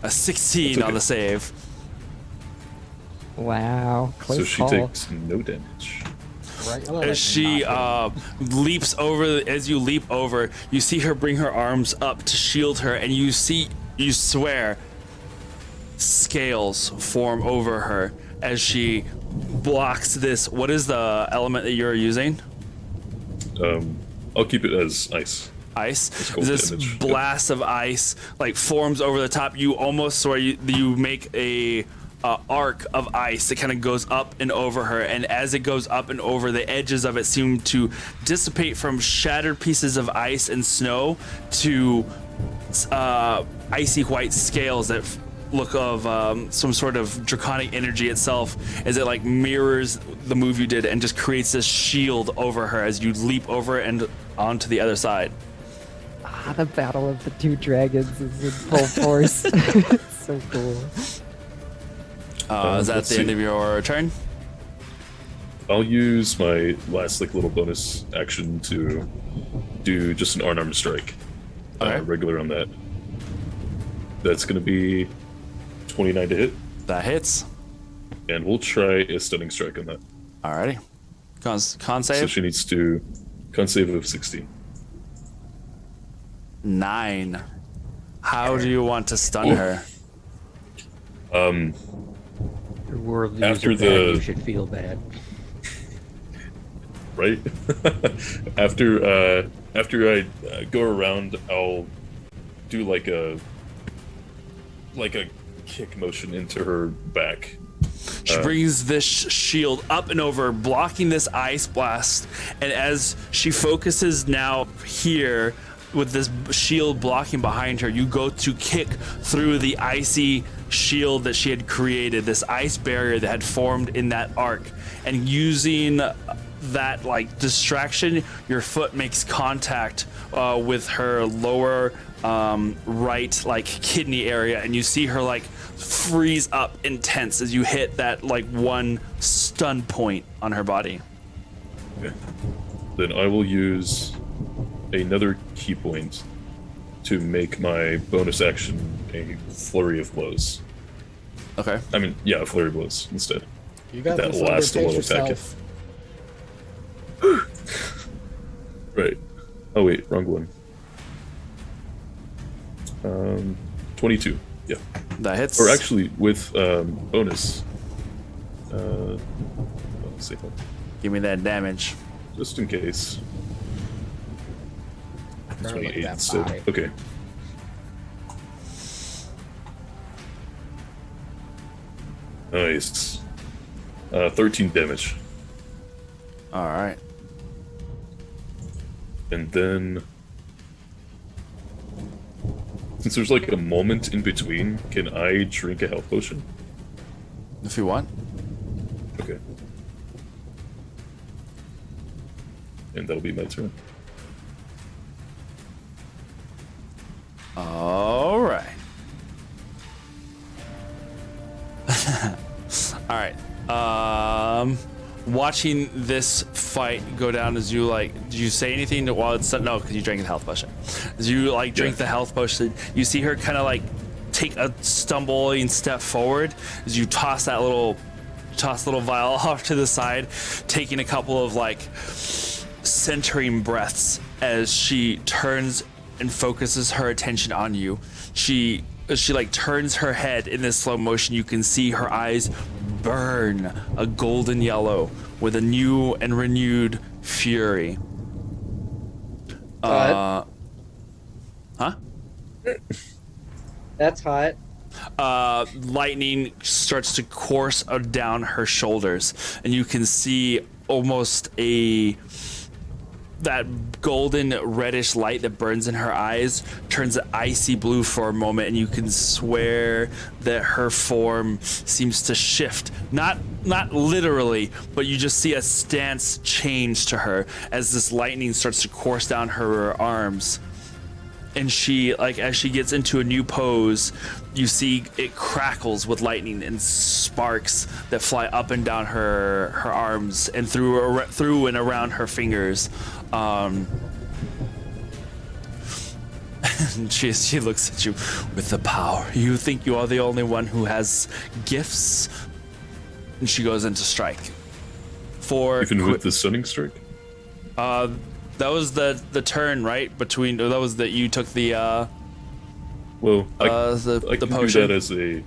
A 16 on the save. Wow, close So she call. takes no damage. As she leaps over, as you leap over, you see her bring her arms up to shield her, and you swear, scales form over her as she blocks this. What is the element that you're using? I'll keep it as ice. Ice. cold This damage. blast of ice like forms over the top. You almost swear you make a arc of ice that kind of goes up and over her, and as it goes up and over, the edges of it seem to dissipate from shattered pieces of ice and snow to icy white scales that look of some sort of draconic energy itself, as it like mirrors the move you did and just creates this shield over her as you leap over and onto the other side. The battle of the 2 dragons is in full force. It's so cool. Is that let's the end see. of your turn? I'll use my last little bonus action to do just an unarmed strike. Alright. Regular on that. That's going to be 29 to hit, That hits. and we'll try a stunning strike on that. Alrighty. Con So save. she needs to con save of 60. 9. How do you want to stun her? Your world After user bad, the- you should feel bad. Right? after I go around, I'll do like a kick motion into her back. She brings this shield up and over, blocking this ice blast. And as she focuses now here with this shield blocking behind her, you go to kick through the icy shield that she had created, this ice barrier that had formed in that arc. And using that like distraction, your foot makes contact with her lower right like kidney area, and you see her like freeze up intense as you hit that like one stun point on her body. Okay. Then I will use another key point to make my bonus action a flurry of blows. Okay. I mean, yeah, a flurry of blows instead. You got That this. last Under, little pace attack. yourself. Right. Oh wait, wrong one. 22. Yeah. That hits. Or actually, with bonus. Let's see. Give me that damage. Just in case. Better look 28 that instead. high. Okay. Nice. 13 damage. All right. And then, since there's like a moment in between, can I drink a health potion? If you want. Okay. And that'll be my turn. All right. All right. watching this fight go down as you did you say anything while it's no, because you drank the health potion. As you drink the health potion, you see her kind of take a stumbling step forward as you toss the little vial off to the side, taking a couple of centering breaths as she turns and focuses her attention on you. As she turns her head in this slow motion, you can see her eyes burn a golden yellow with a new and renewed fury. Huh? That's hot. Lightning starts to course down her shoulders, and you can see almost that golden reddish light that burns in her eyes turns icy blue for a moment, and you can swear that her form seems to shift. Not literally, but you just see a stance change to her as this lightning starts to course down her arms. And she, as she gets into a new pose, you see it crackles with lightning and sparks that fly up and down her arms and through and around her fingers. And she looks at you with the power. You think you are the only one who has gifts? And she goes into strike. Even with the stunning strike? That was the turn, right? That was that you took the I can potion do that as a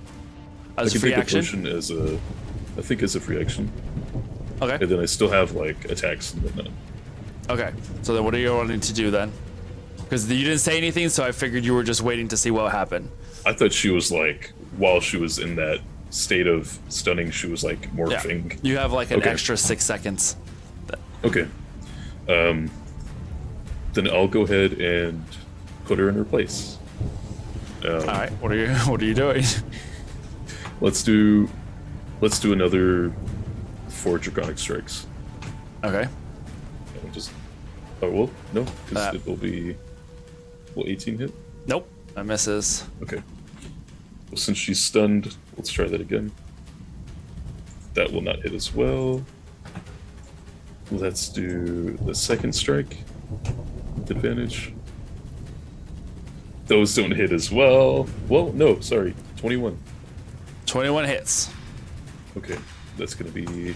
free action. Potion as a free action. Okay. And then I still have attacks and whatnot. Okay. So then, what are you wanting to do then? Because you didn't say anything, so I figured you were just waiting to see what happened. I thought she was while she was in that state of stunning, she was morphing. Yeah. You have an extra 6 seconds. Okay. Then I'll go ahead and put her in her place. All right. What are you doing? Let's do another 4 draconic strikes. Okay. No, because it will be. Will 18 hit? Nope, that misses. Okay. Well, since she's stunned, let's try that again. That will not hit as well. Let's do the second strike. Advantage. Those don't hit as well. Well, no, sorry. 21. 21 hits. Okay, that's gonna be...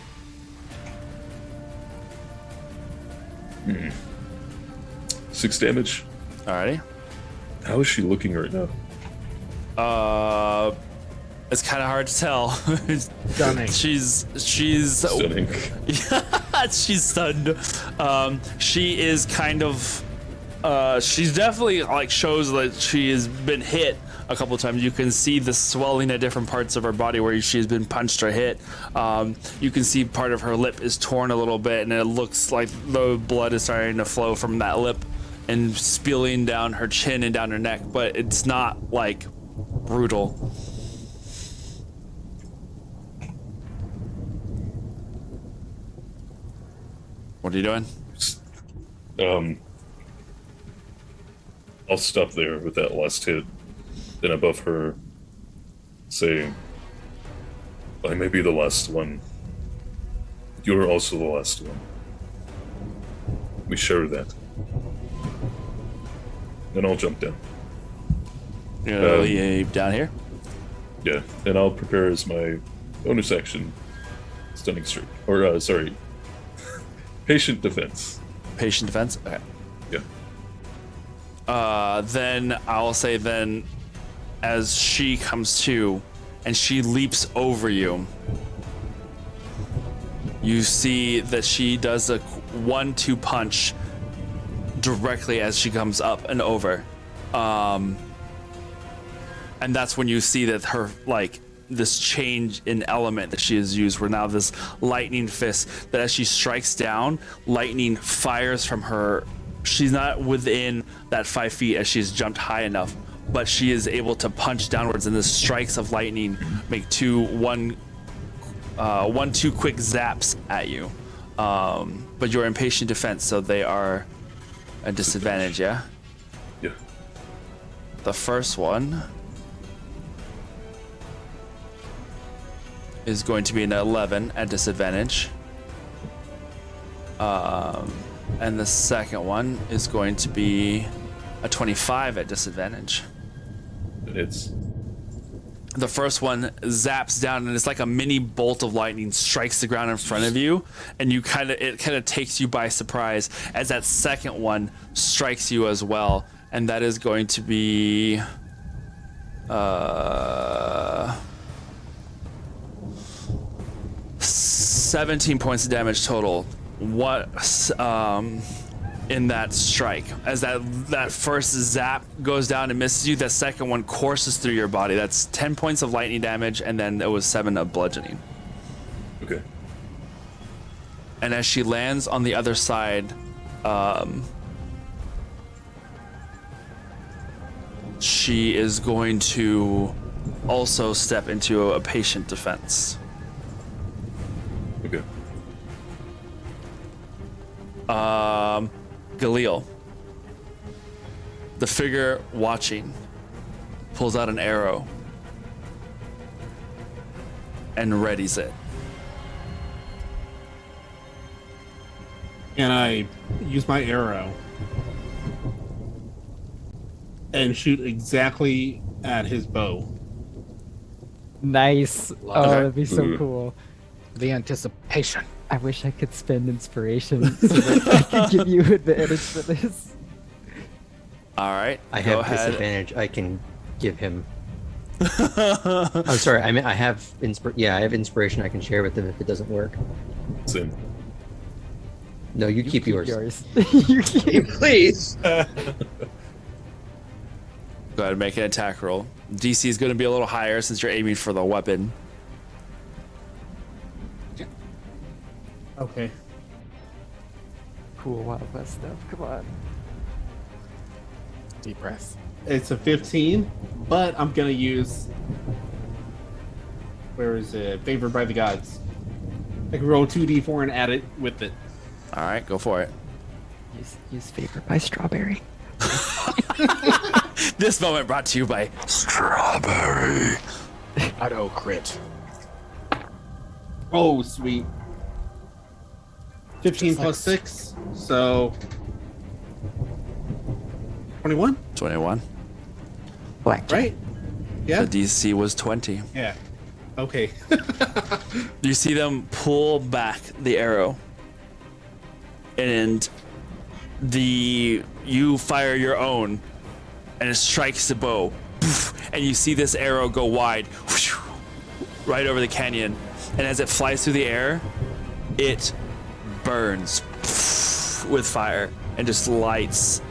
6 damage. Alrighty. How is she looking right now? It's kind of hard to tell. Stunning. She's Stunning. she's stunned. She is kind of she's definitely shows that she has been hit a couple times. You can see the swelling at different parts of her body where she has been punched or hit. You can see part of her lip is torn a little bit, and it looks like the blood is starting to flow from that lip and spilling down her chin and down her neck, but it's not brutal. What are you doing? I'll stop there with that last hit. Then above her, say, I may be the last one. You're also the last one. We share that. Then I'll jump down. You're gonna leave down here? Yeah, and I'll prepare as my bonus action stunning strike. Or, sorry, patient defense. Patient defense? Okay. Yeah. Then I'll say as she comes to and she leaps over you, you see that she does a 1-2 punch directly as she comes up and over. And that's when you see that her, this change in element that she has used, where now this lightning fist, that as she strikes down, lightning fires from her. She's not within that 5 feet as she's jumped high enough, but she is able to punch downwards, and the strikes of lightning make 1-2 quick zaps at you. But you're in patient defense, so they are a disadvantage, yeah? Yeah. The first one is going to be an 11 at disadvantage. And the second one is going to be a 25 at disadvantage. It's The first one zaps down, and it's like a mini bolt of lightning strikes the ground in front of you, and it kind of takes you by surprise as that second one strikes you as well, and that is going to be 17 points of damage total. What in that strike, as that first zap goes down and misses you, that second one courses through your body. That's 10 points of lightning damage, and then it was 7 of bludgeoning. okay. And as she lands on the other side, she is going to also step into a patient defense. Okay. Galil, the figure watching, pulls out an arrow and readies it. And I use my arrow and shoot exactly at his bow. Nice. Oh, that'd be so Ooh. cool. The anticipation. I wish I could spend inspiration so that I could give you advantage for this. All right, I go have ahead. disadvantage. I can give him. I'm sorry. I mean, I have I have inspiration. I can share with him if it doesn't work. Same. No, you keep yours. You keep. Please. Go ahead and make an attack roll. DC is going to be a little higher since you're aiming for the weapon. Okay. Cool Wild West stuff. Come on. Deep breath. It's a 15, but I'm gonna use. Where is it? Favored by the gods. I can roll 2d4 and add it with it. All right, go for it. Use Favored by Strawberry. This moment brought to you by Strawberry. Auto crit. Oh, sweet. 15 plus 6, so 21, 21. Black. right? Yeah. The DC was 20. Yeah. Okay. You see them pull back the arrow, and you fire your own, and it strikes the bow, and you see this arrow go wide, right over the canyon, and as it flies through the air, it burns with fire and just lights,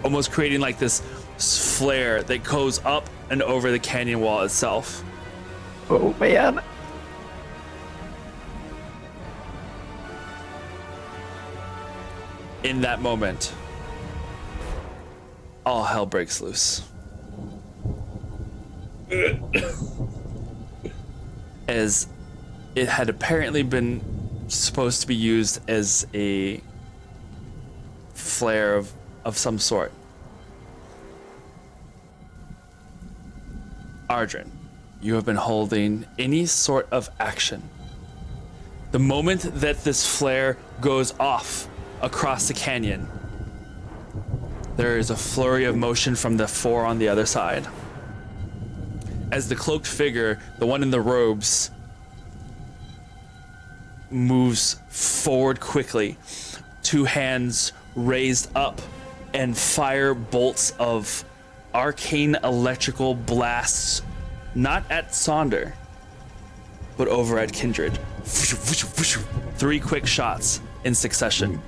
almost creating like this flare that goes up and over the canyon wall itself. Oh man. In that moment, all hell breaks loose. As it had apparently been supposed to be used as a flare of some sort. Ardrin, you have been holding any sort of action. The moment that this flare goes off across the canyon, there is a flurry of motion from the four on the other side. As the cloaked figure, the one in the robes, moves forward quickly, two hands raised up, and fire bolts of arcane electrical blasts, not at Sonder, but over at Kindred. 3 quick shots in succession.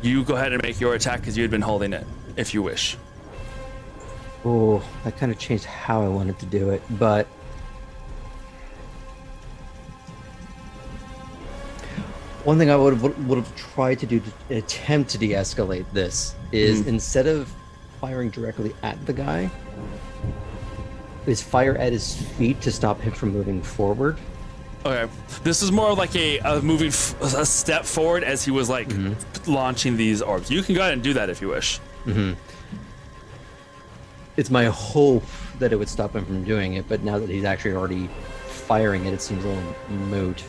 You go ahead and make your attack because you had been holding it, if you wish. Oh, that kind of changed how I wanted to do it, but one thing I would have tried to do to attempt to de-escalate this is instead of firing directly at the guy, is fire at his feet to stop him from moving forward. Okay, this is more like a moving a step forward as he was like launching these orbs. You can go ahead and do that if you wish. It's my hope that it would stop him from doing it, but now that he's actually already firing it, it seems a little moot.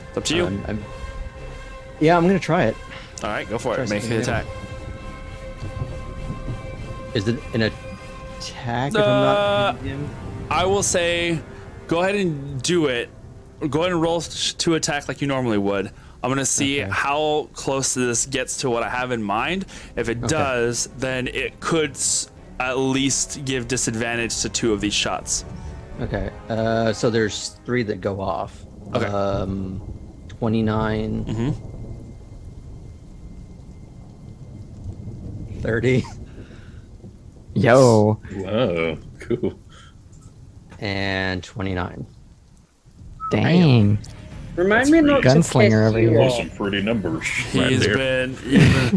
It's up to you. Yeah, I'm gonna try it. All right, go for Try it. Make something an new. attack. Is it an attack if I'm not hitting him? I will say, go ahead and do it. Go ahead and roll to attack like you normally would. I'm gonna see Okay. how close this gets to what I have in mind. If it does, then it could at least give disadvantage to 2 of these shots. Okay. So there's 3 that go off. Okay. 29. Mm-hmm. 30 Yo. Wow, cool. and 29. Dang. Remind me not to Gunslinger piss over you here. Those off. are some pretty numbers right He's there. been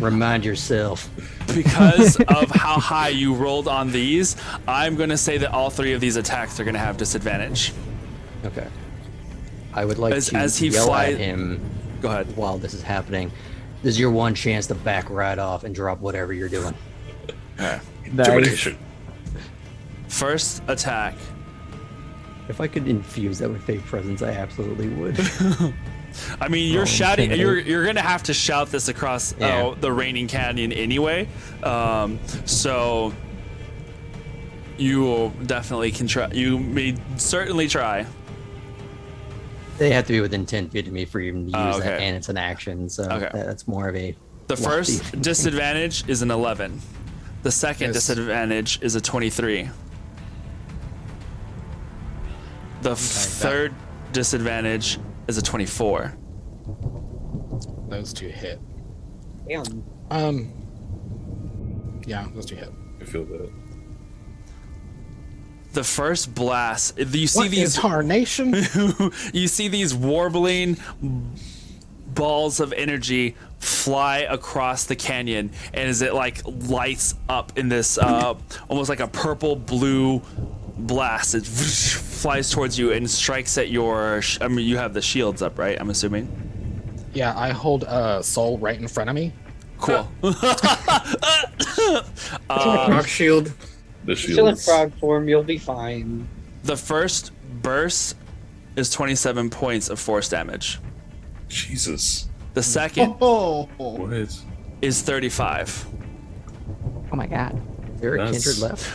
Remind yourself. because of how high you rolled on these. I'm gonna say that all 3 of these attacks are gonna have disadvantage. Okay. I would like to As he yell fly- at him Go ahead. while this is happening. This is your one chance to back right off and drop whatever you're doing. Intimidation. First attack. If I could infuse that with fake presence, I absolutely would. I mean, you're Oh, shouting. intimidate. You're gonna have to shout this across Yeah. the raining canyon anyway. So you will definitely can try. You may certainly try. They have to be within 10 feet of me for even to use that, okay. and it's an action, so Okay. that's more of a... The lofty first thing. disadvantage is an 11. The second Yes. disadvantage is a 23. The third disadvantage is a 24. Those 2 hit. Damn. Yeah, those 2 hit. I feel that. The first blast, you see What these is tarnation? you see these warbling balls of energy fly across the canyon, and as it like lights up in this almost like a purple blue blast, it flies towards you and strikes at your I mean, you have the shields up, right? I'm assuming. Yeah, I hold a soul right in front of me. Cool. Rock shield. The Still in shields. frog form, you'll be fine. The first burst is 27 points of force damage. Jesus. The second Oh, What? is 35. Oh my god. Is there a That's- kindred left?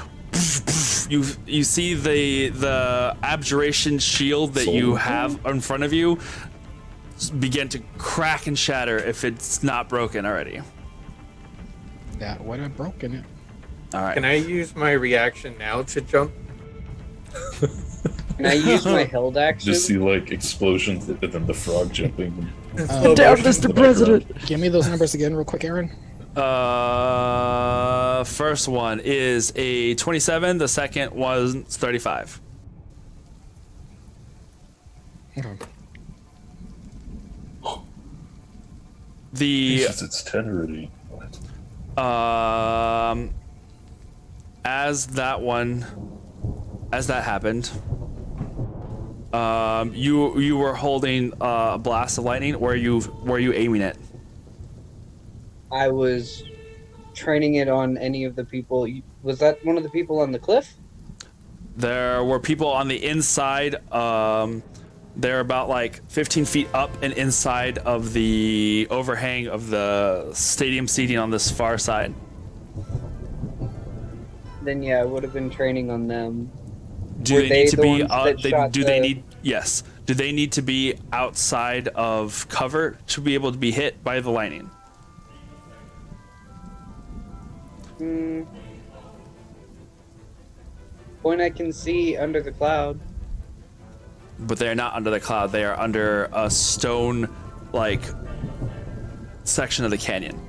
You see the abjuration shield that you have in front of you begin to crack and shatter if it's not broken already. That would have broken it. All right. Can I use my reaction now to jump? Can I use my held action? Just see like explosions and then the frog jumping. Down, Mr. President. Give me those numbers again, real quick, Aaron. First one is a 27. The second was 35. Okay. The Jesus, it's 10 already. What? as that happened, you were holding a blast of lightning. Were you aiming it? I was training it on any of the people. Was that one of the people on the cliff? There were people on the inside. They're about like 15 feet up and inside of the overhang of the stadium seating on this far side. Then yeah, I would have been training on them. Do Were they they need to the be? ones that shot Do they the- need? Yes. Do they need to be outside of cover to be able to be hit by the lightning? Point I can see under the cloud. But they're not under the cloud. They are under a stone, like, section of the canyon.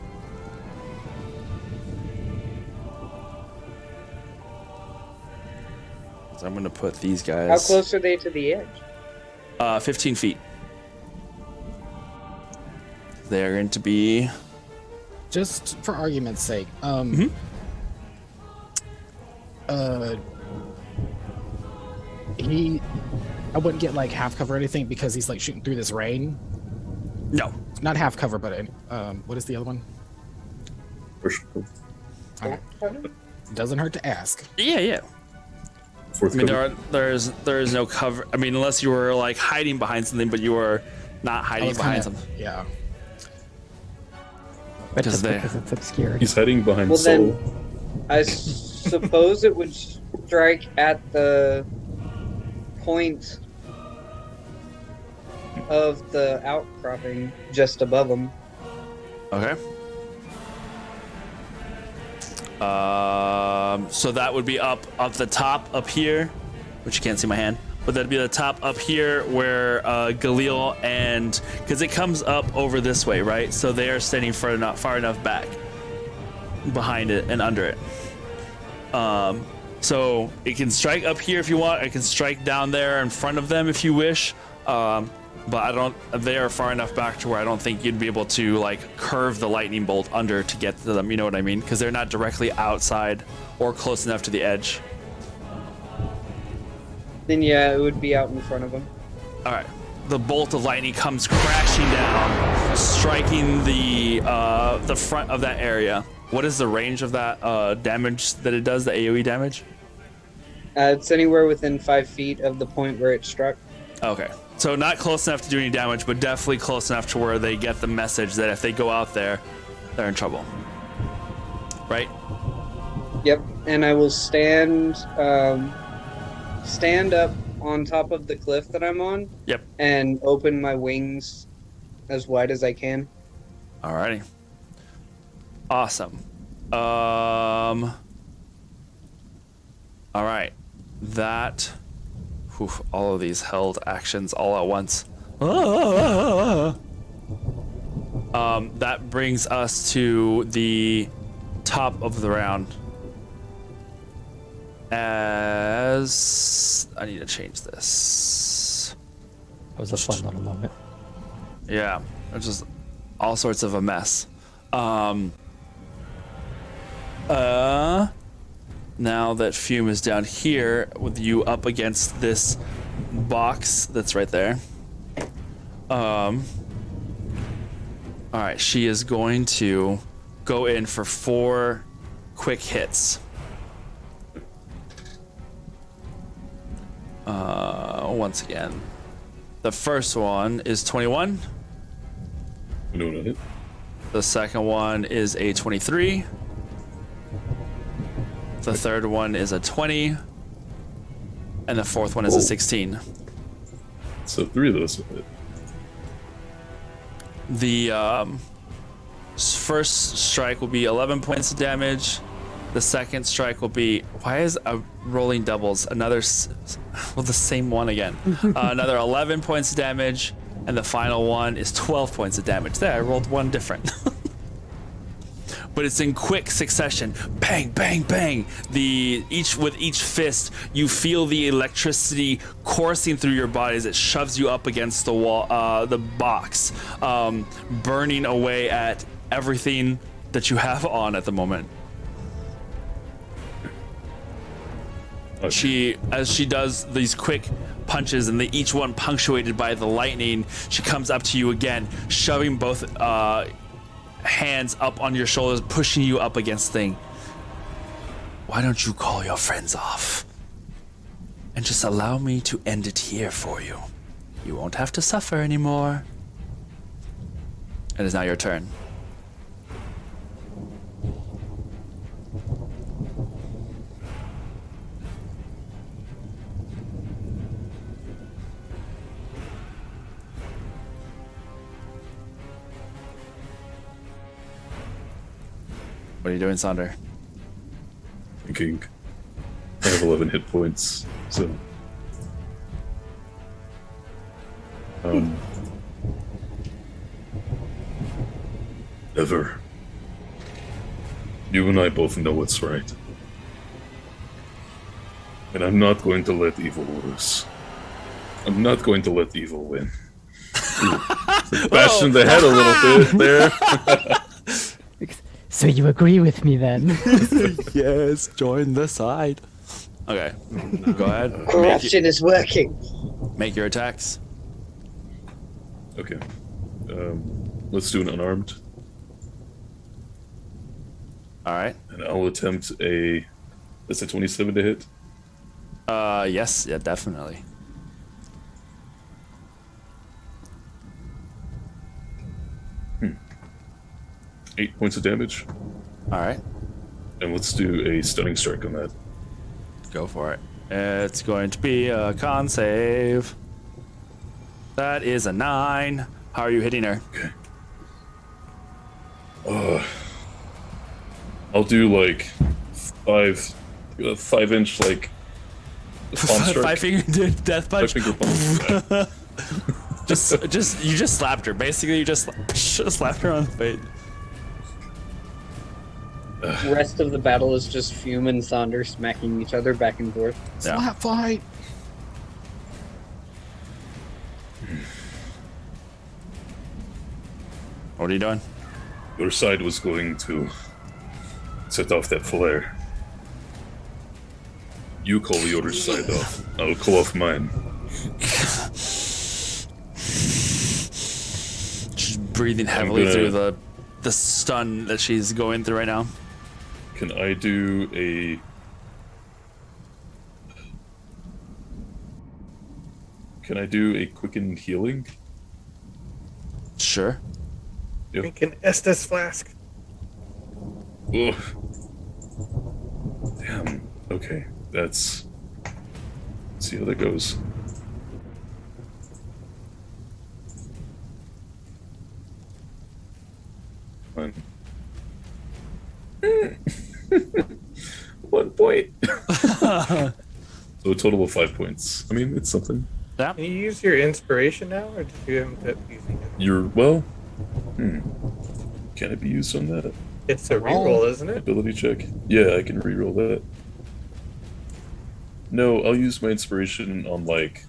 So I'm gonna put these guys. How close are they to the edge? 15 feet. They're going to be. Just for argument's sake, I wouldn't get like half cover or anything because he's like shooting through this rain. No. Not half cover, but what is the other one? Okay. Doesn't hurt to ask. Yeah, yeah. Fourth I mean, cover. there is no cover. I mean, unless you were like hiding behind something, but you were not I hiding was behind kinda- something. Yeah. but Just just there. because it's obscured. He's hiding behind Well, Soul. then, I suppose it would strike at the point of the outcropping just above him. Okay. So that would be up the top up here, which you can't see my hand, but that'd be the top up here where Galil and because it comes up over this way, right? So they are standing far enough back behind it and under it. So it can strike up here if you want. It can strike down there in front of them if you wish. But they are far enough back to where I don't think you'd be able to like curve the lightning bolt under to get to them. You know what I mean? Because they're not directly outside or close enough to the edge. Then yeah, it would be out in front of him. All right. The bolt of lightning comes crashing down, striking the front of that area. What is the range of that damage that it does, the AoE damage? It's anywhere within 5 feet of the point where it struck. Okay. So not close enough to do any damage, but definitely close enough to where they get the message that if they go out there, they're in trouble. Right? Yep. And I will stand up on top of the cliff that I'm on. Yep. And open my wings as wide as I can. Alrighty. Awesome. All right. That. Oof, all of these held actions all at once. That brings us to the top of the round. As I need to change this. That was a fun little moment. Yeah, it's just all sorts of a mess. Now that Fume is down here with you up against this box that's right there. All right, she is going to go in for 4 quick hits. Once again, the first one is 21. No, not hit. The second one is a 23. The third one is a 20. And the fourth one is a 16. So 3 of those will hit. The first strike will be 11 points of damage. The second strike will be... Why is rolling doubles? Another... Well, the same one again. Another 11 points of damage. And the final one is 12 points of damage. There, I rolled one different. But it's in quick succession. Bang, bang, bang. With each fist, you feel the electricity coursing through your body as it shoves you up against the wall, the box, burning away at everything that you have on at the moment. Okay. As she does these quick punches, and each one punctuated by the lightning, she comes up to you again, shoving both hands up on your shoulders, pushing you up against thing. Why don't you call your friends off and just allow me to end it here for you? You won't have to suffer anymore. It is now your turn. What are you doing, Sonder? Thinking. I have 11 hit points, so. Ever. You and I both know what's right. And I'm not going to let evil lose. I'm not going to let evil win. Bashing the head a little bit there. So you agree with me then? Yes, join the side. Okay, go ahead. Corruption is working. Make your attacks. Okay. Let's do an unarmed. All right. And I'll attempt that's a 27 to hit. Yes, yeah, definitely. 8 points of damage. All right, And let's do a stunning strike on that. go for it. It's going to be a con save. That is a 9. How are you hitting her? I'll do like 5-inch like palm strike. 5-finger death punch. 5-finger palm. You just slapped her. Basically, you just slapped her on the face. Rest of the battle is just Fume and Sonder smacking each other back and forth. Yeah. Slap fight. What are you doing? Your side was going to set off that flare. You call the other side off. I'll call off mine. She's breathing heavily through the stun that she's going through right now. Can I do a... Can I do a quickened healing? Sure. Yep. Drink an Estes flask. Ugh. Damn. Okay. Let's see how that goes. Fine. 1 point. So a total of 5 points. I mean, it's something. Yeah. Can you use your inspiration now, or did you end up using it? You're, well, can it be used on that It's a reroll, isn't it? ability check? Yeah, I can reroll that. No, I'll use my inspiration on like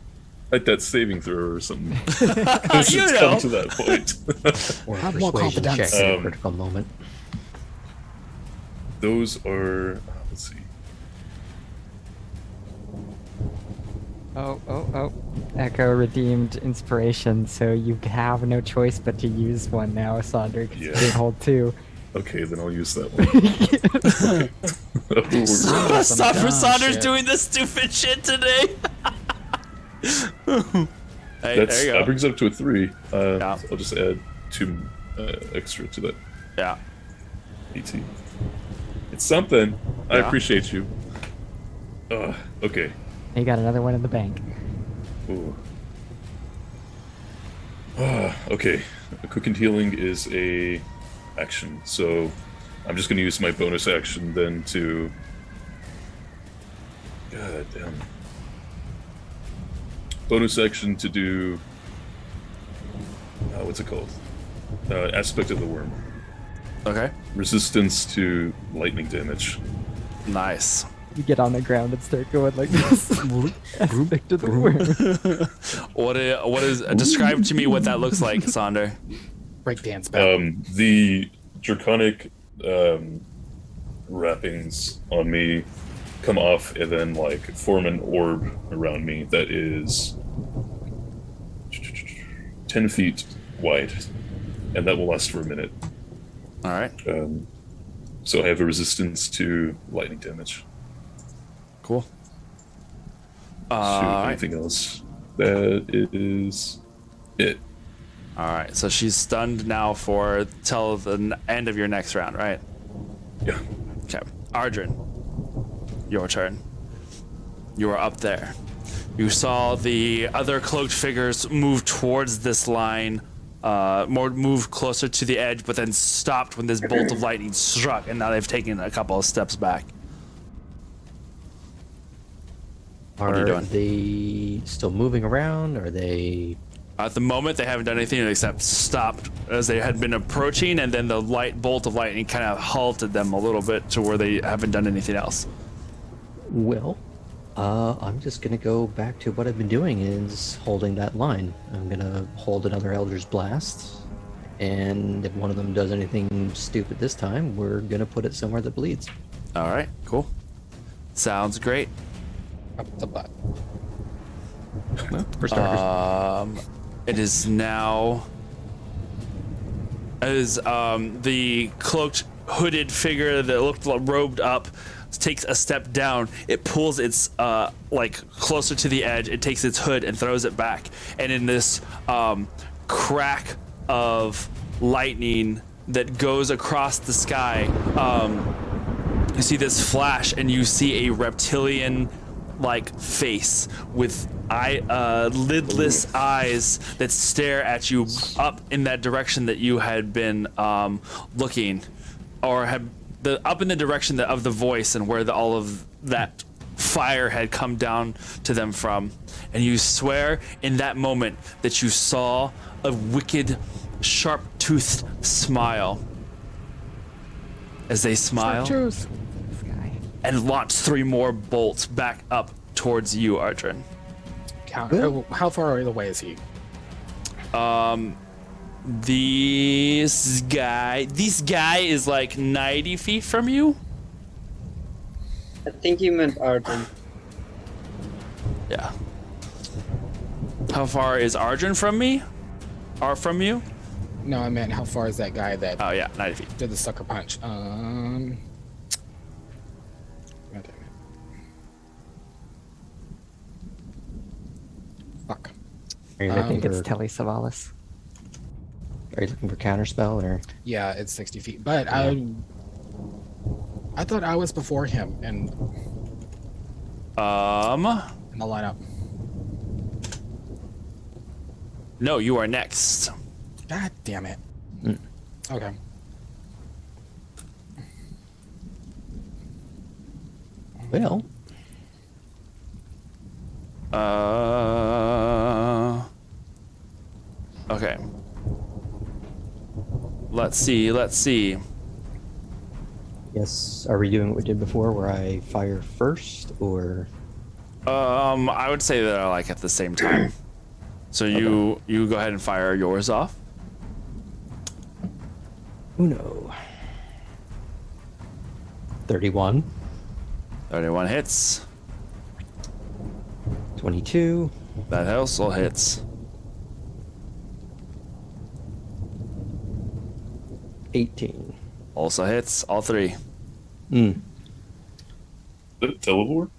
that saving throw or something. It's You come know. to that point. Or Have more persuasion check confidence. at a critical moment. Those are, let's see. Oh. Echo redeemed inspiration, so you have no choice but to use one now, Sonder, because you Yeah. didn't hold 2. Okay, then I'll use that one. Oh, Stop for dumb Saunders shit. doing this stupid shit today. Hey, that there you go. brings it up to a 3. Yeah. I'll just add 2 extra to that Yeah. 18. It's something. I Yeah. appreciate you. Okay. You got another one in the bank. Ooh. Okay. A quick and healing is a action, so I'm just going to use my bonus action then to. God damn. Bonus action to do. What's it called? Aspect of the worm. Okay. Resistance to lightning damage. Nice. You get on the ground and start going like this. Aspect of the worm. What is? Describe to me what that looks like, Sonder. Breakdance battle. The draconic wrappings on me come off and then like form an orb around me that is 10 feet wide, and that will last for a minute. All right. So I have a resistance to lightning damage. Cool. Shoot, anything else? That is it. All right. So she's stunned now for till the end of your next round, right? Yeah. Okay. Ardrin, your turn. You are up there. You saw the other cloaked figures move towards this line, move closer to the edge, but then stopped when this bolt of lightning struck, and now they've taken a couple of steps back. What are you doing? They still moving around? Are they? At the moment, they haven't done anything except stopped as they had been approaching, and then the bolt of lightning kind of halted them a little bit to where they haven't done anything else. Well, I'm just gonna go back to what I've been doing, is holding that line. I'm gonna hold another Elder's Blast, and if one of them does anything stupid this time, we're gonna put it somewhere that bleeds. All right, cool. Sounds great. Up the butt. For starters. It is now as the cloaked, hooded figure that looked robed up takes a step down. It pulls its like closer to the edge. It takes its hood and throws it back, and in this crack of lightning, that goes across the sky. You see this flash, and you see a reptilian-like face with lidless eyes that stare at you up in that direction that you had been looking, or up in the direction of the voice and where all of that fire had come down to them from. And you swear in that moment that you saw a wicked, sharp-toothed smile as they smile and launch 3 more bolts back up towards you, Ardrin. How far away is he? This guy is like 90 feet from you. I think you meant Arjun. Yeah. How far is Ardrin from me? Or from you? No, I meant how far is that guy that Oh yeah, 90 feet. did the sucker punch? God damn it. Fuck. Are you I looking think it's for? Telly Savalas. Are you looking for counterspell or? Yeah, it's 60 feet. But I thought I was before him in the lineup. No, you are next. God damn it. Okay. Well, Okay. Let's see. yes. Are we doing what we did before, where I fire first, or? I would say they're like at the same time. So you go ahead and fire yours off. Uno. 31. 31 hits. 22. That also hits. 18. Also hits. All 3. Teleport?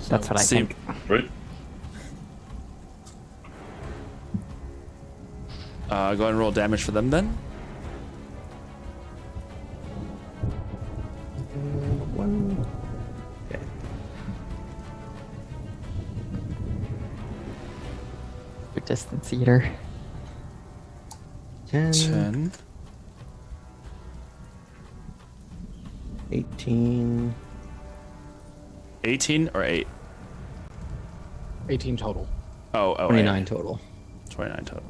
That's what I See- think. Right? Go ahead and roll damage for them then. One. Okay. Your distance eater. 10. 10. 18. 18 or 8? 18 total. Oh, 29 8. total. 29 total.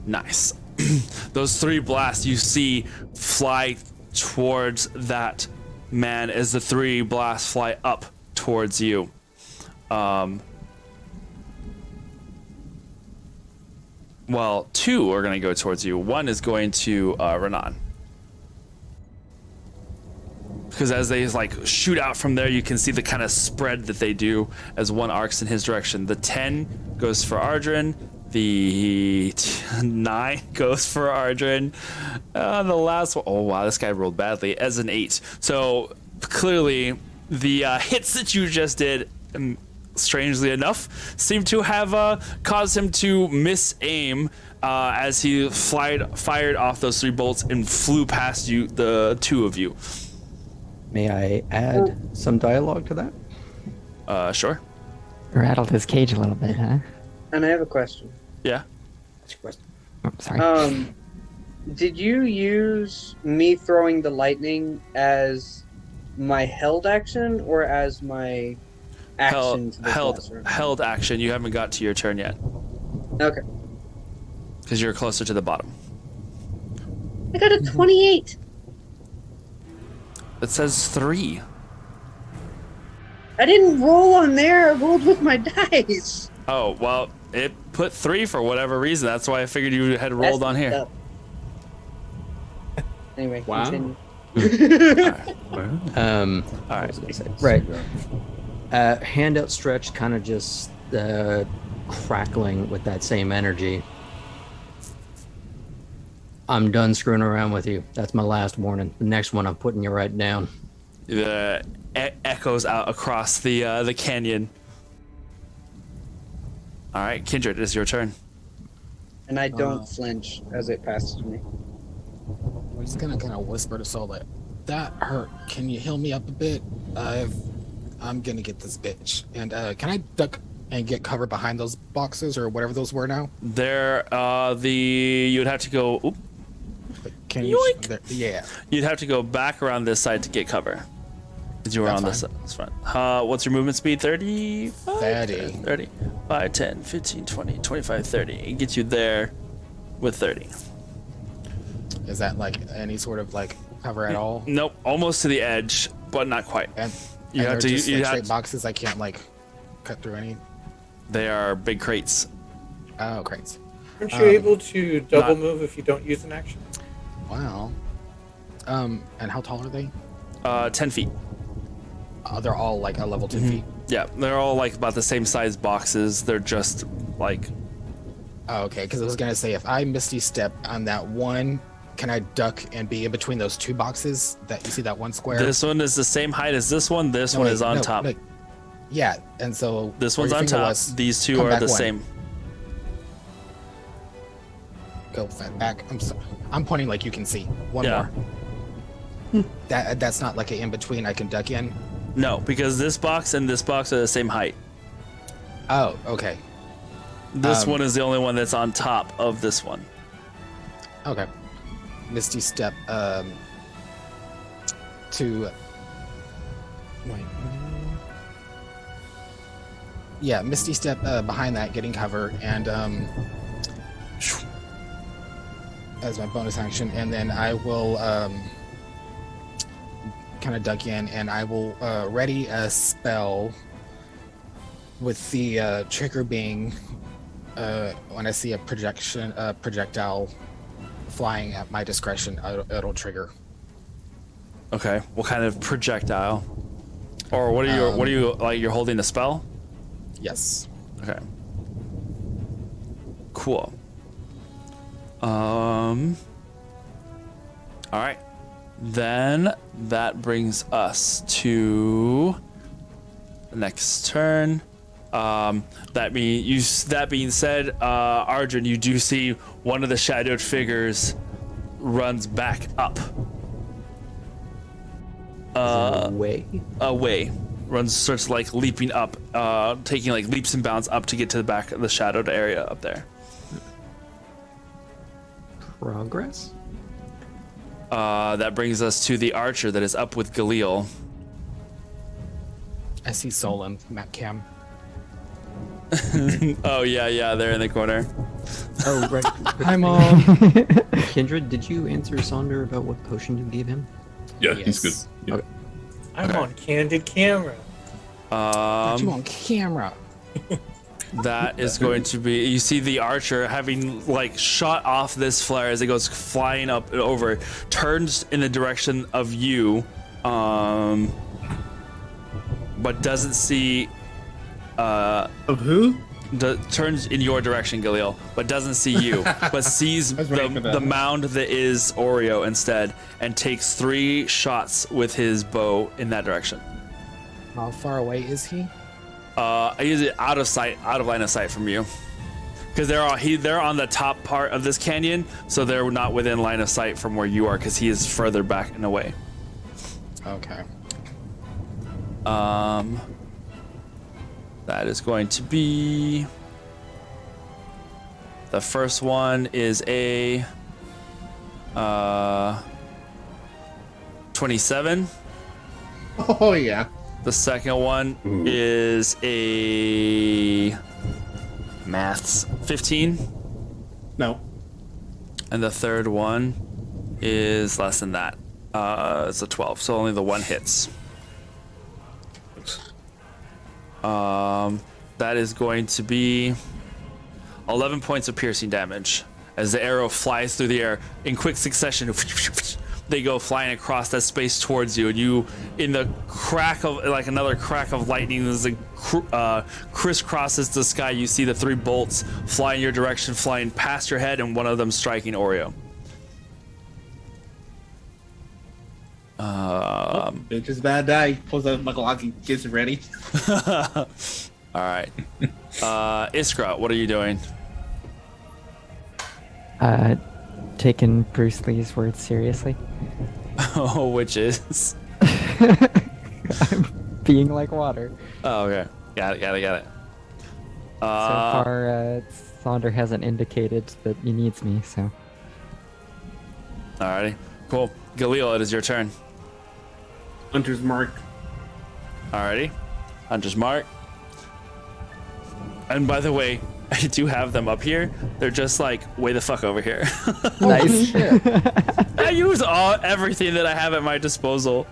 Nice. Those 3 blasts you see fly towards that man as the 3 blasts fly up towards you. Well, 2 are going to go towards you. 1 is going to Renan. Because as they like shoot out from there, you can see the kind of spread that they do as one arcs in his direction. The 10 goes for Ardrin. The 9 goes for Ardrin. The last one, oh wow, this guy rolled badly, as an 8. So clearly the hits that you just did, strangely enough, seem to have caused him to miss aim as he fired off those 3 bolts and flew past you, the 2 of you. May I add some dialogue to that? Sure. Rattled his cage a little bit, huh? And I have a question. Yeah. That's a question. Oh, sorry. Did you use me throwing the lightning as my held action or as my action to this last round? Held action. You haven't got to your turn yet Okay. because you're closer to the bottom. I got a 28. It says 3. I didn't roll on there. I rolled with my dice. Oh, well, it put 3 for whatever reason. That's why I figured you had rolled on here. Up. Anyway, Wow. continue. All right. Right. Hand outstretched, kind of just crackling with that same energy. I'm done screwing around with you. That's my last warning. The next one, I'm putting you right down. The echoes out across the canyon. All right, Kindred, it's your turn. and I don't flinch as it passes me. I'm just gonna kind of whisper to Soul, like, that hurt. Can you heal me up a bit? I'm gonna get this bitch. And can I duck and get covered behind those boxes or whatever those were now? You'd have to go. Oop, Can you? Yoink! Yeah. You'd have to go back around this side to get cover. Because you were That's on fine. this front. What's your movement speed? 30? 30. 30. 5, 10, 15, 20, 25, 30. It gets you there with 30. Is that like any sort of like cover at all? Nope, almost to the edge, but not quite. And You and have they're to- just you like have straight to- boxes. I can't like cut through any. They are big crates. Oh, great. Aren't you able to double not- move if you don't use an action? Wow. And how tall are they? 10 feet. They're all like a level 2 Mm-hmm. feet. Yeah, they're all like about the same size boxes. They're just like Oh, okay, because I was gonna say if I misty step on that one, can I duck and be in between those two boxes that you see that one square? this one is the same height as this one. This No, one wait, is on no, top. no. Yeah, and so This where one's your on finger top. was, These two come are back the one. same. Go back. I'm pointing like you can see. One Yeah. more. That's not like an in between I can duck in. No, because this box and this box are the same height. Oh, okay. This one is the only one that's on top of this one. Okay. Misty step to wait. Yeah, Misty step behind that, getting cover, and as my bonus action, and then I will kind of duck in, and I will ready a spell with the trigger being when I see a projectile flying at my discretion, it'll trigger. Okay. What kind of projectile? Or what are you like? You're holding a spell? Yes. Okay. Cool. All right. Then that brings us to the next turn. That being said, Arjun, you do see one of the shadowed figures runs back up. Away. Starts like leaping up, taking like leaps and bounds up to get to the back of the shadowed area up there. Progress? That brings us to the archer that is up with Galil. I see Solon, Matt Cam. Oh yeah, they're in the corner. Oh, right. Hi, Mom. Kindred, did you answer Sonder about what potion you gave him? Yeah, he's good. Yes. Yeah. Okay. I'm on candid camera. Got you on camera. That is going to be. You see the archer having like shot off this flare as it goes flying up and over, turns in the direction of you, but doesn't see. Of who? Turns in your direction, Galil, but doesn't see you, but sees I was waiting for that. the mound that is Oreo instead, and takes 3 shots with his bow in that direction. How far away is he? He's out of sight, out of line of sight from you, because they're on the top part of this canyon, so they're not within line of sight from where you are, because he is further back and away. Okay. That is going to be. The first one is a 27. Oh yeah. The second one is a maths 15, No. and the third one is less than that. It's a 12, so only the one hits. That is going to be 11 points of piercing damage as the arrow flies through the air in quick succession. They go flying across that space towards you, and you, in the crack of like another crack of lightning, as it crisscrosses the sky, you see the 3 bolts fly in your direction, flying past your head, and one of them striking Oreo. Bitch is bad die. Pulls out my Glock and gets ready. All right, Iskra, what are you doing? Taking Bruce Lee's words seriously. Oh, which is. I'm being like water. Oh, okay. Got it. So far, Sonder hasn't indicated that he needs me, so. Alrighty. Cool. Galil, it is your turn. Hunter's mark. Alrighty. Hunter's mark. And by the way, I do have them up here. They're just like way the fuck over here. Nice. I use everything that I have at my disposal.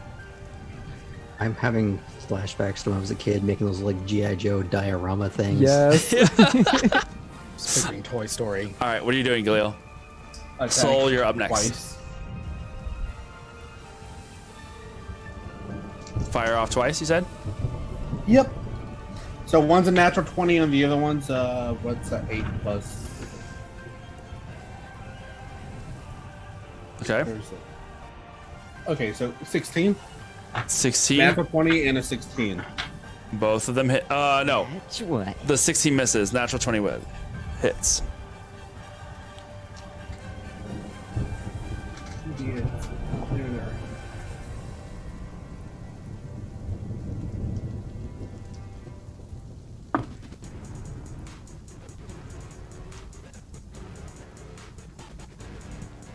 I'm having flashbacks to when I was a kid making those like G.I. Joe diorama things. Yes. Just picturing Toy Story. All right, what are you doing, Galil? Attack Soul, you're up next. Twice. Fire off twice, you said? Yep. So one's a natural 20 and the other one's what's that, 8 plus? Okay. Where's it? Okay, so 16. 16. Natural 20 and a 16. Both of them hit. No. That's what? The 16 misses. Natural 20 with hits.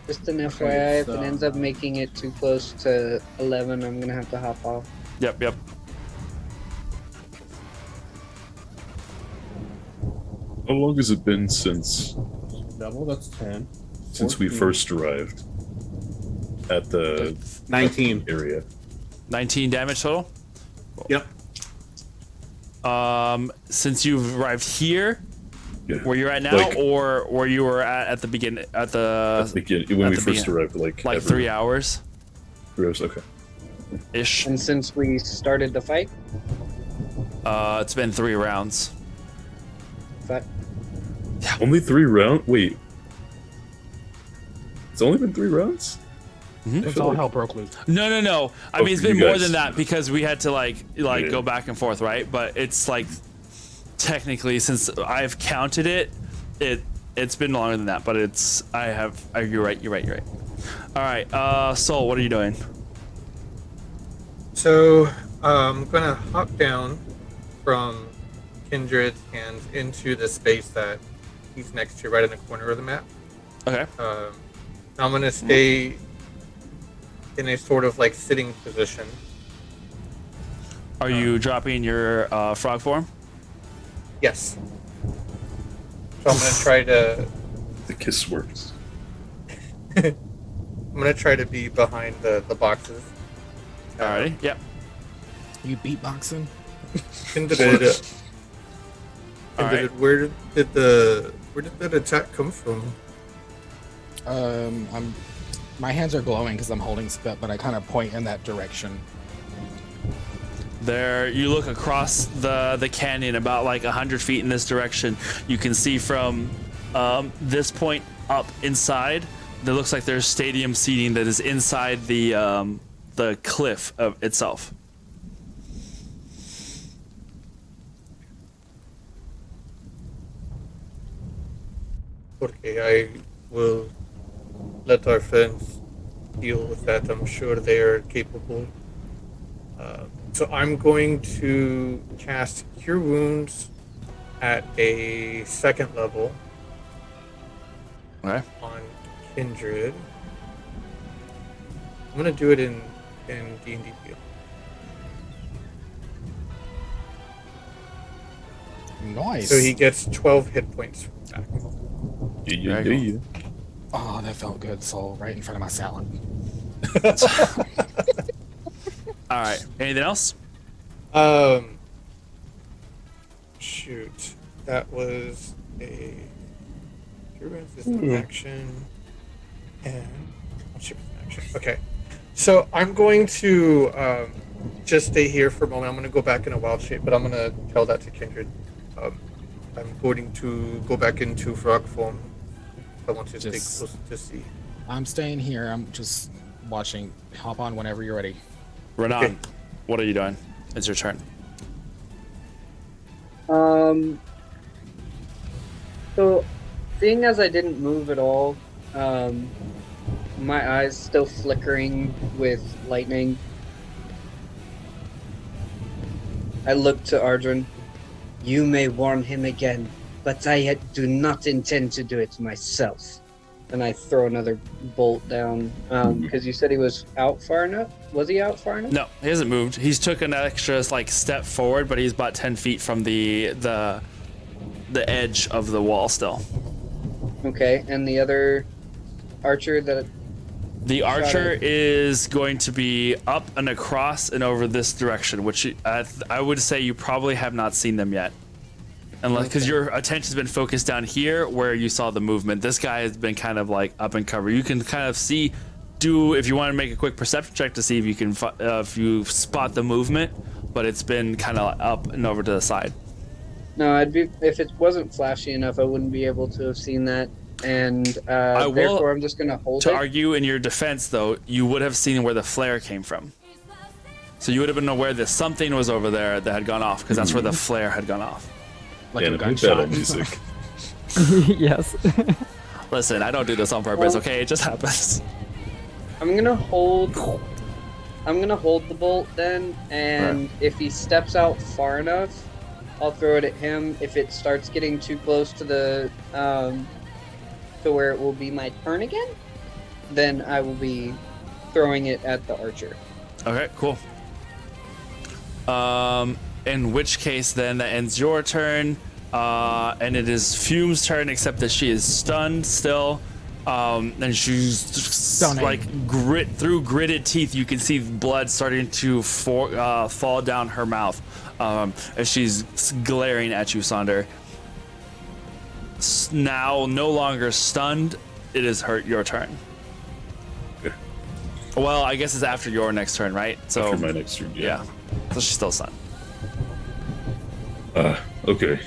Just an FYI, if so- it ends up making it too close to 11, I'm gonna have to hop off. Yep. How long has it been since Double, that's 10. we 14. first arrived at the 19. area? 19 damage total. Yep. Since you've arrived here, Yeah. where you're at now, Like- or where you were at the beginning, at the Begin when at we the first begin- arrived, like like every- 3 hours 3 hours. Okay. ish. And since we started the fight, It's been 3 rounds. but Only 3 rounds. Wait. It's only been 3 rounds. I It's feel all like- hell broke loose. No. I Oh, mean, it's for been you more guys. than that because we had to like Yeah. go back and forth, right? But it's like technically, since I've counted it, it's been longer than that. But it's you're right. All right, Soul, what are you doing? So I'm gonna hop down from Kindred's hands into the space that he's next to, right in the corner of the map. Okay. I'm gonna stay in a sort of like sitting position. Are you dropping your frog form? Yes. So I'm gonna try to. The kiss works. I'm gonna try to be behind the boxes. Alrighty. Yep. You beatboxing? Kindred. All right. Where did that attack come from? My hands are glowing because I'm holding spit, but I kind of point in that direction. There, you look across the canyon about like 100 feet in this direction. You can see from this point up inside. There looks like there's stadium seating that is inside the cliff of itself. Okay, I will let our friends deal with that. I'm sure they are capable. So I'm going to cast Cure Wounds at a 2nd level Okay. on Kindred. I'm gonna do it in D&D. Nice. So he gets 12 hit points back. Yeah. Very cool. Oh, that felt good, Soul. Right in front of my salad. All right. Anything else? Shoot. That was a Cure Wounds is an action. And shoot, action. Okay. So I'm going to just stay here for a moment. I'm going to go back in a wild shape, but I'm going to tell that to Kindred. I'm going to go back into frog form. I want to stay Just- close to see. I'm staying here. I'm just watching. Hop on whenever you're ready. Renan, Okay. what are you doing? It's your turn. So Seeing as I didn't move at all, my eyes still flickering with lightning, I look to Ardrin. You may warn him again, but I do not intend to do it myself. And I throw another bolt down, because you said he was out far enough? Was he out far enough? No, he hasn't moved. He's took an extra step forward, but he's about 10 feet from the edge of the wall still. Okay, and the other archer that... The archer is going to be up and across and over this direction, which I would say you probably have not seen them yet. Unless, because your attention's been focused down here where you saw the movement. This guy has been kind of like up and cover. You can kind of see, if you want to make a quick perception check to see if you can, if you spot the movement, but it's been kind of up and over to the side. No, if it wasn't flashy enough, I wouldn't be able to have seen that. And therefore, I'm just going to hold it. To argue in your defense, though, you would have seen where the flare came from. So you would have been aware that something was over there that had gone off, because that's where the flare had gone off. Like a Battle gunshot. music. Yes. Listen, I don't do this on purpose, okay? It just happens. I'm gonna hold the bolt then, and if he steps out far enough, I'll throw it at him. If it starts getting too close to the to where it will be my turn again, then I will be throwing it at the archer. Okay, cool. In which case, then that ends your turn, and it is Fume's turn, except that she is stunned still, and she's Stunning. like through gritted teeth. You can see blood starting to fall down her mouth as she's glaring at you, Sonder. Now, no longer stunned, it is your turn. Okay. Well, I guess it's after your next turn, right? So After my next turn, yeah. So she's still stunned. Okay.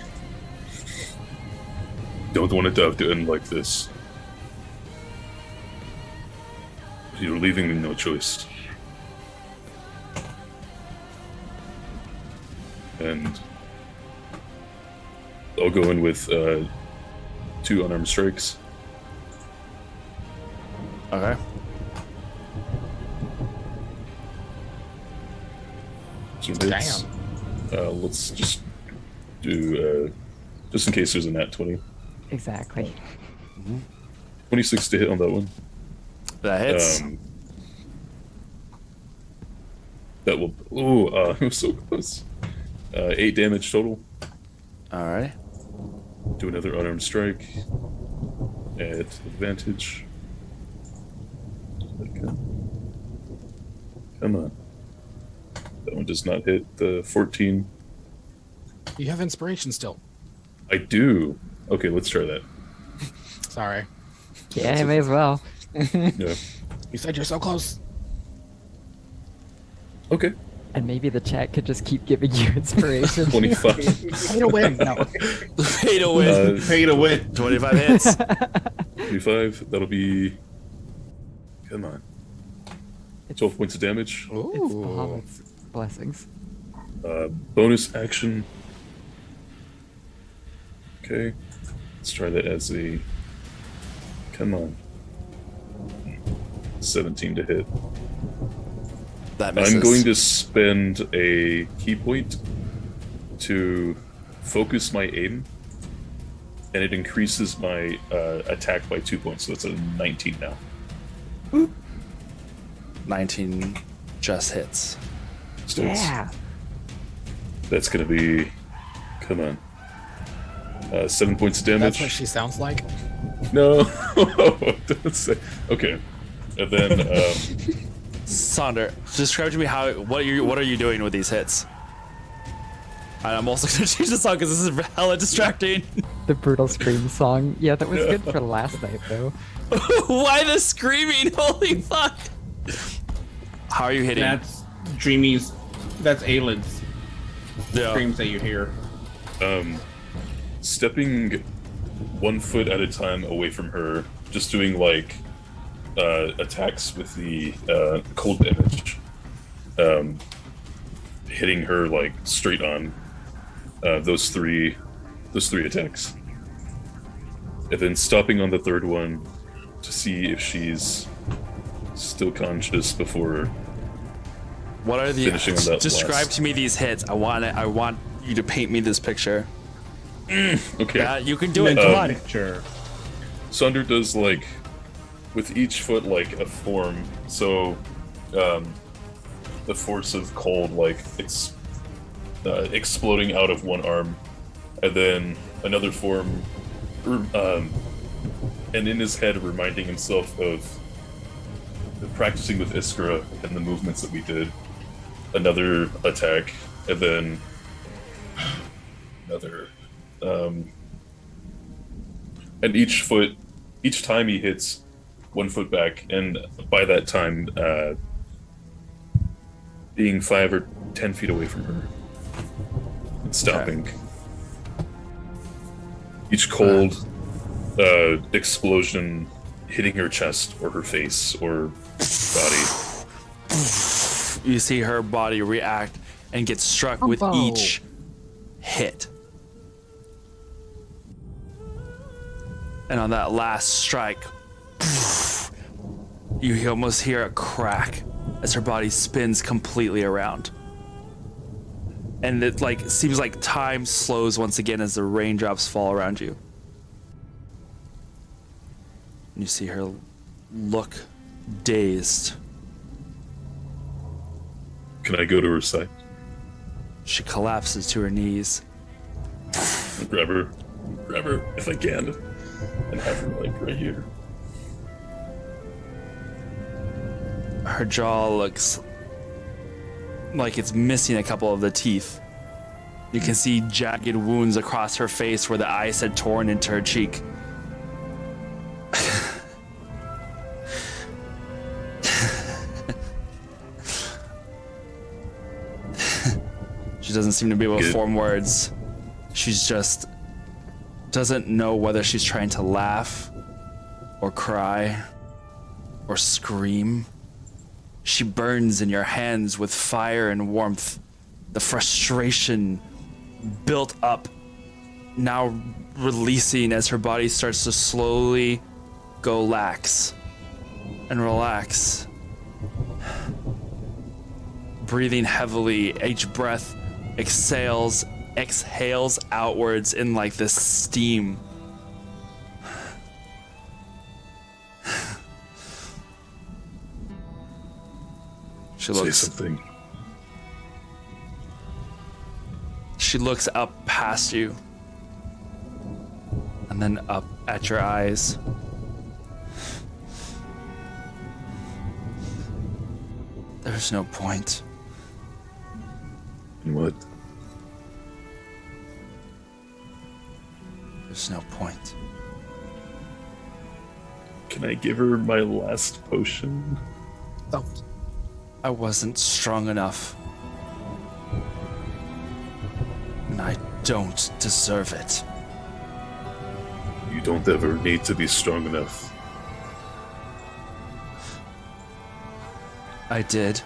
Don't want it to have to end like this. You're leaving me no choice. And I'll go in with 2 unarmed strikes. Okay. Some hits. Let's just do, just in case there's a nat 20. Exactly. 26 to hit on that one. That hits. That will. Ooh, it was so close. 8 damage total. All right. Do another unarmed strike at advantage. Come on. That one does not hit the 14. You have inspiration still. I do. Okay, let's try that. Sorry. Yeah, I may as well. Yeah. You said you're so close. Okay. And maybe the chat could just keep giving you inspiration. 25. Pay to win. No. Pay to win. Pay to win. 25 hits. 25. That'll be. Come on. 12 points of damage. It's the Hobbit's blessings. Bonus action. Okay. Let's try that as a. Come on. 17 to hit. That misses. I'm going to spend a key point to focus my aim, and it increases my attack by 2 points, so it's a 19 now. 19 just hits. So it's- Yeah. That's going to be. Come on. 7 points of damage. That's what she sounds like. No. Don't say. Okay. And then. Sonder, describe to me what are you doing with these hits? And I'm also gonna change the song because this is hella distracting. The Brutal Scream song. Yeah, that was good for last night, though. Why the screaming? Holy fuck! How are you hitting? That's Dreamy's. That's Aylin's Yeah. screams that you hear. Stepping 1 foot at a time away from her, just doing like attacks with the cold damage, hitting her like straight on those three attacks. and then stopping on the third one to see if she's still conscious before What are the finishing on that describe last. to me these hits? I want you to paint me this picture. Okay. Yeah, you can do it. Mental Come on. picture. Sunder does like with each foot like a form. So the force of cold like it's exploding out of one arm, and then another form, and in his head reminding himself of practicing with Iskra and the movements that we did. Another attack, and then another. And each time he hits 1 foot back, and by that time, being 5 or 10 feet away from her, and stopping. Each cold explosion hitting her chest or her face or body. You see her body react and get struck with each hit. And on that last strike, you almost hear a crack as her body spins completely around. And it like seems like time slows once again as the raindrops fall around you. And you see her look dazed. Can I go to her side? She collapses to her knees. Grab her if I can, and have her like right here. Her jaw looks like it's missing a couple of the teeth. You can see jagged wounds across her face where the ice had torn into her cheek. She doesn't seem to be able to form words. She's just doesn't know whether she's trying to laugh or cry or scream. She burns in your hands with fire and warmth. The frustration built up, now releasing as her body starts to slowly go lax and relax. Breathing heavily, each breath exhales outwards in like this steam. She Say looks. something. She looks up past you, and then up at your eyes. There's no point. In what? There's no point. Can I give her my last potion? Don't. I wasn't strong enough. And I don't deserve it. You don't ever need to be strong enough. I did.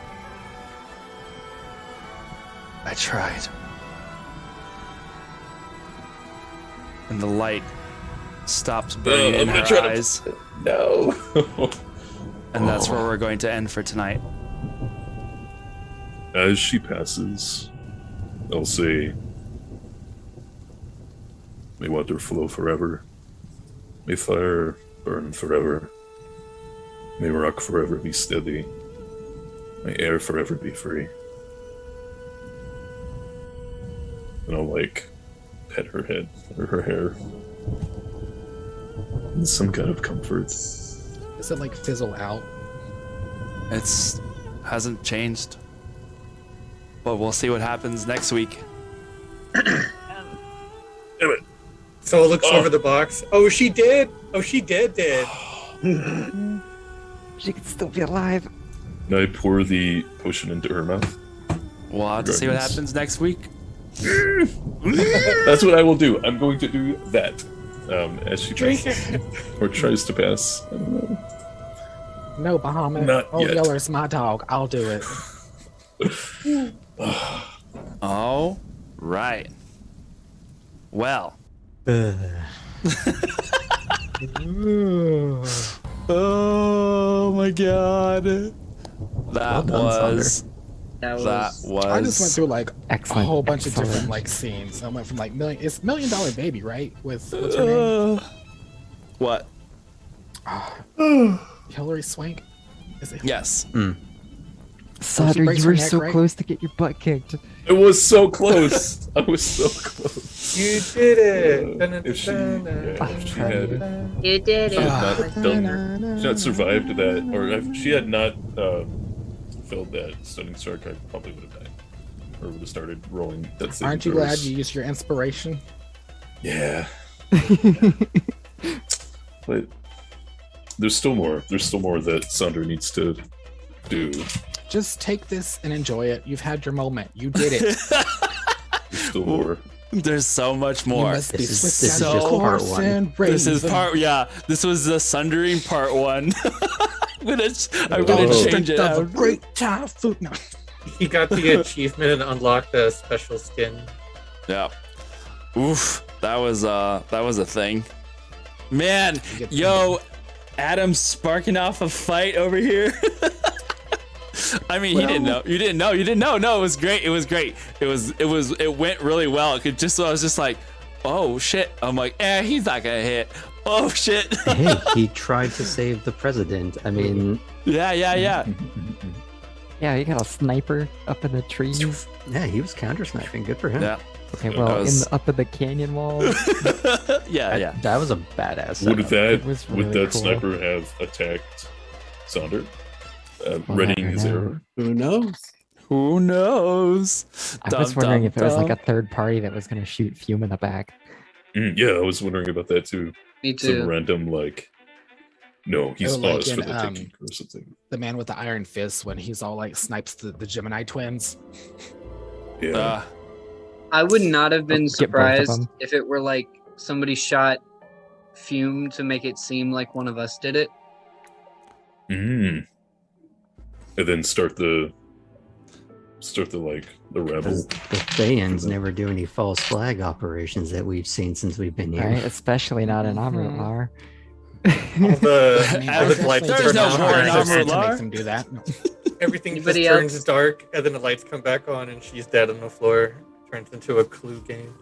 I tried. And the light stops burning in I'm gonna her try to- eyes. No. And that's where we're going to end for tonight. As she passes, I'll say, may water flow forever. May fire burn forever. May rock forever be steady. May air forever be free. And I'll like pet her head or her hair. In some kind of comfort. Does it like fizzle out? It's hasn't changed. But we'll see what happens next week. Damn it. So it looks Oh. over the box. Oh, she did. Oh, she did. She could still be alive. Now I pour the potion into her mouth. We'll have to see what Regardless. happens next week. That's what I will do. I'm going to do that. As she Drink passes. Or tries to pass. I don't know. No, Bahamut. Not Oh, yet. Yeller's my dog. I'll do it. All right. Well. Oh my god. That done, was. That That was. was. I just went through like Excellent. a whole bunch of different excellent. like scenes. I went from like it's $1 Million Baby, right? With what's her name? What? Hillary Swank. Is it? Yes. Sutter, breaks you her were neck, so right? close to get your butt kicked. It was so close. I was so close. You did it. If she had You did she had not done her, she had not survived that, or if she had not filled that stunning strike, I probably would have died, or would have started rolling that saving Aren't you glad throws. you used your inspiration? Yeah. But there's still more. There's still more that Sunder needs to do. Just take this and enjoy it. You've had your moment. You did it. There's still more. There's so much You more. must be This is- swift this as is a just part horse one. and This is raven. part. Yeah. This was the sundering part one. I'm gonna Oh. change it Of a out. great typhoon. No. He got the achievement and unlocked the special skin. Yeah. Oof. That was a thing. Man, You get- yo, Adam's sparking off a fight over here. I mean, he didn't know. You didn't know. You didn't know. No, it was great. It was great. It went really well. I was just like, oh shit. I'm like, he's not gonna hit. Oh shit. Hey, he tried to save the president. I mean, Yeah. Yeah, you got a sniper up in the trees. yeah, he was counter sniping. Good for him. Yeah. Okay, That well, was- up in the canyon wall. Yeah. That was a badass. Would setup. It was would really that cool. sniper have attacked Sunder, We'll readying never his know. arrow? Who knows? Who knows? I was wondering if it was like a third party that was going to shoot Fume in the back. Yeah, I was wondering about that too. Me Some too. random no, he's Oh, like paused for in, the taking or something. The man with the iron fist when he's all like snipes the Gemini twins. Yeah. I would not have been Get both of surprised them. if it were like somebody shot Fume to make it seem like one of us did it. And then start the the rebel. Because the Thayans never do any false flag operations that we've seen since we've been here. Right? Especially not in Amrutlar. All I the, mean, all there's the lights There's turn no on, war in and Amrutlar. everything- to make them do that. No. everything just Anybody turns else? dark, and then the lights come back on, and she's dead on the floor. Turns into a Clue game.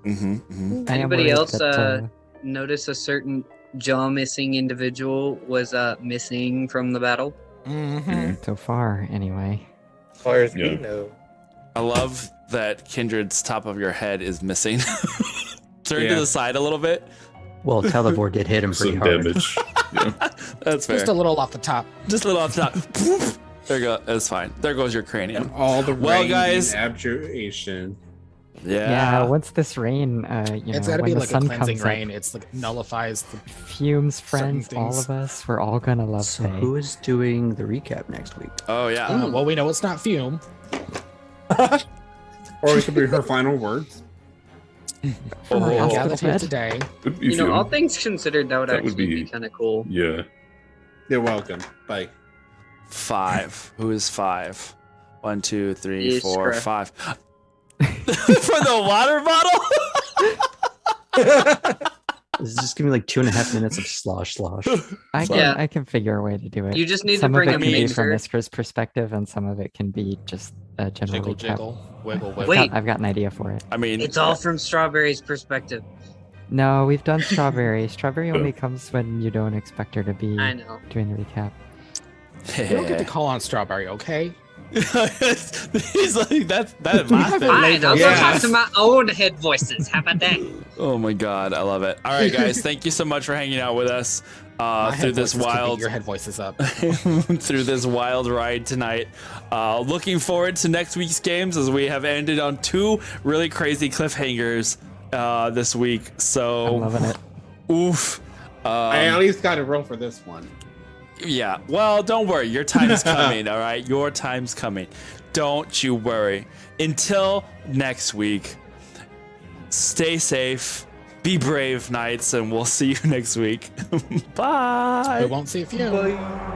Mm-hmm. I am Anybody worried else that, notice a certain jaw missing individual was missing from the battle? Mhm. so far, anyway. As far as Yeah. we know. I love that Kindred's top of your head is missing. Turn to Yeah. the side a little bit. Well, Televor did hit him pretty Some hard. damage. Yeah. That's fair. Just a little off the top. Just a little off the top. Poof. There you go. That's fine. There goes your cranium. All the Well, rain guys- and abjuration. Yeah, once this rain, It's know, got to when be the like a sun cleansing comes rain. up, It's like nullifies the. Fumes, certain friends, all things. of us, we're all gonna love So Faye. who is doing the recap next week? Oh yeah. Well, we know it's not Fume. Or it could be her final words. From our Oh, hospital Gathered here bed. today. Could be You know, Fume. all things considered, that would That would actually be be- kind of cool. Yeah. You're welcome. Bye. 5. Who is 5? 1, 2, 3, Is 4, Scruff. 5. For the water bottle? This is just gonna be like 2.5 minutes of slosh. Yeah. I can figure a way to do it. You just need some to bring of a it can be from mixer. Iskra's perspective, and some of it can be just a general Jiggle, recap. jiggle, wiggle, wiggle. Wait. I've got an idea for it. I mean, It's all from Strawberry's perspective. No, we've done strawberry. Strawberry only comes when you don't expect her to be I know. doing the recap. You don't get to call on Strawberry, okay? He's like, that's my thing. Fine, I'll Yeah. go talk to my own head voices. How about that? Oh my god, I love it. All right, guys, thank you so much for hanging out with us My through head this voices could beat wild your head voices up. through this wild ride tonight. Looking forward to next week's games as we have ended on 2 really crazy cliffhangers this week. I'm So, loving it. oof. I at least got to roll for this one. Yeah. Well, don't worry. Your time's coming. All right. Your time's coming. Don't you worry. Until next week, stay safe, be brave, knights, and we'll see you next week. Bye. We won't see Fume.